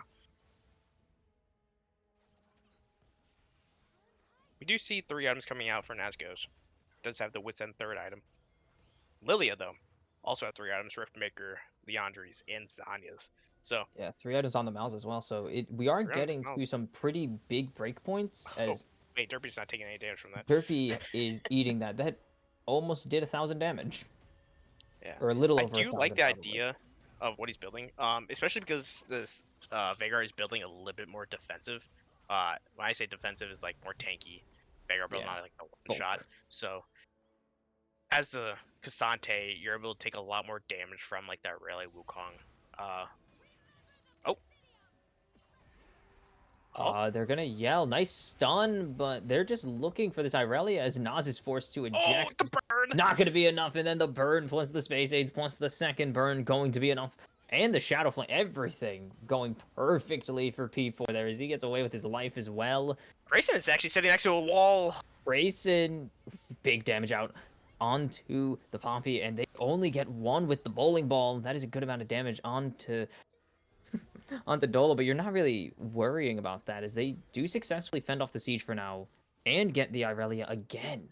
We do see 3 items coming out for Nazgos. Does have the Wits End 3rd item. Lilia, though, also had 3 items, Riftmaker, Leandri's, and Zanya's. So, Yeah, 3 items on the Mouse as well. So we are 3 items on getting the to Mouse. some pretty big breakpoints as wait, Derpy's not taking any damage from that. Derpy is eating that. That almost did 1,000 damage. Yeah. Or a little I over do 1,000, like the probably. idea of what he's building, especially because this Veigar is building a little bit more defensive. When I say defensive, is like more tanky. Veigar build, Yeah. not like the one shot. So, as the Cassante, you're able to take a lot more damage from like that Rayleigh Wukong. They're gonna yell. Nice stun, but they're just looking for this Irelia as Nas is forced to Oh, eject. the burn! Not gonna be enough, and then the burn plus the space aids plus the second burn going to be enough. And the Shadow Flame, everything going perfectly for P4 there as he gets away with his life as well. Grayson is actually sitting next to a wall. Grayson, big damage out onto the Poppy, and they only get 1 with the bowling ball. That is a good amount of damage onto Dolo, but you're not really worrying about that as they do successfully fend off the siege for now and get the Irelia again.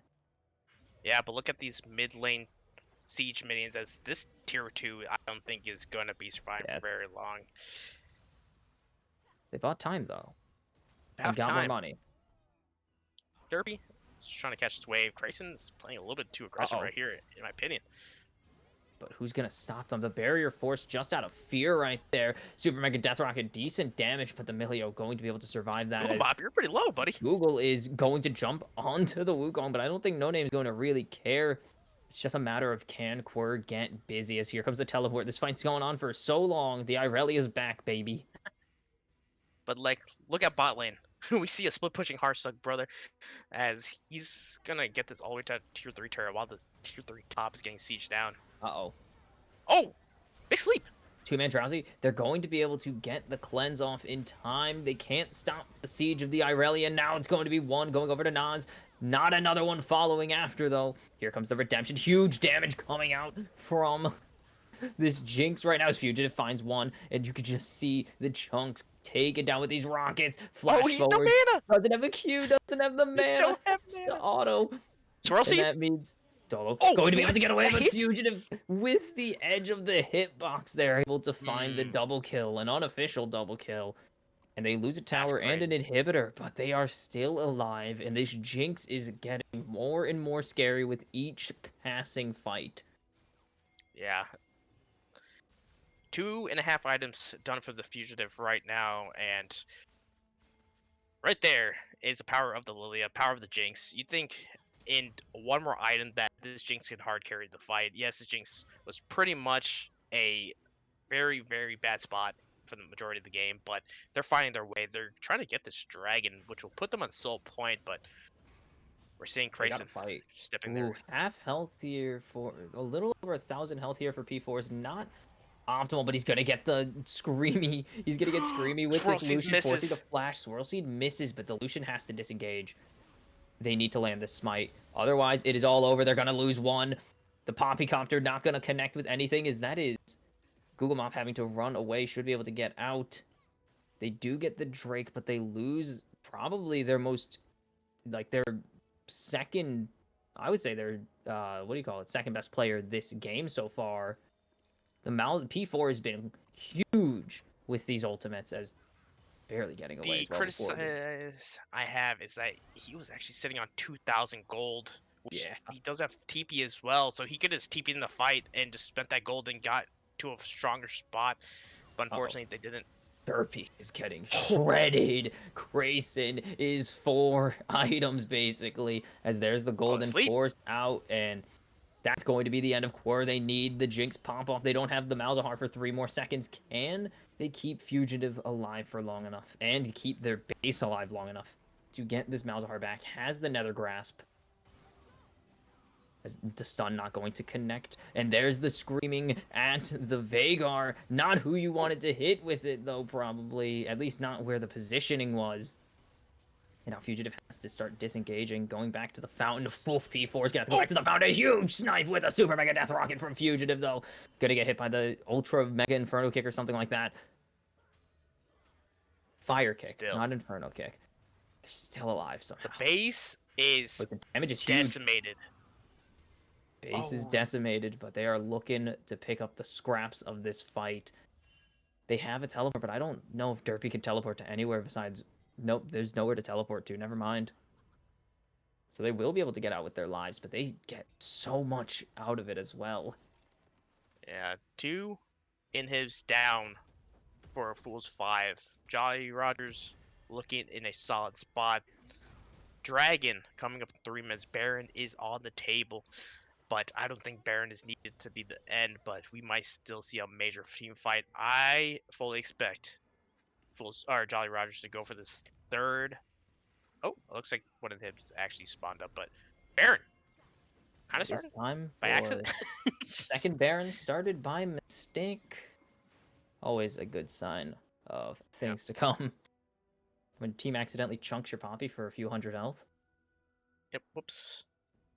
Yeah, but look at these mid lane siege minions as this tier 2 I don't think is gonna be survived Yeah. for very long. They bought time though. And Half got more time. money. Derpy is trying to catch his wave. Grayson's playing a little bit too aggressive Uh-oh. right here, in my opinion. But who's gonna stop them? The barrier force just out of fear right there. Super Mega Death Rocket, decent damage, but the Milio going to be able to survive that. Google as Bob, you're pretty low, buddy. Google is going to jump onto the Wukong, but I don't think No Name's going to really care. It's just a matter of can Quirr get busy as here comes the teleport. This fight's going on for so long. The Irelia's back, baby. But like, look at bot lane. We see a split pushing Hearthstone brother, as he's gonna get this all the way to tier 3 turret while the tier 3 top is getting sieged down. Uh-oh. Oh, big sleep. 2-man drowsy. They're going to be able to get the cleanse off in time. They can't stop the siege of the Irelia. Now it's going to be 1 going over to Nas. Not another one following after, though. Here comes the redemption. Huge damage coming out from this Jinx right now as Fugitive finds 1, and you can just see the chunks taken down with these rockets. Flash Oh, he's forward. the mana. Doesn't have a Q, doesn't have the mana. Don't have It's the mana. auto. Swirl And seed. that means Dolo Oh, going to be able what? to get away, That but hit? Fugitive with the edge of the hitbox, they're able to find the Hmm. double kill, an unofficial double kill. And they lose a tower and an crazy. inhibitor, but they are still alive, and this Jinx is getting more and more scary with each passing fight. Yeah. 2.5 items done for the fugitive right now, and right there is the power of the Lilia, power of the Jinx. You think in one more item that this Jinx could hard carry the fight. Yes, this Jinx was pretty much a very, very bad spot for the majority of the game, but they're finding their way. They're trying to get this dragon, which will put them on soul point, but we're seeing They gotta Krayson fight. stepping Ooh, there. half health here for a little over 1,000 health here for P4 is not optimal, but he's gonna get the screamy. He's gonna get screamy with Swirl this Seed Lucian, forcing the misses. flash. Swirl Seed misses, but the Lucian has to disengage. They need to land this smite. Otherwise, it is all over. They're gonna lose one. The Poppy Copter not gonna connect with anything, as that is Google Mop having to run away, should be able to get out. They do get the Drake, but they lose probably their most, like, their second, I would say their, what do you call it, second best player this game so far. The P4 has been huge with these ultimates, as barely getting away The as well before. criticism I have is that he was actually sitting on 2,000 gold, which Yeah. he does have TP as well, so he could have TP'd in the fight and just spent that gold and got to a stronger spot. But unfortunately, they didn't. Derpy is getting shredded. Grayson is 4 items basically, as there's the golden asleep. force out, and that's going to be the end of Quir. They need the Jinx pop off. They don't have the Malzahar for 3 more seconds. Can they keep Fugitive alive for long enough and keep their base alive long enough to get this Malzahar back? Has the Nether Grasp. As the stun not going to connect. And there's the screaming at the Veigar. Not who you wanted to hit with it, though, probably. At least not where the positioning was. And now Fugitive has to start disengaging, going back to the fountain. Wolf P4 is going to have to go back to the fountain. A huge snipe with a super mega death rocket from Fugitive, though. Gonna get hit by the ultra mega inferno kick or something like that. Fire kick, Still. not inferno kick. They're still alive somehow. The base is But the damage is huge. decimated. Base is decimated, but they are looking to pick up the scraps of this fight. They have a teleport, but I don't know if Derpy can teleport to anywhere besides... Nope, there's nowhere to teleport to. Never mind. So they will be able to get out with their lives, but they get so much out of it as well. Yeah, 2 inhibs down for Fool's 5. Jolly Rogers looking in a solid spot. Dragon coming up in 3 minutes. Baron is on the table, but I don't think Baron is needed to be the end, but we might still see a major team fight. I fully expect Jolly Rogers to go for this 3rd. Oh, it looks like one of his actually spawned up, but Baron kind of started It's time by for accident. second Baron started by mistake. Always a good sign of things to come. When team accidentally chunks your Poppy for a few hundred health. Yep, whoops.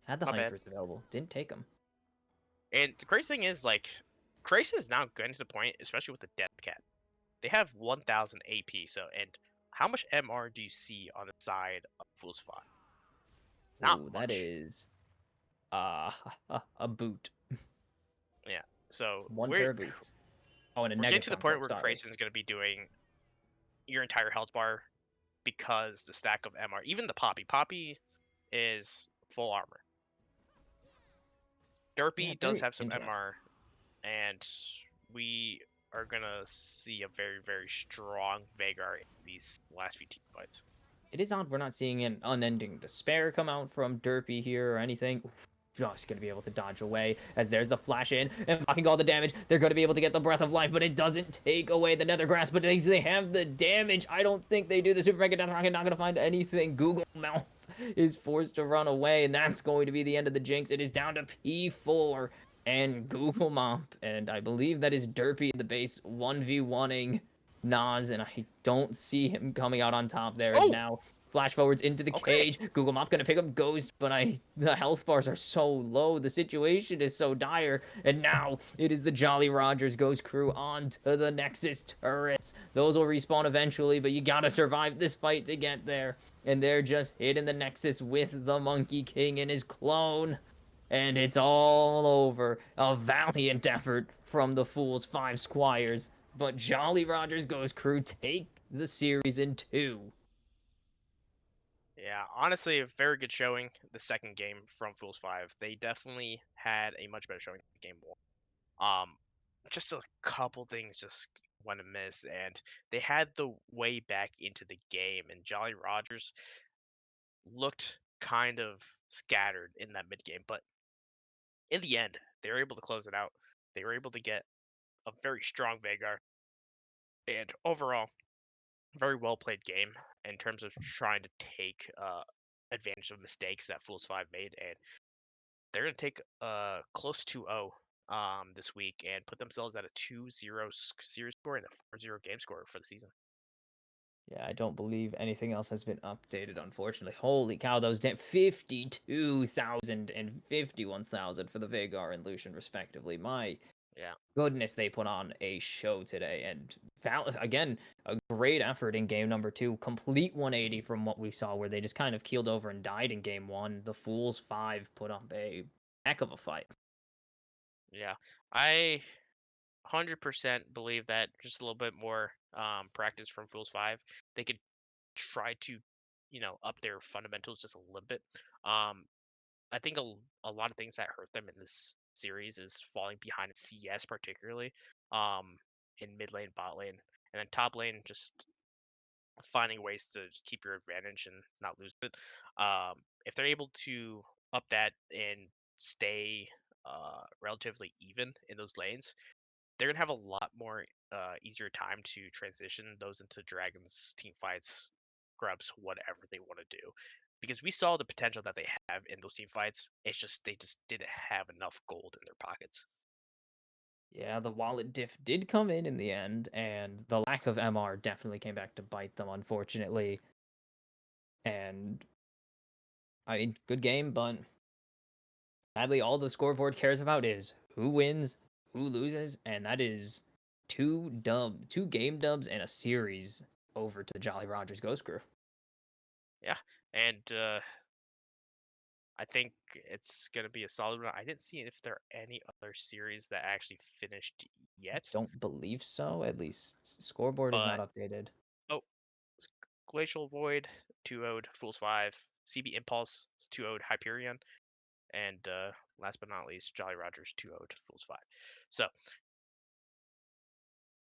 Had the My bad. Hyphers available. Didn't take them. And the crazy thing is, like, Krayson is now getting to the point, especially with the Death Cat. They have 1,000 AP, so, and how much MR do you see on the side of Fool's 5? Not Ooh, much. that is a boot. Yeah, so One we're pair of boots. Oh, and a getting to the Negatron point book, where sorry. Krayson's going to be doing your entire health bar because the stack of MR, even the Poppy is full armor. Derpy Yeah, does very have some interesting. MR, and we are going to see a very, very strong Veigar in these last few team fights. It is odd we're not seeing an unending despair come out from Derpy here or anything. Just going to be able to dodge away as there's the flash in and blocking all the damage. They're going to be able to get the Breath of Life, but it doesn't take away the Nether Grasp, but they have the damage. I don't think they do. The Super Mega Death Rocket not going to find anything. Google Mouth is forced to run away, and that's going to be the end of the Jinx. It is down to P4 and Google Mop, and I believe that is Derpy in the base 1v1ing Nas, and I don't see him coming out on top there. Oh! Now flash forwards into the cage. Google Mop gonna pick up Ghost, but the health bars are so low. The situation is so dire. And now it is the Jolly Rogers Ghost crew onto the Nexus turrets. Those will respawn eventually, but you gotta survive this fight to get there. And they're just hitting the Nexus with the Monkey King and his clone. And it's all over. A valiant effort from the Fool's 5 Squires. But Jolly Rogers Ghost crew take the series in 2. Yeah, honestly, a very good showing the second game from Fool's 5. They definitely had a much better showing than game 1. Just a couple things just went a miss, and they had the way back into the game, and Jolly Rogers looked kind of scattered in that mid game, but in the end, they were able to close it out. They were able to get a very strong Vagar, and overall, very well played game in terms of trying to take advantage of mistakes that Fools 5 made, and they're going to take close to 2-0 this week and put themselves at a 2-0 series score and a 4-0 game score for the season. Yeah, I don't believe anything else has been updated, unfortunately. Holy cow, those 52,000 and 51,000 for the Vagar and Lucian, respectively. My Yeah. goodness, they put on a show today. And again, a great effort in game number 2. Complete 180 from what we saw, where they just kind of keeled over and died in game 1. The Fools 5 put up a heck of a fight. Yeah. I 100% believe that just a little bit more practice from Fools 5, they could try to, up their fundamentals just a little bit. I think a lot of things that hurt them in this series is falling behind in CS particularly, in mid lane, bot lane, and then top lane just finding ways to just keep your advantage and not lose it. If they're able to up that and stay relatively even in those lanes, they're gonna have a lot more easier time to transition those into dragons, team fights, grubs, whatever they want to do. Because we saw the potential that they have in those team fights. It's just they just didn't have enough gold in their pockets. Yeah, the wallet diff did come in the end, and the lack of MR definitely came back to bite them, unfortunately. And I mean, good game, but sadly, all the scoreboard cares about is who wins, who loses, and that is two game dubs and a series over to the Jolly Rogers Ghost Crew. Yeah, and I think it's gonna be a solid one. I didn't see if there are any other series that actually finished yet, Don't believe so. At least scoreboard is not but updated. oh, Glacial Void 2-0'd Fools 5, CB Impulse 2-0'd Hyperion, and last but not least, Jolly Rogers 2-0'd Fools 5. So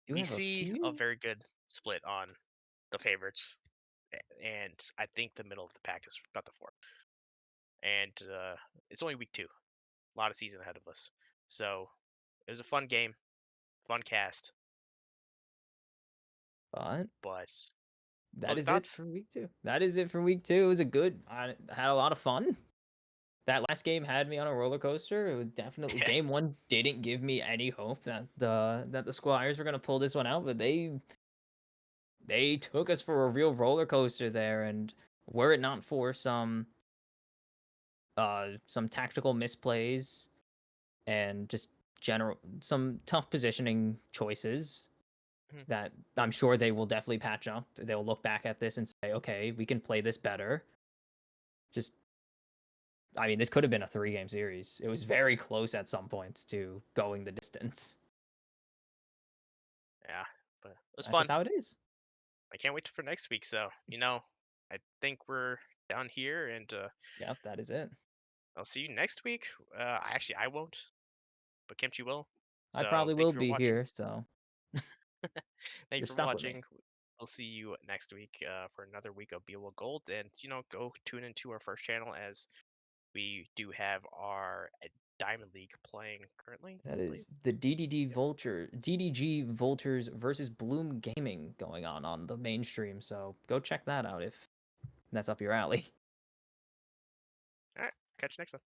You we have a see a few. very good split on the favorites, and I think the middle of the pack is about to form. And it's only week 2, a lot of season ahead of us. So it was a fun game, fun cast, But but that closing is it thoughts? for week 2. That is it for week 2. It was a good. I had a lot of fun. That last game had me on a roller coaster. It was definitely Yeah, game 1 didn't give me any hope that the Squires were gonna pull this one out, but they took us for a real roller coaster there. And were it not for some tactical misplays and just general some tough positioning choices mhm, that I'm sure they will definitely patch up. They'll look back at this and say, okay, we can play this better. Just, I mean, this could have been a 3-game series. It was very close at some points to going the distance. yeah, but it was That's fun. just how it is. I can't wait for next week. So I think we're down here, and Yep, that is it. I'll see you next week. Actually, I won't, but Kimchi will. I So probably thank will you for be watching. here, so Thank you you're for stuck with me. watching. I'll see you next week for another week of BOL Gold, and go tune into our first channel as we do have our Diamond League playing currently. That I believe. is the DDG Vultures versus Bloom Gaming going on the mainstream. So go check that out if that's up your alley. All right, catch you next time.